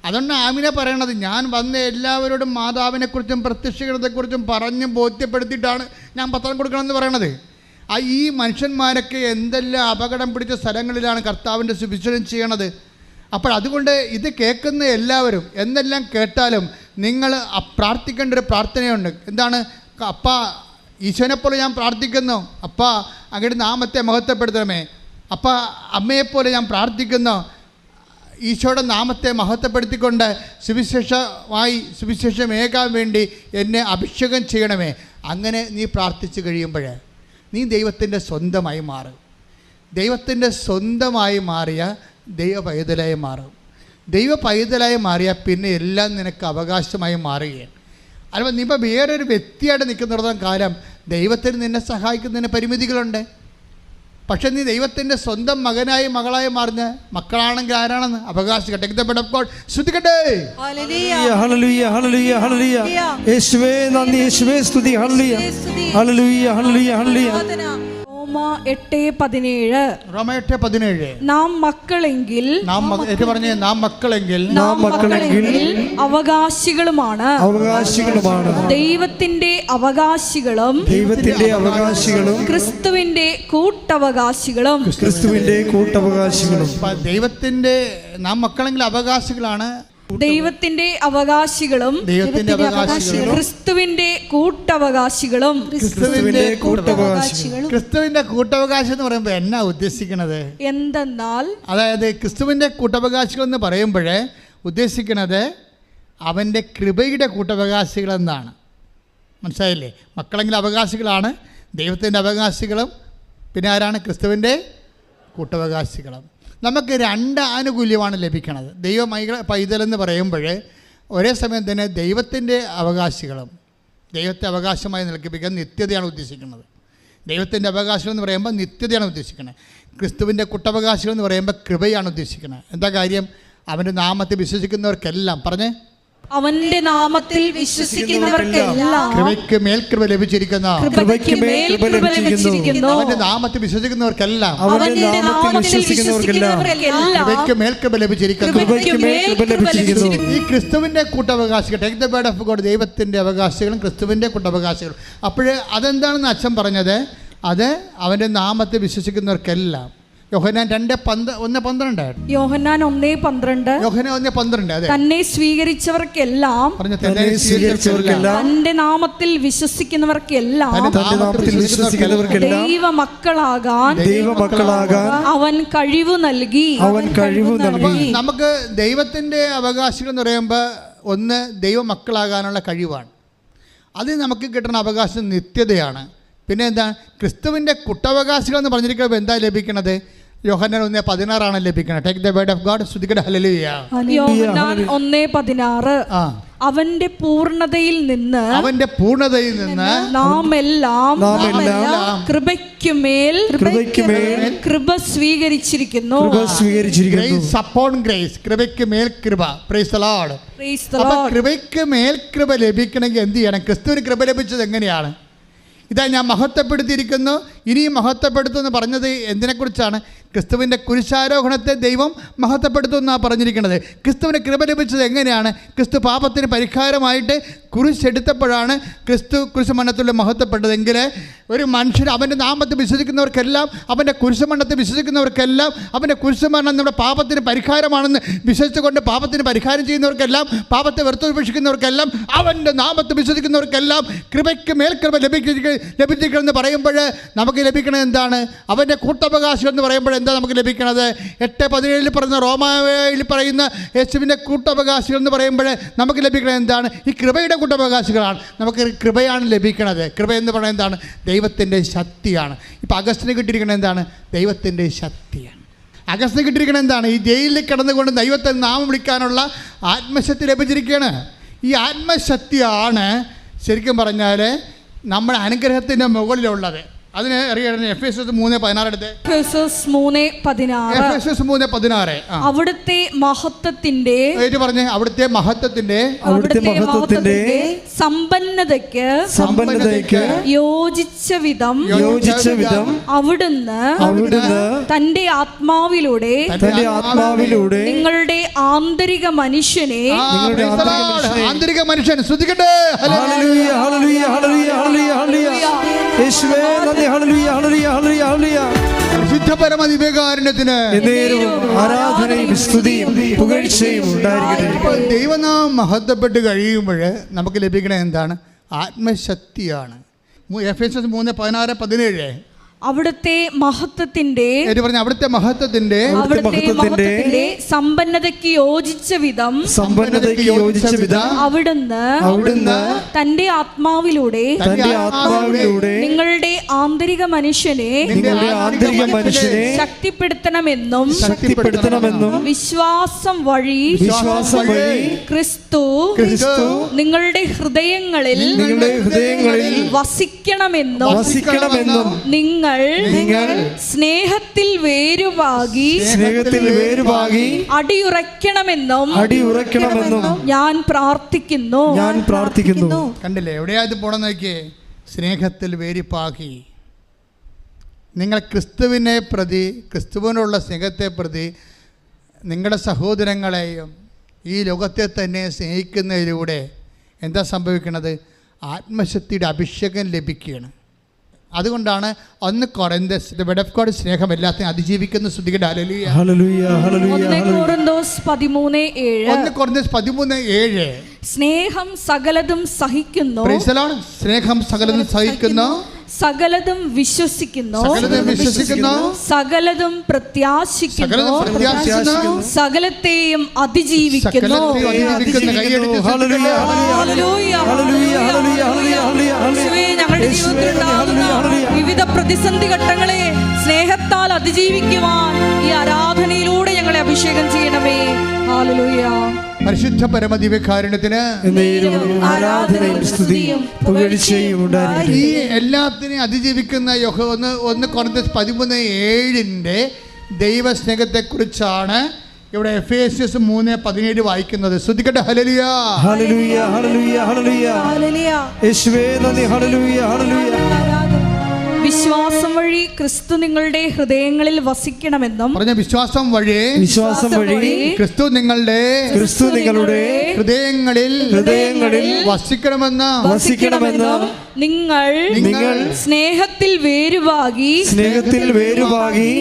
അതുകൊണ്ട് ആമിനെ പറയണത്, ഞാൻ വന്ന എല്ലാവരോടും മാതാവിനെക്കുറിച്ചും പ്രത്യക്ഷീകരണത്തെക്കുറിച്ചും പറഞ്ഞ് ബോധ്യപ്പെടുത്തിയിട്ടാണ് ഞാൻ പത്രം കൊടുക്കണമെന്ന് പറയണത്. ഈ മനുഷ്യന്മാരൊക്കെ എന്തെല്ലാം അപകടം പിടിച്ച സ്ഥലങ്ങളിലാണ് കർത്താവിൻ്റെ സുവിശേഷം ചെയ്യണത്. അപ്പോൾ അതുകൊണ്ട് ഇത് കേൾക്കുന്ന എല്ലാവരും എന്തെല്ലാം കേട്ടാലും നിങ്ങൾ പ്രാർത്ഥിക്കേണ്ട ഒരു പ്രാർത്ഥനയുണ്ട്. എന്താണ്? അപ്പാ ഈശോനെപ്പോലെ ഞാൻ പ്രാർത്ഥിക്കുന്നു, അപ്പാ അങ്ങയുടെ നാമത്തെ മഹത്വപ്പെടുത്തണമേ. അപ്പാ അമ്മയെപ്പോലെ ഞാൻ പ്രാർത്ഥിക്കുന്നു, ഈശോയുടെ നാമത്തെ മഹത്വപ്പെടുത്തിക്കൊണ്ട് സുവിശേഷമേകാൻ വേണ്ടി എന്നെ അഭിഷേകം ചെയ്യണമേ. അങ്ങനെ നീ പ്രാർത്ഥിച്ചു കഴിയുമ്പോൾ നീ ദൈവത്തിൻ്റെ സ്വന്തമായി മാറും. ദൈവത്തിൻ്റെ സ്വന്തമായി മാറിയ ദൈവ പൈതലായി മാറും. ദൈവ പൈതലായി മാറിയാൽ പിന്നെ എല്ലാം നിനക്ക് അവകാശമായി മാറുകയാണ്. അല്ല, നീ ഇപ്പോൾ വേറൊരു വ്യക്തിയായിട്ട് നിൽക്കുന്നിടത്തോളം കാലം ദൈവത്തിന് നിന്നെ സഹായിക്കുന്നതിന് പരിമിതികളുണ്ട്. പക്ഷെ നീ ദൈവത്തിൻ്റെ സ്വന്തം മകനായി മകളായി മാറുന്ന മക്കളാണെങ്കിൽ ആരാണെന്ന് അവകാശിക്കട്ടെ. ശ്രദ്ധിക്കട്ടെ. റോമ 8:17. റോമ 8:17. നാം മക്കളെങ്കിൽ പറഞ്ഞേ, നാം മക്കളെങ്കിൽ അവകാശികളുമാണ്. ദൈവത്തിന്റെ അവകാശികളും ക്രിസ്തുവിന്റെ കൂട്ടവകാശികളും. ദൈവത്തിന്റെ നാം മക്കളെങ്കിൽ അവകാശികളാണ്. ദൈവത്തിന്റെ അവകാശികളും ക്രിസ്തുവിന്റെ കൂട്ടവകാശികളും. ക്രിസ്തുവിന്റെ കൂട്ടവകാശം എന്ന് പറയുമ്പോൾ എന്നാ ഉദ്ദേശിക്കുന്നത്? എന്തെന്നാൽ, അതായത് ക്രിസ്തുവിന്റെ കൂട്ടവകാശികൾ എന്ന് പറയുമ്പോഴേ ഉദ്ദേശിക്കുന്നത് അവൻ്റെ കൃപയുടെ കൂട്ടവകാശികൾ എന്നാണ്. മനസ്സിലായില്ലേ? മക്കളെങ്കിൽ അവകാശികളാണ്, ദൈവത്തിൻ്റെ അവകാശികളും പിന്നെ ആരാണ്? ക്രിസ്തുവിൻ്റെ കൂട്ടവകാശികളും. നമുക്ക് രണ്ട് ആനുകൂല്യമാണ് ലഭിക്കുന്നത്. പൈതലെന്ന് പറയുമ്പോൾ ഒരേ സമയം തന്നെ ദൈവത്തിൻ്റെ അവകാശികളും ദൈവത്തെ അവകാശമായി നിലനിൽപ്പിക്കാൻ നിത്യതയാണ് ഉദ്ദേശിക്കുന്നത്. ദൈവത്തിൻ്റെ അവകാശികൾ എന്ന് പറയുമ്പോൾ നിത്യതയാണ് ഉദ്ദേശിക്കുന്നത്. ക്രിസ്തുവിൻ്റെ കൂട്ടവകാശികൾ എന്ന് പറയുമ്പോൾ കൃപയാണ് ഉദ്ദേശിക്കുന്നത്. എന്താ കാര്യം? അവൻ്റെ നാമത്തിൽ വിശ്വസിക്കുന്നവർക്കെല്ലാം പറഞ്ഞേ, അവന്റെ നാമത്തിൽ വിശ്വസിക്കുന്നവർക്കെല്ലാം കൃപയ്ക്ക് മേൽ കൃപ ലഭിച്ചിരിക്കുന്നു. അവന്റെ നാമത്തിൽ വിശ്വസിക്കുന്നവർക്കെല്ലാം കൃപയ്ക്ക് മേൽ കൃപ ലഭിച്ചിരിക്കുന്നു. ഈ ക്രിസ്തുവിന്റെ കൂട്ടവകാശികൾ, take the word of God, ദൈവത്തിന്റെ അവകാശികളും ക്രിസ്തുവിന്റെ കൂട്ടവകാശികളും. അപ്പോഴേ അതെന്താണെന്ന് അച്ഛൻ പറഞ്ഞത്? അത് അവന്റെ നാമത്തിൽ വിശ്വസിക്കുന്നവർക്കെല്ലാം. യോഹന്നാൻ 1:12. യോഹന്നാൻ 1:12. അതെ, തന്നെ സ്വീകരിച്ചവർക്കെല്ലാം, തന്റെ നാമത്തിൽ വിശ്വസിക്കുന്നവർക്കെല്ലാം ദൈവമക്കളാകാൻ അവൻ കഴിവ് നൽകി. നമുക്ക് ദൈവത്തിന്റെ അവകാശികൾ എന്ന് പറയുമ്പോൾ ഒന്ന് ദൈവമക്കളാകാനുള്ള കഴിവാണ്. അത് നമുക്ക് കിട്ടുന്ന അവകാശം നിത്യതയാണ്. പിന്നെ എന്താ? ക്രിസ്തുവിൻ്റെ കുട്ടവകാശികൾ എന്ന് പറഞ്ഞിരിക്കുമ്പോൾ എന്താ ലഭിക്കണത്? യോഹന്നാൻ 1:16 ലഭിക്കുന്നത്. Take the word of God. സ്തുതിക്കട്ടെ, ഹല്ലേലൂയ. യോഹന്നാൻ 1:16. അവന്റെ പൂർണ്ണതയിൽ നിന്ന് നാം എല്ലാം കൃപയ്ക്കുമേൽ കൃപ സ്വീകരിച്ചിരിക്കുന്നു. ഗ്രേസ് അപ്പോൺ ഗ്രേസ്, കൃപയ്ക്ക് മേൽ കൃപ. Price the Lord. കൃപയ്ക്ക് മേൽ കൃപ ലഭിക്കണമെങ്കിൽ എന്ത് ചെയ്യണം? ക്രിസ്തുവിന് കൃപ ലഭിച്ചത് എങ്ങനെയാണ്? ഇതാ ഞാൻ മഹത്വപ്പെടുത്തിയിരിക്കുന്നു, ഇനിയും മഹത്വപ്പെടുത്തുമെന്ന് പറഞ്ഞത് എന്തിനെക്കുറിച്ചാണ്? ക്രിസ്തുവിൻ്റെ കുരിശാരോഹണത്തെ ദൈവം മഹത്വപ്പെടുത്തുമെന്നാണ് പറഞ്ഞിരിക്കുന്നത്. ക്രിസ്തുവിന് കൃപ ലഭിച്ചത് എങ്ങനെയാണ്? ക്രിസ്തു പാപത്തിന് പരിഹാരമായിട്ട് കുരിശെടുത്തപ്പോഴാണ് ക്രിസ്തു കുരിശുമരണത്തിൽ മഹത്വപ്പെട്ടതെങ്കിൽ ഒരു മനുഷ്യർ അവൻ്റെ നാമത്തിൽ വിശ്വസിക്കുന്നവർക്കെല്ലാം, അവൻ്റെ കുരിശുമരണത്തിൽ വിശ്വസിക്കുന്നവർക്കെല്ലാം, അവൻ്റെ കുരിശുമരണം നമ്മുടെ പാപത്തിന് പരിഹാരമാണെന്ന് വിശ്വസിച്ചുകൊണ്ട് പാപത്തിന് പരിഹാരം ചെയ്യുന്നവർക്കെല്ലാം, പാപത്തെ വെറുത്തുപേക്ഷിക്കുന്നവർക്കെല്ലാം, അവൻ്റെ നാമത്തിൽ വിശ്വസിക്കുന്നവർക്കെല്ലാം കൃപയ്ക്ക് മേൽ കൃപ ലഭിച്ചിരിക്കണമെന്ന് പറയുമ്പോൾ നമുക്ക് ലഭിക്കണത് എന്താണ്? അവൻ്റെ കൂട്ടവകാശം എന്ന് പറയുമ്പോൾ എന്താ നമുക്ക് ലഭിക്കണത്? 8:17 പറയുന്ന, റോമായിൽ പറയുന്ന യേശുവിൻ്റെ കൂട്ടവകാശികൾ എന്ന് പറയുമ്പോൾ നമുക്ക് ലഭിക്കുന്നത് എന്താണ്? ഈ കൃപയുടെ കൂട്ടവകാശികളാണ്. നമുക്ക് കൃപയാണ് ലഭിക്കണത്. കൃപ എന്ന് പറയുന്നത് എന്താണ്? ദൈവത്തിൻ്റെ ശക്തിയാണ്. ഇപ്പം അഗസ്റ്റിന് കിട്ടിയിരിക്കുന്നത് എന്താണ്? ദൈവത്തിൻ്റെ ശക്തിയാണ്. അഗസ്റ്റിന് കിട്ടിയിരിക്കുന്നത് എന്താണ്? ഈ ജയിലിൽ കിടന്നുകൊണ്ട് ദൈവത്തെ നാമം വിളിക്കാനുള്ള ആത്മശക്തി ലഭിച്ചിരിക്കുകയാണ്. ഈ ആത്മശക്തിയാണ് ശരിക്കും പറഞ്ഞാൽ നമ്മുടെ അനുഗ്രഹത്തിൻ്റെ മുകളിലുള്ളത്. അതിന് അറിയണം. എഫേസ്യസ് 3:16 എടുത്ത്. എഫേസ്യസ് 3:16. അവിടുത്തെ മഹത്വത്തിന്റെ പറഞ്ഞേ, അവിടുത്തെ മഹത്വത്തിന്റെ സമ്പന്നതയ്ക്ക് യോജിച്ച വിധം അവിടുന്ന് തന്റെ ആത്മാവിലൂടെ നിങ്ങളുടെ ആന്തരിക മനുഷ്യനെ ശ്രദ്ധിക്കട്ടെ. ദൈവനാമം മഹത്വപ്പെട്ട് കഴിയുമ്പോൾ നമുക്ക് ലഭിക്കണ എന്താണ്? ആത്മശക്തിയാണ്. എഫേസ്യസ് 3:16-17. അവിടുത്തെ മഹത്വത്തിന്റെ സമ്പന്നതയ്ക്ക് യോജിച്ച വിധം അവിടുന്ന് തന്റെ ആത്മാവിലൂടെ നിങ്ങളുടെ ആന്തരിക മനുഷ്യനെ ശക്തിപ്പെടുത്തണമെന്നും വിശ്വാസം വഴി ക്രിസ്തു നിങ്ങളുടെ ഹൃദയങ്ങളിൽ വസിക്കണമെന്നും നിങ്ങൾ സ്നേഹത്തിൽ വേരുവാകി അടിയുറയ്ക്കണമെന്നും ഞാൻ പ്രാർത്ഥിക്കുന്നു. കണ്ടില്ലേ? എവിടെയാ ഇത് പോണെന്ന് നോക്കിയേ? സ്നേഹത്തിൽ വേരിപ്പാകി. നിങ്ങൾ ക്രിസ്തുവിനെ പ്രതി, ക്രിസ്തുവിനുള്ള സ്നേഹത്തെ പ്രതി നിങ്ങളുടെ സഹോദരങ്ങളെയും ഈ ലോകത്തെ തന്നെ സ്നേഹിക്കുന്നതിലൂടെ എന്താ സംഭവിക്കുന്നത്? ആത്മശക്തിയുടെ അഭിഷേകം ലഭിക്കുകയാണ്. അതുകൊണ്ടാണ് 1 കൊരിന്ത്യസ് the word of God സ്നേഹം എല്ലാത്തിനും അതിജീവിക്കുന്ന സ്തുതിയുടെ ഹല്ലേലൂയ. 1 കൊരിന്ത്യസ് 13:7. 1 കൊരിന്ത്യസ് 13:7. സ്നേഹം സകലതും സഹിക്കുന്നു. Price the Lord. സ്നേഹം സകലതും സഹിക്കുന്നു, സകലതും വിശ്വസിക്കുന്നു, സകലതും പ്രത്യാശിക്കുന്നു, സകലത്തെയും അതിജീവിക്കുന്നു. ഞങ്ങളുടെ ജീവിതത്തിലുണ്ടാകുന്ന വിവിധ പ്രതിസന്ധി ഘട്ടങ്ങളെ സ്നേഹത്താൽ അതിജീവിക്കുവാൻ ഈ ആരാധനയിലൂടെ ഞങ്ങളെ അഭിഷേകം ചെയ്യണമേ. ഹല്ലേലൂയ. പരിശുദ്ധ പരമദിവ്യകാരുണ്യത്തിന് ആരാധനയും സ്തുതിയും പുകഴ്ചയും ഉണ്ടായിരിക്കട്ടെ. ഈ എല്ലാത്തിനെയും അതിജീവിക്കുന്ന 1 കൊരിന്ത്യസ് 13:7 ദൈവസ്നേഹത്തെക്കുറിച്ചാണ് ഇവിടെ എഫേസ്യസ് 3:17 വായിക്കുന്നത്. സ്തുതിക്കട്ടെ. ഹല്ലേലൂയ, ഹല്ലേലൂയ, ഹല്ലേലൂയ, ഹല്ലേലൂയ. യേശുവേ നന്ദി. ഹല്ലേലൂയ, ഹല്ലേലൂയ. വിശ്വാസം വഴി ക്രിസ്തു നിങ്ങളുടെ ഹൃദയങ്ങളിൽ വസിക്കണമെന്നും. പറഞ്ഞ വിശ്വാസം വഴി ക്രിസ്തു നിങ്ങളുടെ ഹൃദയങ്ങളിൽ വസിക്കണമെന്നും നിങ്ങൾ സ്നേഹത്തിൽ വേരുവാകി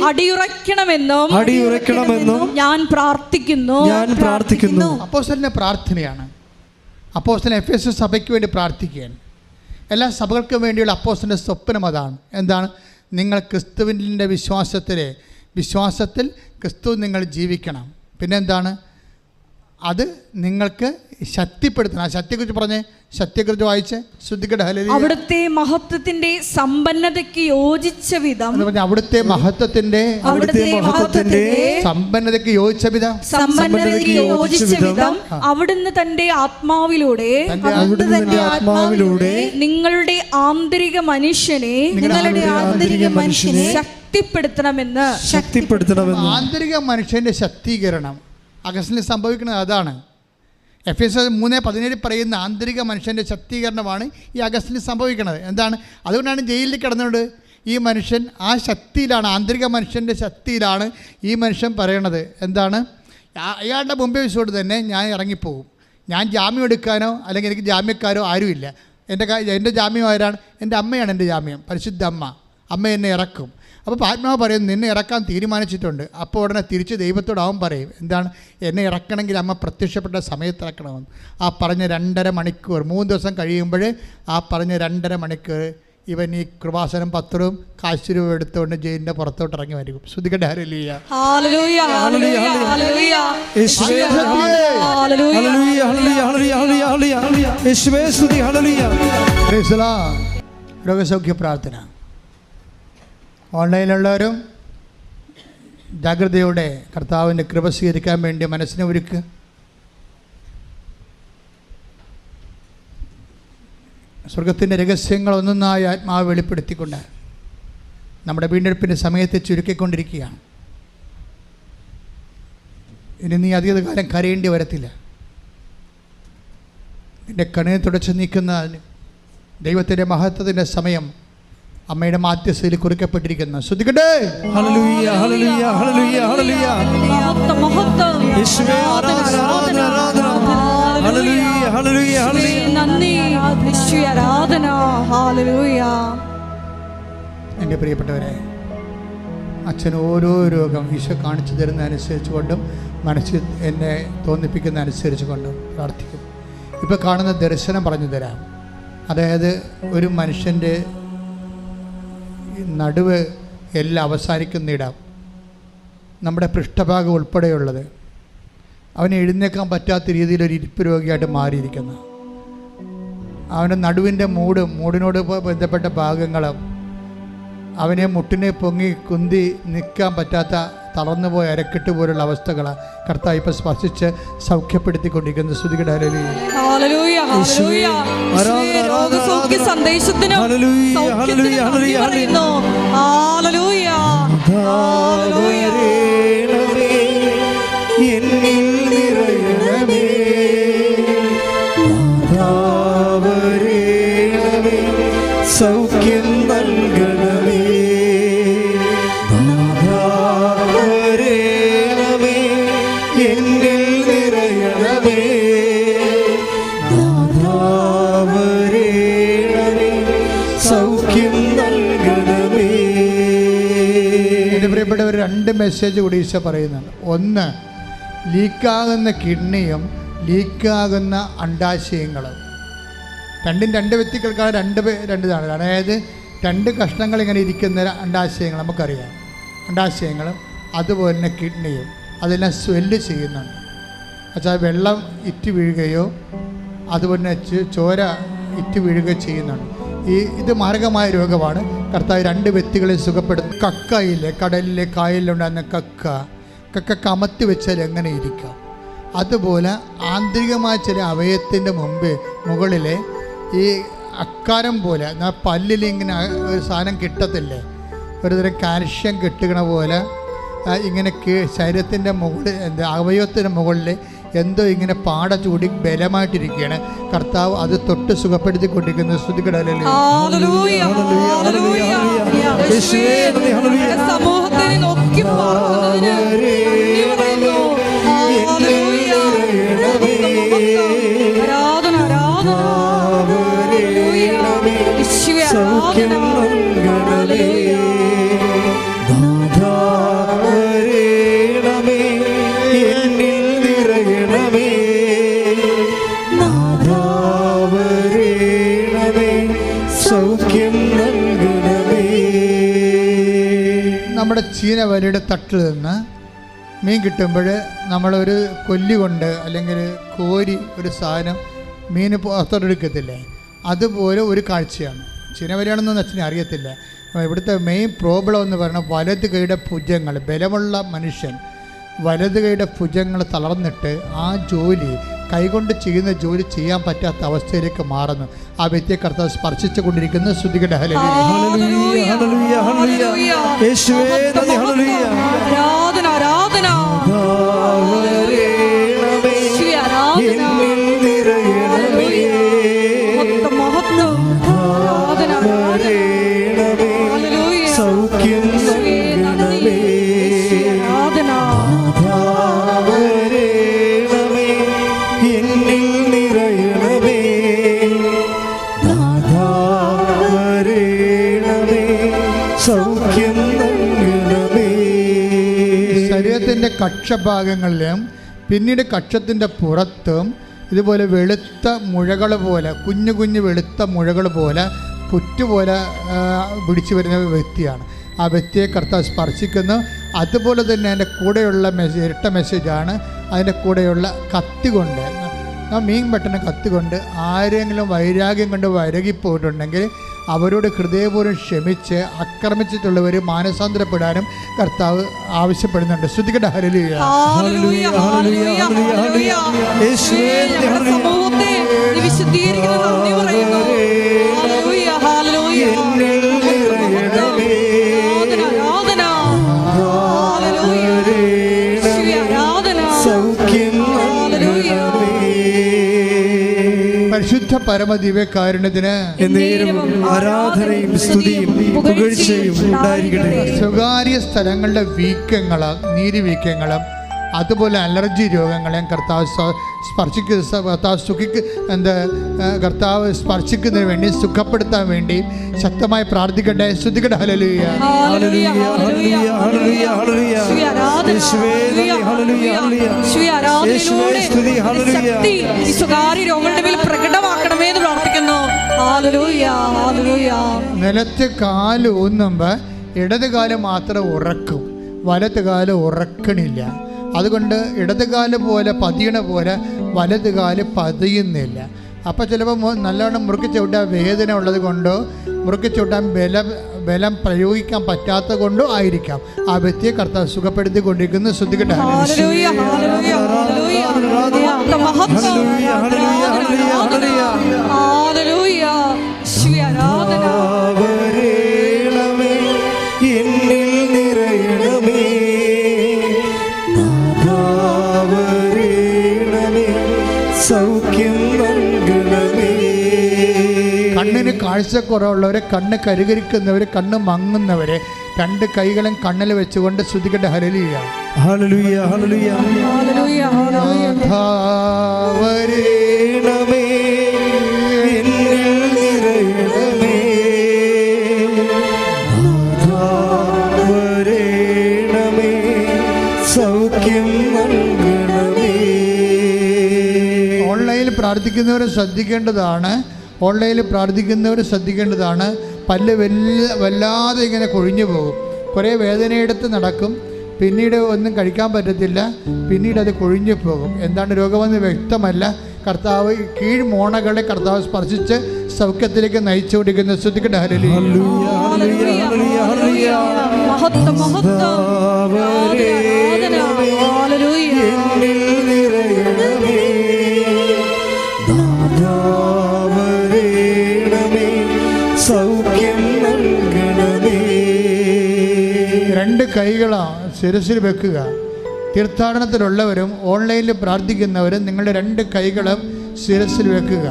അടിയുറയ്ക്കണമെന്നും ഞാൻ പ്രാർത്ഥിക്കുന്നു. അപ്പോസ്തലന്റെ പ്രാർത്ഥനയാണ്. അപ്പോസ്തലൻ എഫേസ്യ സഭയ്ക്ക് വേണ്ടി പ്രാർത്ഥിക്കുകയാണ്. എല്ലാ സഭകൾക്കും വേണ്ടിയുള്ള അപ്പോസ്തലന്റെ സ്വപ്നം അതാണ്. എന്താണ്? നിങ്ങൾ ക്രിസ്തുവിൻ്റെ വിശ്വാസത്തിൽ ക്രിസ്തു നിങ്ങൾ ജീവിക്കണം. പിന്നെന്താണ്? അത് നിങ്ങൾക്ക് ശക്തിപ്പെടുത്തണം. ആ ശക്തിയെക്കുറിച്ച് പറഞ്ഞേ, ശക്തിയെക്കുറിച്ച് വായിച്ച് ശ്രദ്ധിക്കട്ടെ. ഹല്ലേലൂയ. അവിടുത്തെ മഹത്വത്തിന്റെ സമ്പന്നതയ്ക്ക് യോജിച്ച വിധം, അവിടുത്തെ മഹത്വത്തിന്റെ സമ്പന്നതയ്ക്ക് യോജിച്ച വിധം അവിടുന്ന് തന്റെ ആത്മാവിലൂടെ നിങ്ങളുടെ ആന്തരിക മനുഷ്യനെ ശക്തിപ്പെടുത്തണമെന്ന്. ആന്തരിക മനുഷ്യന്റെ ശക്തീകരണം അഗസ്റ്റിന് സംഭവിക്കുന്നത് അതാണ്. എഫേസ്യസ് 3:17 പറയുന്ന ആന്തരിക മനുഷ്യൻ്റെ ശക്തീകരണമാണ് ഈ അഗസ്റ്റിന് സംഭവിക്കുന്നത്. എന്താണ്? അതുകൊണ്ടാണ് ജയിലിൽ കിടന്നുകൊണ്ട് ഈ മനുഷ്യൻ ആ ശക്തിയിലാണ്, ആന്തരിക മനുഷ്യൻ്റെ ശക്തിയിലാണ് ഈ മനുഷ്യൻ പറയണത്. എന്താണ്? അയാളുടെ മുമ്പേ വിശ്വോട് തന്നെ ഞാൻ ഇറങ്ങിപ്പോകും. ഞാൻ ജാമ്യം എടുക്കാനോ അല്ലെങ്കിൽ എനിക്ക് ജാമ്യക്കാരോ ആരുമില്ല. എൻ്റെ ജാമ്യം ആരാണ്? എൻ്റെ അമ്മയാണ് എൻ്റെ ജാമ്യം, പരിശുദ്ധ അമ്മ എന്നെ ഇറക്കും. അപ്പോൾ ആത്മാവ് പറയും നിന്നെ ഇറക്കാൻ തീരുമാനിച്ചിട്ടുണ്ട്. അപ്പോൾ ഉടനെ തിരിച്ച് ദൈവത്തോട് അവൻ പറയും എന്താണ്? എന്നെ ഇറക്കണമെങ്കിൽ അമ്മ പ്രത്യക്ഷപ്പെട്ട സമയത്ത് ഇറക്കണമെന്ന്. ആ പറഞ്ഞ 2.5 മണിക്കൂർ 3 ദിവസം കഴിയുമ്പോൾ ആ പറഞ്ഞ 2.5 മണിക്കൂർ ഇവൻ ഈ കൃപാസനം പത്രവും കാശ് രൂപ എടുത്തുകൊണ്ട് ജയിലിൻ്റെ പുറത്തോട്ട് ഇറങ്ങി വരും. ശ്രുതികട്ടെ. ഹല്ലേലൂയ, ഹല്ലേലൂയ, ഹല്ലേലൂയ, ഹല്ലേലൂയ. യേശുവേ സ്തുതി. ഹല്ലേലൂയ. Praise the Lord. രോഗസൗഖ്യ പ്രാർത്ഥന. ഓൺലൈനിലുള്ളവരും ജാഗ്രതയോടെ കർത്താവിൻ്റെ കൃപ സ്വീകരിക്കാൻ വേണ്ടി മനസ്സിനെ ഒരുക്കുക. സ്വർഗത്തിൻ്റെ രഹസ്യങ്ങൾ ഒന്നൊന്നായി ആത്മാവ് വെളിപ്പെടുത്തിക്കൊണ്ട് നമ്മുടെ വീണ്ടെടുപ്പിൻ്റെ സമയത്തെ ചുരുക്കിക്കൊണ്ടിരിക്കുകയാണ്. ഇനി നീ അധികകാലം കരയേണ്ടി വരത്തില്ല. നിന്റെ കണ്ണിനെ തുടച്ചു നീക്കുന്ന ദൈവത്തിൻ്റെ മഹത്വത്തിൻ്റെ സമയം അമ്മയുടെ മാധ്യസ്ഥയിൽ കുറിക്കപ്പെട്ടിരിക്കുന്നു. ശ്രദ്ധിക്കട്ടെ. ഹല്ലേലൂയ, ഹല്ലേലൂയ, ഹല്ലേലൂയ, ഹല്ലേലൂയ. യേശുവേ ആരാധന, ആരാധന. ഹല്ലേലൂയ, ഹല്ലേലൂയ, ഹല്ലേലൂയ. നന്ദി, യേശുവേ ആരാധന. ഹല്ലേലൂയ. എൻ്റെ പ്രിയപ്പെട്ടവരെ, അച്ഛൻ ഓരോ രോഗം ഈശോ കാണിച്ചു തരുന്ന അനുസരിച്ച് കൊണ്ടും മനസ്സിൽ എന്നെ തോന്നിപ്പിക്കുന്ന അനുസരിച്ച് കൊണ്ടും പ്രാർത്ഥിക്കും. ഇപ്പോൾ കാണുന്ന ദർശനം പറഞ്ഞു തരാം. അതായത് ഒരു മനുഷ്യൻ്റെ നടുവ് എല്ലാം അവസാനിക്കുന്ന ഇടം, നമ്മുടെ പൃഷ്ഠഭാഗം ഉൾപ്പെടെയുള്ളത്, അവന് എഴുന്നേക്കാൻ പറ്റാത്ത രീതിയിൽ ഒരു ഇരിപ്പ് രോഗിയായിട്ട് മാറിയിരിക്കുന്നു. അവൻ്റെ നടുവിൻ്റെ മൂടിനോട് ബന്ധപ്പെട്ട ഭാഗങ്ങളും അവനെ മുട്ടിനെ പൊങ്ങി കുന്തി നിൽക്കാൻ പറ്റാത്ത തളർന്നുപോയ അരക്കെട്ട് പോലുള്ള അവസ്ഥകൾ കർത്താവ് ഇപ്പം സ്പർശിച്ച് സൗഖ്യപ്പെടുത്തിക്കൊണ്ടിരിക്കുന്നു. സ്തുതിക്കട്ടെ. ഹല്ലേലൂയ, ഹല്ലേലൂയ. രോഗസൗഖ്യ സന്ദേശത്തിനും സൗഖ്യത്തിനും പറയുന്നു. Hallelujah, hallelujah. എന്നിൽ നിറയണമേ, സൗഖ്യം നൽകണമേ. മെസ്സേജ് കൂടി ഈശോ പറയുന്നുണ്ട്. ഒന്ന്, ലീക്കാകുന്ന കിഡ്നിയും ലീക്കാകുന്ന അണ്ഡാശയങ്ങളും. രണ്ടും രണ്ട് വ്യക്തികൾക്കാണ് രണ്ടിതാണ്. അതായത് രണ്ട് കഷ്ണങ്ങൾ ഇങ്ങനെ ഇരിക്കുന്ന അണ്ഡാശയങ്ങൾ നമുക്കറിയാം. അണ്ഡാശയങ്ങളും അതുപോലെ തന്നെ കിഡ്നിയും അതെല്ലാം സ്വെല്ല് ചെയ്യുന്നുണ്ട്. എന്നുവെച്ചാൽ വെള്ളം ഇറ്റ് വീഴുകയോ അതുപോലെ തന്നെ ചോര ഇറ്റ് വീഴുകയോ ചെയ്യുന്നുണ്ട്. ഇത് മാരകമായ രോഗമാണ്. കർത്താവ് രണ്ട് വ്യക്തികളെ സുഖപ്പെടുത്തും. കക്കയില്ലേ, കടലിലെ കായലിലുണ്ടാകുന്ന കക്ക കമത്തി വെച്ചാൽ എങ്ങനെ ഇരിക്കാം, അതുപോലെ ആന്തരികമായ ചില അവയവത്തിൻ്റെ മുകളിലെ ഈ അക്കാരം പോലെ പല്ലിൽ ഇങ്ങനെ ഒരു സാധനം കിട്ടത്തില്ലേ, ഒരുതരം കാൽഷ്യം കിട്ടുകണ പോലെ ഇങ്ങനെ ശരീരത്തിൻ്റെ മുകളിൽ അവയവത്തിൻ്റെ മുകളിൽ എന്തോ ഇങ്ങനെ പാട ചൂടി ബലമായിട്ടിരിക്കുകയാണ്. കർത്താവ് അത് തൊട്ട് സുഖപ്പെടുത്തിക്കൊണ്ടിരിക്കുന്ന സ്തുതിക്കടലിൽ നമ്മുടെ ചീനവലയുടെ തട്ടിൽ നിന്ന് മീൻ കിട്ടുമ്പോൾ നമ്മളൊരു കൊല്ലി കൊണ്ട് അല്ലെങ്കിൽ കോരി ഒരു സാധനം മീൻ പുറത്തോട്ടെടുക്കത്തില്ലേ, അതുപോലെ ഒരു കാഴ്ചയാണ്. ചീനവലയാണെന്നൊന്നും അച്ഛനെ അറിയത്തില്ല. ഇവിടുത്തെ മെയിൻ പ്രോബ്ലം എന്ന് പറയുന്നത് വലത് കൈയുടെ ഭുജങ്ങൾ, ബലമുള്ള മനുഷ്യൻ വലത് കൈയുടെ ഭുജങ്ങൾ തളർന്നിട്ട് ആ ജോലി കൈകൊണ്ട് ചെയ്യുന്ന ജോലി ചെയ്യാൻ പറ്റാത്ത അവസ്ഥയിലേക്ക് മാറുന്നു. ആ വ്യക്തിയെ കർത്താവ് സ്പർശിച്ചു കൊണ്ടിരിക്കുന്ന സ്തുതിയുടെ ശരീരത്തിൻ്റെ കക്ഷഭാഗങ്ങളിലും പിന്നീട് കക്ഷത്തിൻ്റെ പുറത്തും ഇതുപോലെ വെളുത്ത മുഴകൾ പോലെ, കുഞ്ഞു കുഞ്ഞു വെളുത്ത മുഴകൾ പോലെ, പുറ്റുപോലെ പിടിച്ചു വരുന്ന വ്യക്തിയാണ്. ആ വ്യക്തിയെ കർത്താവ് സ്പർശിക്കുന്നു. അതുപോലെ തന്നെ അതിൻ്റെ കൂടെയുള്ള ഇരട്ട മെസ്സേജാണ്. അതിൻ്റെ കൂടെയുള്ള കത്തി കൊണ്ട്, മീൻ വെട്ടുന്ന കത്തി കൊണ്ട് ആരെങ്കിലും വൈരാഗ്യം കൊണ്ട് വരകിപ്പോയിട്ടുണ്ടെങ്കിൽ അവരോട് ഹൃദയപൂർവ്വം ക്ഷമിച്ച് ആക്രമിച്ചിട്ടുള്ളവർ മാനസാന്തരപ്പെടാനും കർത്താവ് ആവശ്യപ്പെടുന്നുണ്ട്. ശ്രുതികട ഹല്ലേലൂയ. പരിശുദ്ധ പരമദിവ്യകാരുണ്യത്തിന് ആരാധനയും സ്തുതിയും പുകഴ്ചയും ഉണ്ടായിരിക്കട്ടെ. സ്വകാര്യ സ്ഥലങ്ങളുടെ വീക്കങ്ങളും നീരുവീക്കങ്ങളും അതുപോലെ അലർജി രോഗങ്ങളെയും കർത്താവ് കർത്താവ് സ്പർശിക്കുന്നതിന് വേണ്ടി സുഖപ്പെടുത്താൻ വേണ്ടി ശക്തമായി പ്രാർത്ഥിക്കട്ടെ. സ്തുതിക്കട്ടെ. ഹല്ലേലൂയ. സ്വകാര്യ രോഗങ്ങളുടെ മേൽ പ്രകടമാക്കണമേ എന്ന് പ്രാർത്ഥിക്കുന്നു. നിലത്ത് കാല് ഊന്നുമ്പോൾ ഇടത് കാല് മാത്രം ഉറക്കും, വലത്ത് കാല് ഉറക്കണില്ല. അതുകൊണ്ട് ഇടത് കാല് പോലെ പതിയണ പോലെ വലത് കാല് പതിയുന്നില്ല. അപ്പോൾ ചിലപ്പോൾ നല്ലവണ്ണം മുറുക്കി ചവിട്ടാൻ വേദന ഉള്ളത് കൊണ്ടോ മുറുക്കി ചവിട്ടാൻ ബലം പ്രയോഗിക്കാൻ പറ്റാത്ത കൊണ്ടോ ആയിരിക്കാം ആ വ്യക്തിയെ കർത്താവ് സുഖപ്പെടുത്തിക്കൊണ്ടിരിക്കുന്നു. ശ്രദ്ധിക്കട്ടെ. കണ്ണിന് കാഴ്ചക്കുറവുള്ളവരെ, കണ്ണ് കരുകരിക്കുന്നവർ, കണ്ണ് മങ്ങുന്നവരെ രണ്ട് കൈകളും കണ്ണിൽ വെച്ചുകൊണ്ട് ശ്രുതിക്കട്ടെ. ഹല്ലേലൂയ. ഹല്ലേലൂയ. ഹല്ലേലൂയ. ഹല്ലേലൂയ. വരേണമേ എന്നിൽ നിറയണമേ, വരേണമേ സൗഖ്യം നൽകണമേ. ഓൺലൈനിൽ പ്രാർത്ഥിക്കുന്നവർ ശ്രദ്ധിക്കേണ്ടതാണ്. പല്ല് വല്ലാതെ ഇങ്ങനെ കൊഴിഞ്ഞു പോകും. കുറേ വേദനയെടുത്ത് നടക്കും, പിന്നീട് ഒന്നും കഴിക്കാൻ പറ്റത്തില്ല, പിന്നീട് അത് കൊഴിഞ്ഞു പോകും. എന്താണ് രോഗമെന്ന് വ്യക്തമല്ല. കർത്താവ് കീഴ്മോണകളെ കർത്താവ് സ്പർശിച്ച് സൗഖ്യത്തിലേക്ക് നയിച്ചുകൊണ്ടിരിക്കുന്ന ശ്രദ്ധിക്കട്ടെ. രണ്ട് കൈകളാണ് ശിരസിൽ വെക്കുക. തീർത്ഥാടനത്തിലുള്ളവരും ഓൺലൈനിൽ പ്രാർത്ഥിക്കുന്നവരും നിങ്ങളുടെ രണ്ട് കൈകളും ശിരസിൽ വെക്കുക.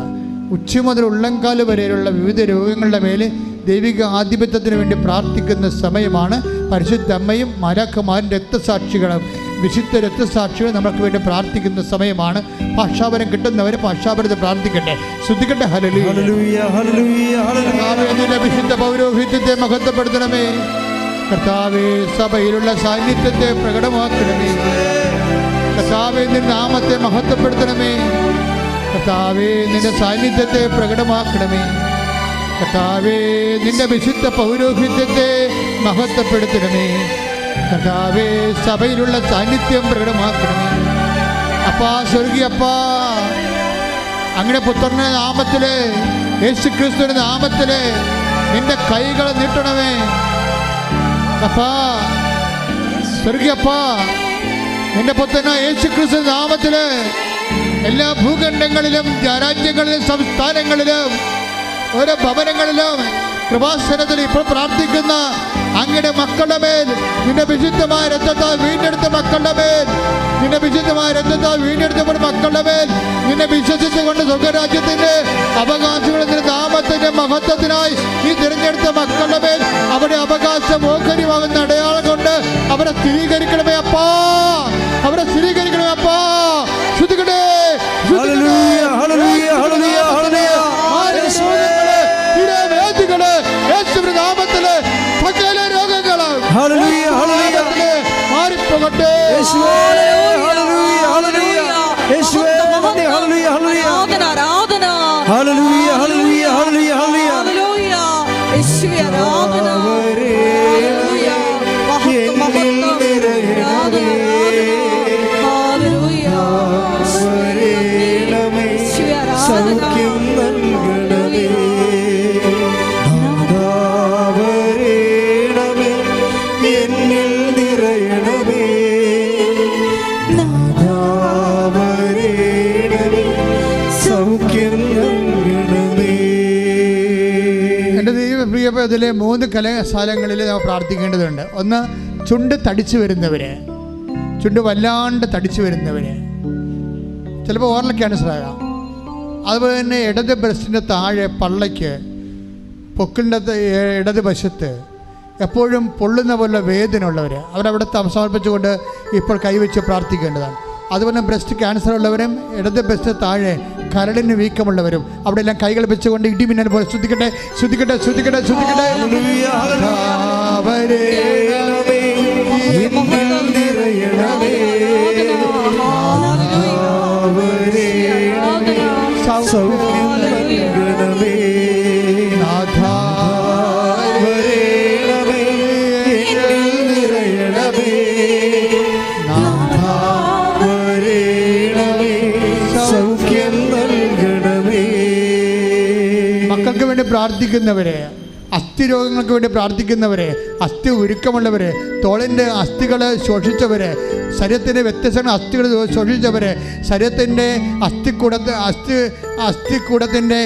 ഉച്ച മുതൽ ഉള്ളംകാല് വരെയുള്ള വിവിധ രോഗങ്ങളുടെ മേലെ ദൈവിക ആധിപത്യത്തിന് വേണ്ടി പ്രാർത്ഥിക്കുന്ന സമയമാണ്. പരിശുദ്ധ അമ്മയും മാലാഖമാരും രക്തസാക്ഷികളും വിശുദ്ധ രക്തസാക്ഷികൾ നമുക്ക് വേണ്ടി പ്രാർത്ഥിക്കുന്ന സമയമാണ്. ഭാഷാപരം കിട്ടുന്നവർ ഭാഷാപരത്തെ പ്രാർത്ഥിക്കട്ടെ, ശ്രദ്ധിക്കട്ടെ. ഹല്ലേലൂയ ഹല്ലേലൂയ ഹല്ലേലൂയ. വിശുദ്ധ പൗരോഹിത്യത്തെ മഹത്വപ്പെടുത്തണമേ കർത്താവേ. സഭയിലുള്ള സാന്നിധ്യത്തെ പ്രകടമാക്കണമേ കർത്താവേ. നിന്റെ നാമത്തെ മഹത്വപ്പെടുത്തണമേ കർത്താവേ. നിന്റെ സാന്നിധ്യത്തെ പ്രകടമാക്കണമേ കർത്താവേ. നിന്റെ വിശുദ്ധ പൗരോഹിത്യത്തെ മഹത്വപ്പെടുത്തണമേ കർത്താവേ. സഭയിലുള്ള സാന്നിധ്യം പ്രകടമാക്കണമേ അപ്പാ. സ്വർഗീയപ്പാ, അങ്ങനെ പുത്രന്റെ നാമത്തില്, യേശു ക്രിസ്തുവിന്റെ നാമത്തില് നിന്റെ കൈകൾ നീട്ടണമേ അപ്പാ. സ്വർഗീയപ്പാ, നിന്റെ പുത്രന യേശു ക്രിസ്തു നാമത്തില് എല്ലാ ഭൂഖണ്ഡങ്ങളിലും രാജ്യങ്ങളിലും സംസ്ഥാനങ്ങളിലും ഓരോ ഭവനങ്ങളിലും കൃപാസനത്തിൽ ഇപ്പോൾ പ്രാർത്ഥിക്കുന്ന അങ്ങയുടെ മക്കളുടെ മേൽ നിന്റെ വിശുദ്ധമായ രക്തത്താൽ വീണ്ടെടുത്ത മക്കളുടെ മേൽ, നിന്റെ വിശുദ്ധമായ രക്തത്താൽ വീണ്ടെടുത്തപ്പോൾ മക്കളുടെ മേൽ നിന്നെ വിശ്വസിച്ചുകൊണ്ട് സ്വർഗരാജ്യത്തിന്റെ അവകാശങ്ങളുടെ നാമത്തിന്റെ മഹത്വത്തിനായി നീ തിരഞ്ഞെടുത്ത മക്കളുടെ മേൽ അവരുടെ അവകാശം ഓഹരിയാകുന്ന അടയാളം കൊണ്ട് അവരെ സ്ഥിരീകരിക്കണമേ അപ്പാ. അവരെ സ്ഥിരീകരിക്കണമേ അപ്പാ. ശ്രദ്ധിക്കട്ടെ. നാമത്തില് സകല രോഗങ്ങള് മാറിപ്പോകട്ടെ. ഇതിലെ 3 കലാശാലങ്ങളിൽ നമ്മൾ പ്രാർത്ഥിക്കേണ്ടതുണ്ട്. ഒന്ന്, ചുണ്ട് തടിച്ചു വരുന്നവര്, ചുണ്ട് വല്ലാണ്ട് തടിച്ചു വരുന്നവര്, ചിലപ്പോൾ ഓറൽ ക്യാൻസർ ആകാം. അതുപോലെ തന്നെ ഇടത് ബ്രസ്റ്റിൻ്റെ താഴെ പള്ളയ്ക്ക് പൊക്കിളിൻ്റെ ഇടത് വശത്ത് എപ്പോഴും പൊള്ളുന്ന പോലെ വേദന ഉള്ളവർ അവരവിടെ സമർപ്പിച്ചുകൊണ്ട് ഇപ്പോൾ കൈവച്ച് പ്രാർത്ഥിക്കേണ്ടതാണ്. അതുപോലെ ബ്രസ്റ്റ് ക്യാൻസർ ഉള്ളവരും ഇടത് ബ്രസ്റ്റ് താഴെ കരളിന് വീക്കമുള്ളവരും അവിടെ എല്ലാം കൈകൾ വെച്ചുകൊണ്ട് ഇടിമിന്നൽ പോലെ ശ്രദ്ധിക്കട്ടെ, ശ്രദ്ധിക്കട്ടെ, ശ്രദ്ധിക്കട്ടെ, ശ്രദ്ധിക്കട്ടെ. മക്കൾക്ക് വേണ്ടി പ്രാർത്ഥിക്കുന്നവരെ, അസ്ഥി രോഗങ്ങൾക്ക് വേണ്ടി പ്രാർത്ഥിക്കുന്നവരെ, അസ്ഥി ഉരുക്കമുള്ളവരെ, തോളിൻ്റെ അസ്ഥികൾ ശോഷിച്ചവരെ, ശരീരത്തിൻ്റെ വ്യത്യസ്ത അസ്ഥികൾ ശോഷിച്ചവരെ, ശരീരത്തിൻ്റെ അസ്ഥിക്കൂടത്തിൻ്റെ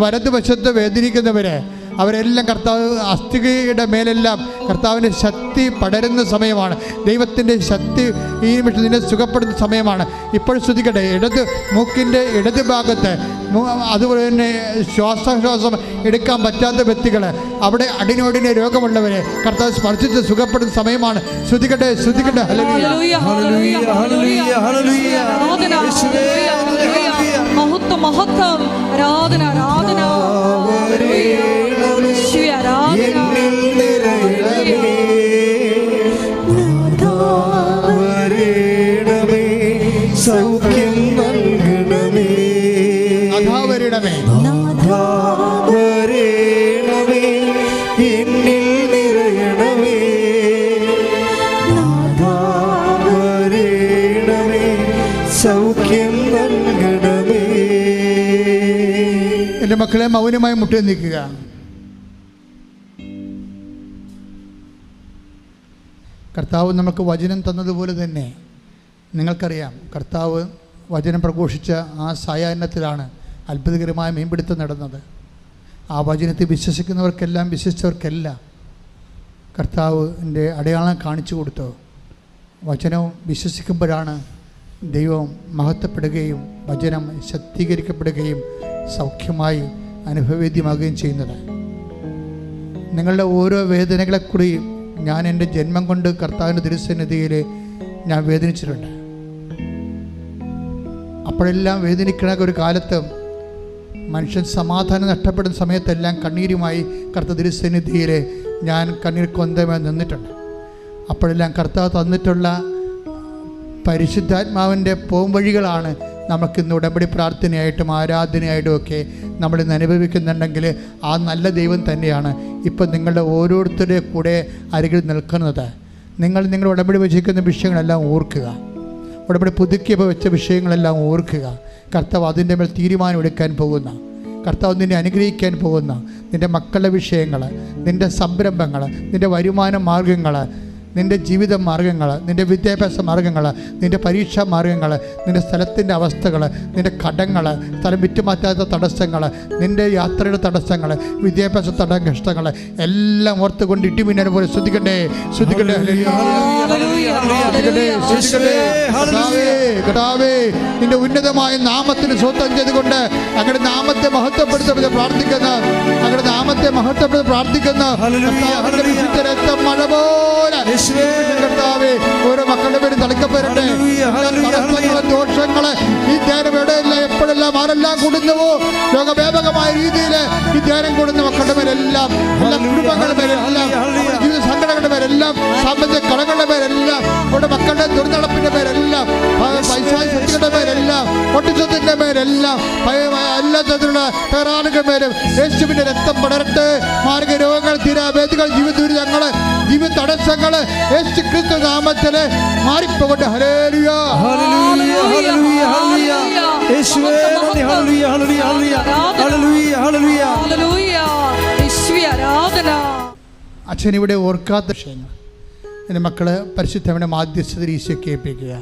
വലതുവശത്ത് വേദനിക്കുന്നവരെ, അവരെല്ലാം കർത്താവ് അസ്ഥിയുടെ മേലെല്ലാം കർത്താവിൻ്റെ ശക്തി പടരുന്ന സമയമാണ്. ദൈവത്തിൻ്റെ ശക്തി ഈ നിമിഷത്തിനെ സുഖപ്പെടുന്ന സമയമാണ്. ഇപ്പോൾ ശ്രദ്ധിക്കട്ടെ, മൂക്കിൻ്റെ ഇടത് ഭാഗത്ത്, അതുപോലെ തന്നെ ശ്വാസം എടുക്കാൻ പറ്റാത്ത വ്യക്തികൾ, അവിടെ അടിനോടിനെ രോഗമുള്ളവരെ കർത്താവ് സ്പർശിച്ച് സുഖപ്പെടുന്ന സമയമാണ്. ശ്രദ്ധിക്കട്ടെ, ശ്രദ്ധിക്കട്ടെ. മഹത്വം, ആരാധന, ആരാധന, ആരാധന. സൗഖ്യം നൽകണമേ. എൻ്റെ മക്കളെ മൗനമായി മുട്ടി നിൽക്കുക. കർത്താവ് നമുക്ക് വചനം തന്നതുപോലെ തന്നെ നിങ്ങൾക്കറിയാം, കർത്താവ് വചനം പ്രഘോഷിച്ച ആ സായാഹ്നത്തിലാണ് അത്ഭുതകരമായ മീൻപിടുത്തം നടന്നത്. ആ വചനത്തെ വിശ്വസിച്ചവർക്കെല്ലാം കർത്താവിൻ്റെ അടയാളം കാണിച്ചു കൊടുത്തു. വചനവും വിശ്വസിക്കുമ്പോഴാണ് ദൈവം മഹത്വപ്പെടുകയും വചനം ശക്തീകരിക്കപ്പെടുകയും സൗഖ്യമായി അനുഭവവേദ്യമാകുകയും ചെയ്യുന്നത്. നിങ്ങളുടെ ഓരോ വേദനകളെക്കുറി ഞാൻ എൻ്റെ ജന്മം കൊണ്ട് കർത്താവിൻ്റെ തിരുസന്നിധിയിൽ ഞാൻ വേദനിച്ചിട്ടുണ്ട്. അപ്പോഴെല്ലാം വേദനിക്കണ ഒരു കാലത്ത് മനുഷ്യൻ സമാധാനം നഷ്ടപ്പെടുന്ന സമയത്തെല്ലാം കണ്ണീരുമായി കർത്താവ് തിരുസന്നിധിയിൽ ഞാൻ കണ്ണീർ കൊന്തമായി നിന്നിട്ടുണ്ട്. അപ്പോഴെല്ലാം കർത്താവ് തന്നിട്ടുള്ള പരിശുദ്ധാത്മാവിൻ്റെ പോംവഴികളാണ് നമുക്കിന്ന് ഉടമ്പടി പ്രാർത്ഥനയായിട്ടും ആരാധനയായിട്ടും ഒക്കെ നമ്മളിന്ന് അനുഭവിക്കുന്നുണ്ടെങ്കിൽ ആ നല്ല ദൈവം തന്നെയാണ് ഇപ്പം നിങ്ങളുടെ ഓരോരുത്തരുടെ കൂടെ അരികിൽ നിൽക്കുന്നത്. നിങ്ങളുടെ ഉടമ്പടി വെച്ചിരിക്കുന്ന വിഷയങ്ങളെല്ലാം ഓർക്കുക. ഉടമ്പടി പുതുക്കിയപ്പോൾ വെച്ച വിഷയങ്ങളെല്ലാം ഓർക്കുക. കർത്താവ് അതിൻ്റെ മേൽ തീരുമാനം എടുക്കാൻ പോകുന്ന, കർത്താവ് നിന്നെ അനുഗ്രഹിക്കാൻ പോകുന്ന നിൻ്റെ മക്കളുടെ വിഷയങ്ങൾ, നിൻ്റെ സംരംഭങ്ങൾ, നിൻ്റെ വരുമാന മാർഗങ്ങൾ, നിൻ്റെ ജീവിത മാർഗങ്ങൾ, നിൻ്റെ വിദ്യാഭ്യാസ മാർഗങ്ങൾ, നിൻ്റെ പരീക്ഷാ മാർഗങ്ങൾ, നിൻ്റെ സ്ഥലത്തിൻ്റെ അവസ്ഥകൾ, നിൻ്റെ കടങ്ങൾ, സ്ഥലം വിറ്റുമാറ്റാത്ത തടസ്സങ്ങൾ, നിൻ്റെ യാത്രയുടെ തടസ്സങ്ങൾ, വിദ്യാഭ്യാസ തടസ്സങ്ങൾ എല്ലാം ഓർത്തുകൊണ്ട് ഇടിമിന്നൽ പോലെ ശ്രദ്ധിക്കട്ടെ. നിന്റെ ഉന്നതമായ നാമത്തിന് സ്വന്തം ചെയ്തുകൊണ്ട് അങ്ങനെ നാമത്തെ മഹത്വപ്പെടുത്തി പ്രാർത്ഥിക്കുന്ന രക്തം മഴ പോലെ കർത്താവേ ഓരോ മക്കളുടെ പേരും തളിക്കപ്പെടട്ടെ. ദോഷങ്ങള് ഈ ധ്യാനം എവിടെയല്ല എപ്പോഴെല്ലാം ആരെല്ലാം കൂടുന്നുവോ ലോകവ്യാപകമായ രീതിയിൽ ഈ ധ്യാനം കൂടുന്ന മക്കളുടെ പേരെല്ലാം, എല്ലാ കുടുംബങ്ങളുടെ പേരെല്ലാം, ജീവിത സംഘടനകളുടെ പേരെല്ലാം, സാമ്പത്തിക കടകളുടെ പേരെല്ലാം, അവരുടെ മക്കളുടെ ദുർനടപ്പിന്റെ പേരെല്ലാം, പൈസാശക്തികളുടെ പേരെല്ലാം, ഒട്ടിച്ചത്തിന്റെ പേരെല്ലാം, എല്ലാ തരത്തിലുള്ള തകരാറുകളുടെ പേരും യേശുവിന്റെ രക്തം പടരട്ടെ. മാർഗ രോഗങ്ങൾ, തീരാവേദികൾ, ജീവിത ദുരിതങ്ങള്, ജീവിത തടസ്സങ്ങള് യേശു ക്രിസ്തു നാമത്തില് മാറിപ്പോകട്ടെ. ഹല്ലേലൂയ, ഹല്ലേലൂയ, ഹല്ലേലൂയ, ഹല്ലേലൂയ. യേശുവേ നന്ദി. ഹല്ലേലൂയ, ഹല്ലേലൂയ, ഹല്ലേലൂയ, ഹല്ലേലൂയ, ഹല്ലേലൂയ. യേശുവേ ആരാധന. അച്ഛൻ ഇവിടെ ഓർക്കാത്ത വിഷയങ്ങൾ എൻ്റെ മക്കള് പരിശുദ്ധയുടെ മാധ്യസ്ഥതയിൽ ഈശോയ്ക്ക് ഏൽപ്പിക്കുക.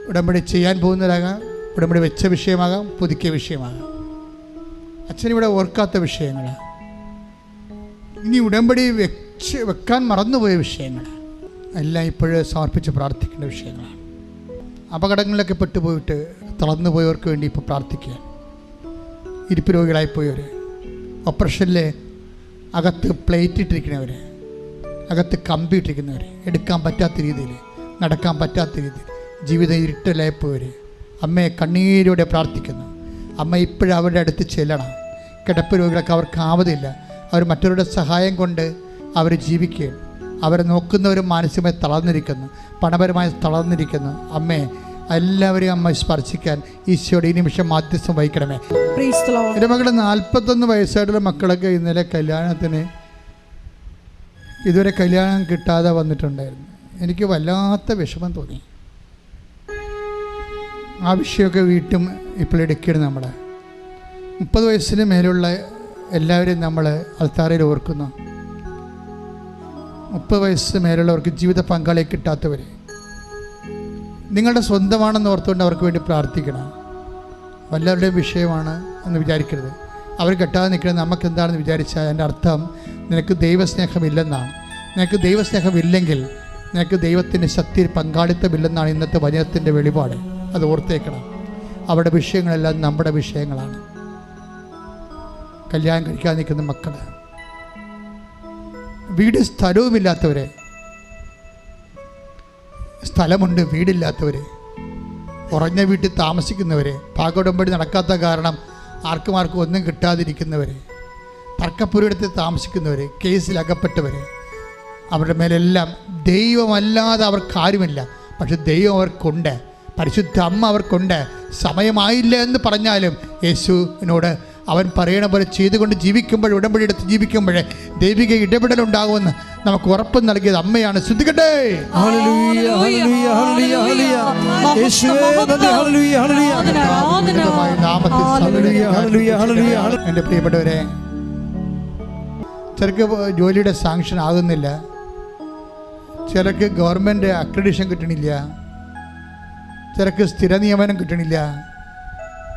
ഉടമ്പടി ചെയ്യാൻ പോകുന്നവരാകാം, ഉടമ്പടി വെച്ച വിഷയമാകാം, പുതുക്കിയ വിഷയമാകാം. അച്ഛനിവിടെ ഓർക്കാത്ത വിഷയങ്ങൾ, ഇനി ഉടമ്പടി വെക്കാൻ മറന്നുപോയ വിഷയങ്ങൾ എല്ലാം ഇപ്പോഴേ സമർപ്പിച്ച് പ്രാർത്ഥിക്കേണ്ട വിഷയങ്ങളാണ്. അപകടങ്ങളിലൊക്കെ പെട്ടുപോയിട്ട് തളർന്നുപോയവർക്ക് വേണ്ടി ഇപ്പോൾ പ്രാർത്ഥിക്കുക. ഇരിപ്പ് രോഗികളായിപ്പോയവർ, ഓപ്പറേഷനിൽ അകത്ത് പ്ലേറ്റ് ഇട്ടിരിക്കുന്നവർ, അകത്ത് കമ്പി ഇട്ടിരിക്കുന്നവർ, എടുക്കാൻ പറ്റാത്ത രീതിയിൽ, നടക്കാൻ പറ്റാത്ത രീതിയിൽ ജീവിതം ഇരുട്ടലായിപ്പോയവർ, അമ്മയെ കണ്ണീരോടെ പ്രാർത്ഥിക്കുന്നു. അമ്മ ഇപ്പോഴും അവരുടെ അടുത്ത് ചെല്ലണം. കിടപ്പ് രോഗികളൊക്കെ അവർക്ക് ആവതില്ല. അവർ മറ്റവരുടെ സഹായം കൊണ്ട് അവർ ജീവിക്കുകയും അവരെ നോക്കുന്നവരും മാനസികമായി തളർന്നിരിക്കുന്നു, പണപരമായി തളർന്നിരിക്കുന്നു. അമ്മേ എല്ലാവരെയും അമ്മ സ്പർശിക്കാൻ ഈശോയുടെ ഈ നിമിഷം മാധ്യസ്ഥം വഹിക്കണമേ. എൻ്റെ മക്കൾ 41 വയസ്സായിട്ടുള്ള മക്കളൊക്കെ ഇന്നലെ കല്യാണത്തിന് ഇതുവരെ കല്യാണം കിട്ടാതെ വന്നിട്ടുണ്ടായിരുന്നു. എനിക്ക് വല്ലാത്ത വിഷമം തോന്നി. ആ വിഷയമൊക്കെ വീട്ടും ഇപ്പോൾ എടുക്കുകയാണ്. നമ്മൾ 30 വയസ്സിന് മേലുള്ള എല്ലാവരെയും നമ്മൾ അൾത്താരയിൽ ഓർക്കുന്നു. 30 വയസ്സ് മേലുള്ളവർക്ക് ജീവിത പങ്കാളിയെ കിട്ടാത്തവർ നിങ്ങളുടെ സ്വന്തമാണെന്ന് ഓർത്തുകൊണ്ട് അവർക്ക് വേണ്ടി പ്രാർത്ഥിക്കണം. വല്ലവരുടെയും വിഷയമാണ് എന്ന് വിചാരിക്കരുത്. അവർ കെട്ടാതെ നിൽക്കുന്നത് നമുക്ക് എന്താണെന്ന് വിചാരിച്ചാൽ എൻ്റെ അർത്ഥം നിനക്ക് ദൈവസ്നേഹമില്ലെന്നാണ്. നിനക്ക് ദൈവസ്നേഹമില്ലെങ്കിൽ നിനക്ക് ദൈവത്തിൻ്റെ ശക്തിയിൽ പങ്കാളിത്തമില്ലെന്നാണ് ഇന്നത്തെ വചനത്തിൻ്റെ വെളിപാട്. അത് ഓർത്തേക്കണം. അവരുടെ വിഷയങ്ങളെല്ലാം നമ്മുടെ വിഷയങ്ങളാണ്. കല്യാണം കഴിക്കാൻ നിൽക്കുന്ന മക്കൾ, വീട് സ്ഥലവുമില്ലാത്തവരെ, സ്ഥലമുണ്ട് വീടില്ലാത്തവർ, കുറഞ്ഞ വീട്ടിൽ താമസിക്കുന്നവർ, പാകോടമ്പടി നടക്കാത്ത കാരണം ആർക്കും ഒന്നും കിട്ടാതിരിക്കുന്നവർ, തർക്കപ്പുരയിടത്ത് താമസിക്കുന്നവർ, കേസിലകപ്പെട്ടവർ, അവരുടെ മേലെല്ലാം ദൈവമല്ലാതെ അവർക്കാരുമില്ല. പക്ഷെ ദൈവം അവർക്കുണ്ട്, പരിശുദ്ധ അമ്മ അവർക്കുണ്ട്. സമയമായില്ല എന്ന് പറഞ്ഞാലും യേശുവിനോട് അവൻ പറയണ പോലെ ചെയ്തുകൊണ്ട് ജീവിക്കുമ്പോൾ, ഉടമ്പടി എടുത്ത് ജീവിക്കുമ്പോഴേ ദൈവിക ഇടപെടലുണ്ടാകുമെന്ന് നമുക്ക് ഉറപ്പ് നൽകിയത് അമ്മയാണ്. ശ്രദ്ധിക്കട്ടെ. എൻ്റെ പ്രിയപ്പെട്ടവരെ, ചിലർക്ക് ജോലിയുടെ സാങ്ഷൻ ആകുന്നില്ല, ചിലർക്ക് ഗവൺമെൻറ് അക്രഡിഷൻ കിട്ടണില്ല, ചിലർക്ക് സ്ഥിര നിയമനം കിട്ടണില്ല,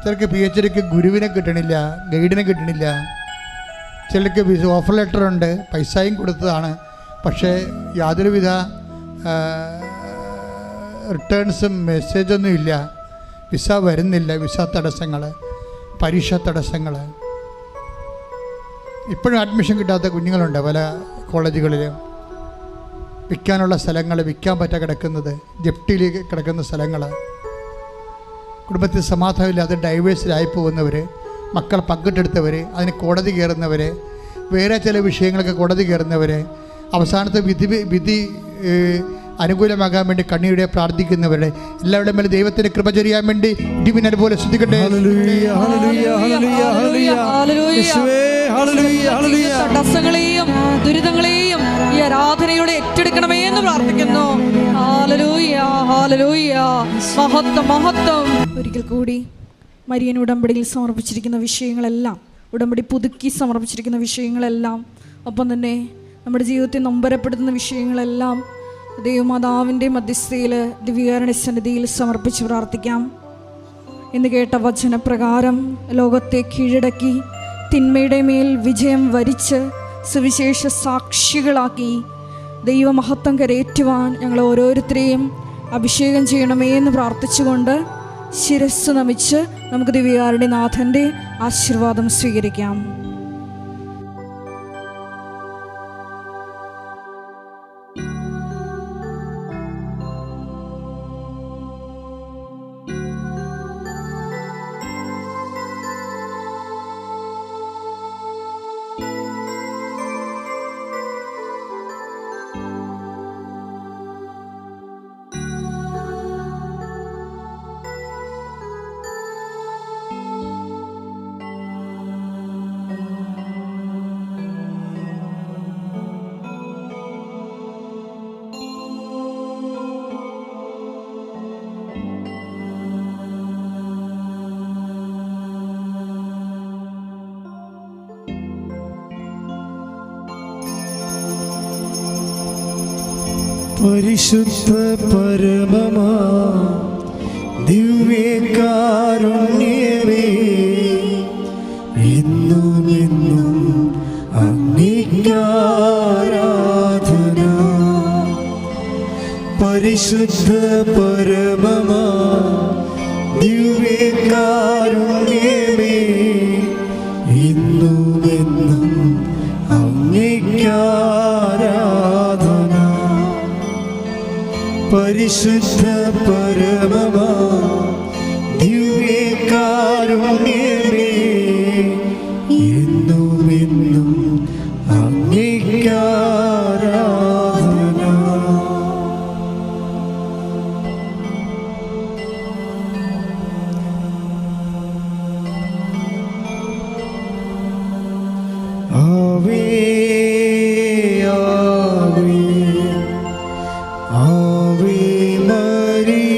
ചിലർക്ക് PhDക്ക് ഗുരുവിനെ കിട്ടണില്ല, ഗൈഡിനെ കിട്ടണില്ല, ചിലർക്ക് ഓഫർ ലെറ്റർ ഉണ്ട്, പൈസയും കൊടുത്തതാണ്, പക്ഷേ യാതൊരുവിധ റിട്ടേൺസും മെസ്സേജൊന്നും ഇല്ല, വിസ വരുന്നില്ല, വിസ തടസ്സങ്ങൾ, പരീക്ഷ തടസ്സങ്ങൾ. ഇപ്പോഴും അഡ്മിഷൻ കിട്ടാത്ത കുഞ്ഞുങ്ങളുണ്ട് പല കോളേജുകളിൽ. വിൽക്കാനുള്ള സ്ഥലങ്ങൾ വിൽക്കാൻ പറ്റാതെ കിടക്കുന്നത്, ജപ്തിയിൽ കിടക്കുന്ന സ്ഥലങ്ങൾ, കുടുംബത്തിൽ സമാധാനമില്ലാതെ ഡൈവേഴ്സിലായി പോകുന്നവർ, മക്കൾ പങ്കിട്ടെടുത്തവർ, അതിന് കോടതി കയറുന്നവർ, വേറെ ചില വിഷയങ്ങളൊക്കെ കോടതി കയറുന്നവർ, അവസാനത്തെ വിധി അനുകൂലമാകാൻ വേണ്ടി കണ്ണീരോടെ പ്രാർത്ഥിക്കുന്നവരുടെ എല്ലാവരുടെ മേലെ ദൈവത്തിന് കൃപ ചൊരിയാൻ വേണ്ടി ഇടിമിന്നൽ പോലെ ശ്രദ്ധിക്കട്ടെ. തടസ്സങ്ങളെയും ദുരിതങ്ങളെയും ഈ ആരാധനയോടെ ഏറ്റെടുക്കണമേ എന്ന് പ്രാർത്ഥിക്കുന്നു. ഹല്ലേലൂയ, ഹല്ലേലൂയ, മഹത്വം, മഹത്വം. ഒരിക്കൽ കൂടി മരിയൻ ഉടമ്പടിയിൽ സമർപ്പിച്ചിരിക്കുന്ന വിഷയങ്ങളെല്ലാം, ഉടമ്പടി പുതുക്കി സമർപ്പിച്ചിരിക്കുന്ന വിഷയങ്ങളെല്ലാം, ഒപ്പം തന്നെ നമ്മുടെ ജീവിതത്തെ നൊമ്പരപ്പെടുത്തുന്ന വിഷയങ്ങളെല്ലാം ദൈവമാതാവിൻ്റെ മധ്യസ്ഥയിൽ ദിവ്യകാരുണ്യ സന്നിധിയിൽ സമർപ്പിച്ച് പ്രാർത്ഥിക്കാം. എന്ന് കേട്ട വചനപ്രകാരം ലോകത്തെ കീഴടക്കി തിന്മയുടെ മേൽ വിജയം വരിച്ച് സുവിശേഷ സാക്ഷികളാക്കി ദൈവമഹത്വം കരയേറ്റുവാൻ ഞങ്ങൾ ഓരോരുത്തരെയും അഭിഷേകം ചെയ്യണമേ എന്ന് പ്രാർത്ഥിച്ചുകൊണ്ട് ശിരസ്സ് നമിച്ച് നമുക്ക് ദിവ്യകാരുണ്യ നാഥൻ്റെ ആശീർവാദം സ്വീകരിക്കാം. പരിശുദ്ധ പരമമാ ദിവ്യകാരുണ്യമേ, എന്നും എന്നും അങ്ങേക്കാരാധന. പരിശുദ്ധ പരമമാ ദിവ്യകാരുണ്യമേ, എന്നും എന്നും അങ്ങേക്കാരാധന. പരിശുദ്ധ പരമമാ ദിവ്യകാരുണ്യമേ, എന്നും എന്നും അങ്ങേക്കാരാധന. ആവേ ആവേ ആവേ മരിയ.